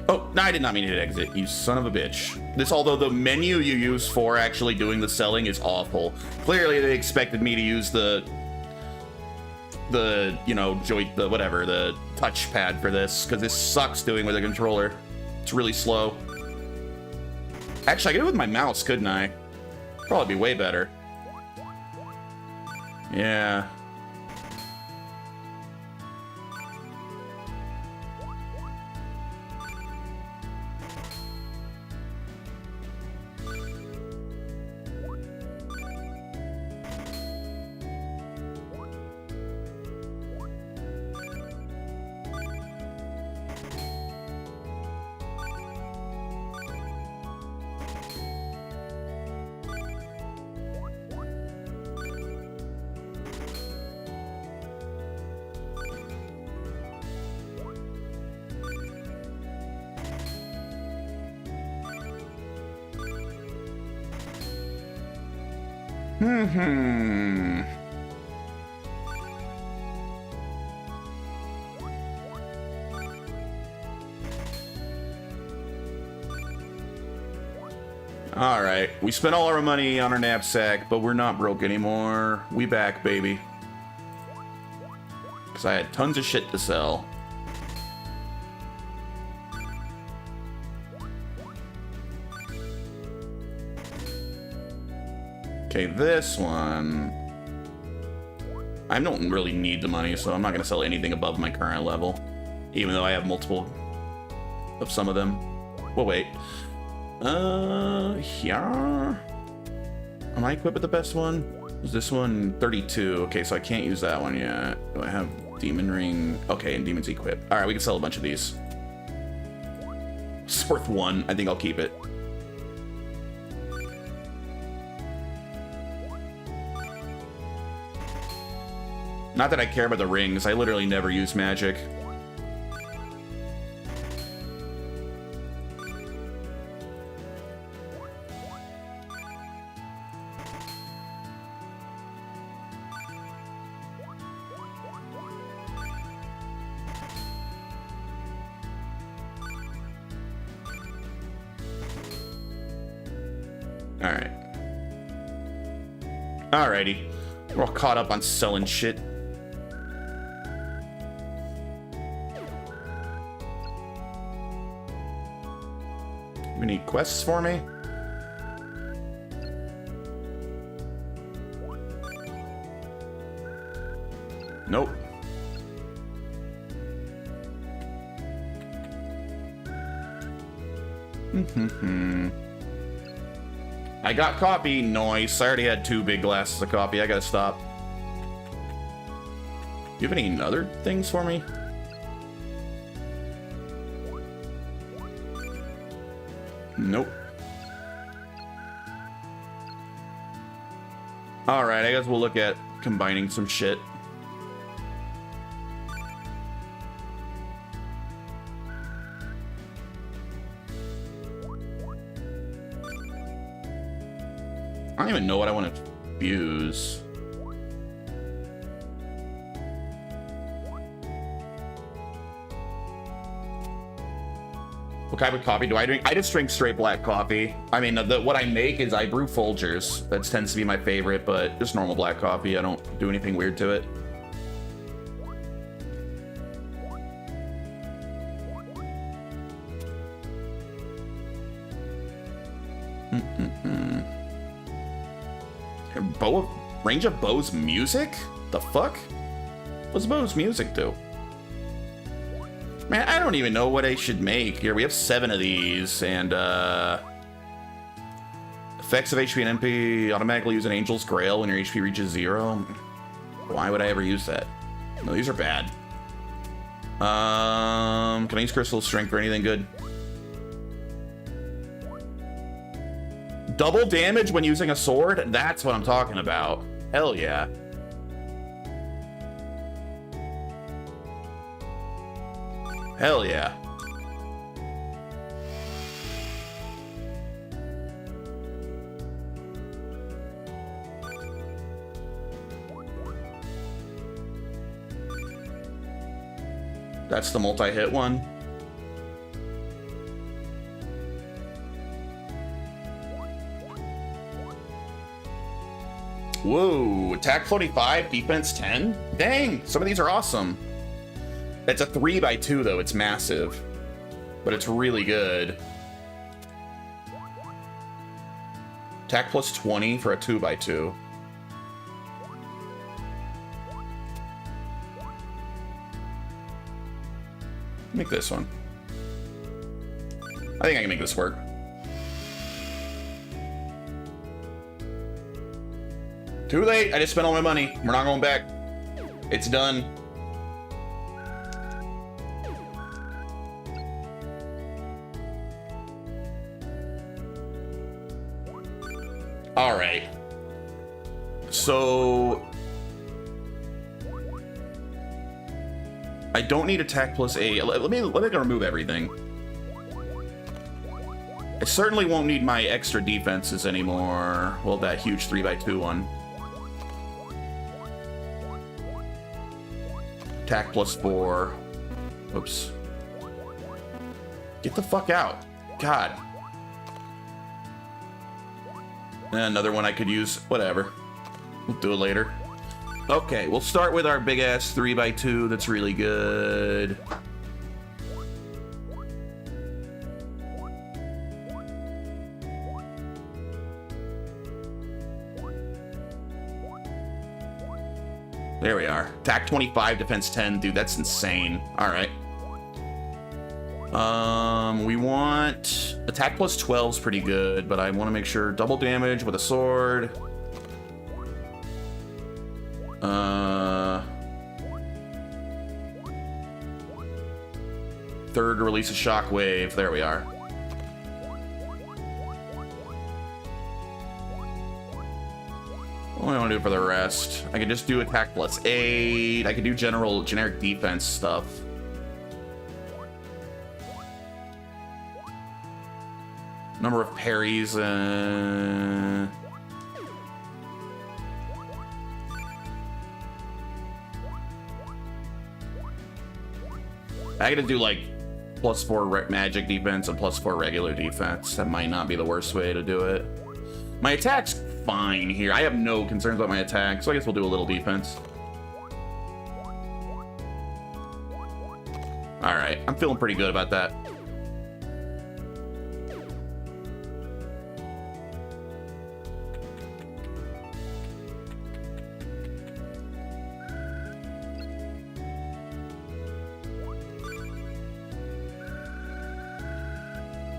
Oh, no, I did not mean to exit, you son of a bitch. This, although the menu you use for actually doing the selling is awful. Clearly they expected me to use the you know, joint, the whatever, the touchpad for this, because this sucks doing with a controller. It's really slow. Actually, I could do it with my mouse, couldn't I? Probably be way better. Yeah. Hmm. All right, we spent all our money on our knapsack, but we're not broke anymore. We back, baby. Because I had tons of shit to sell. Okay, this one... I don't really need the money, so I'm not going to sell anything above my current level. Even though I have multiple of some of them. Well, wait. Here? Am I equipped with the best one? Is this one 32? Okay, so I can't use that one yet. Do I have Demon Ring? Okay, and Demon's equipped. Alright, we can sell a bunch of these. It's worth one. I think I'll keep it. Not that I care about the rings. I literally never use magic. All right. Alrighty. We're all caught up on selling shit. Any quests for me? Nope. I got coffee. Nice. I already had 2 big glasses of coffee. I gotta stop. You have any other things for me? Nope. All right, I guess we'll look at combining some shit. I don't even know what I want to use. What kind of coffee do I drink? I just drink straight black coffee. I mean, what I make is I brew Folgers. That tends to be my favorite, but just normal black coffee. I don't do anything weird to it. Range of Bo's music? The fuck? What's Bo's music do? Man, I don't even know what I should make. Here, we have 7 of these, and, effects of HP and MP automatically use an Angel's Grail when your HP reaches 0. Why would I ever use that? No, these are bad. Can I use Crystal Strength for anything good? Double damage when using a sword? That's what I'm talking about. Hell yeah. Hell yeah. That's the multi-hit one. Whoa, attack 45, defense 10? Dang, some of these are awesome. It's a 3x2 though, it's massive. But it's really good. Attack plus 20 for a 2x2. Make this one. I think I can make this work. Too late, I just spent all my money. We're not going back. It's done. All right. So I don't need attack plus 8. Let me remove everything. I certainly won't need my extra defenses anymore. Well, that huge 3x2 one. Attack plus 4. Oops. Get the fuck out. God. And another one I could use. Whatever. We'll do it later. Okay, we'll start with our big-ass 3x2 that's really good. There we are. Attack 25, defense 10. Dude, that's insane. All right. We want... Attack plus 12 is pretty good, but I want to make sure double damage with a sword. Third release a shockwave. There we are. What do I want to do for the rest? I can just do attack plus 8. I can do generic defense stuff. Number of parries. I gotta do like plus 4 magic defense and plus 4 regular defense. That might not be the worst way to do it. My attack's fine here. I have no concerns about my attack, so I guess we'll do a little defense. All right, I'm feeling pretty good about that.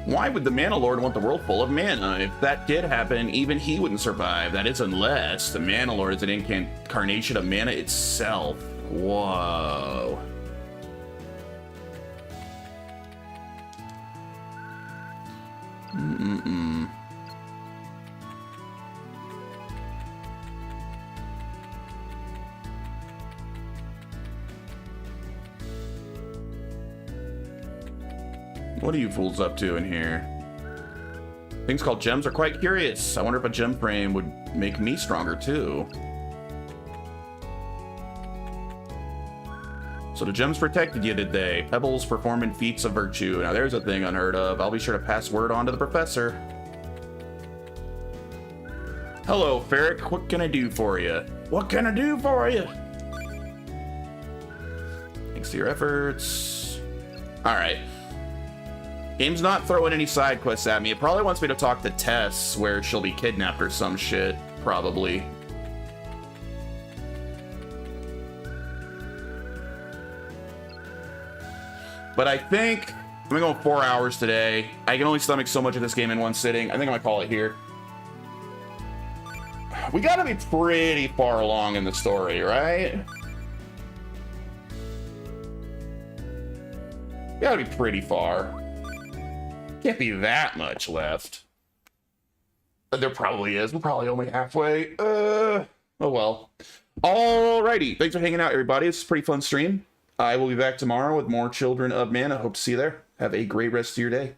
Why would the Mana Lord want the world full of mana? If that did happen, even he wouldn't survive. That is unless the Mana Lord is an incarnation of mana itself. Whoa. What are you fools up to in here? Things called gems are quite curious. I wonder if a gem frame would make me stronger too. So the gems protected you, did they? Pebbles performing feats of virtue. Now there's a thing unheard of. I'll be sure to pass word on to the professor. Hello, Ferric. What can I do for you? What can I do for you? Thanks to your efforts. All right. Game's not throwing any side quests at me. It probably wants me to talk to Tess, where she'll be kidnapped or some shit. Probably. But I think I'm gonna go 4 hours today. I can only stomach so much of this game in one sitting. I think I'm gonna call it here. We gotta be pretty far along in the story, right? Gotta be pretty far. Can't be that much left. There probably is. We're probably only halfway. Oh well. Alrighty. Thanks for hanging out, everybody. It's a pretty fun stream. I will be back tomorrow with more Children of Man. I hope to see you there. Have a great rest of your day.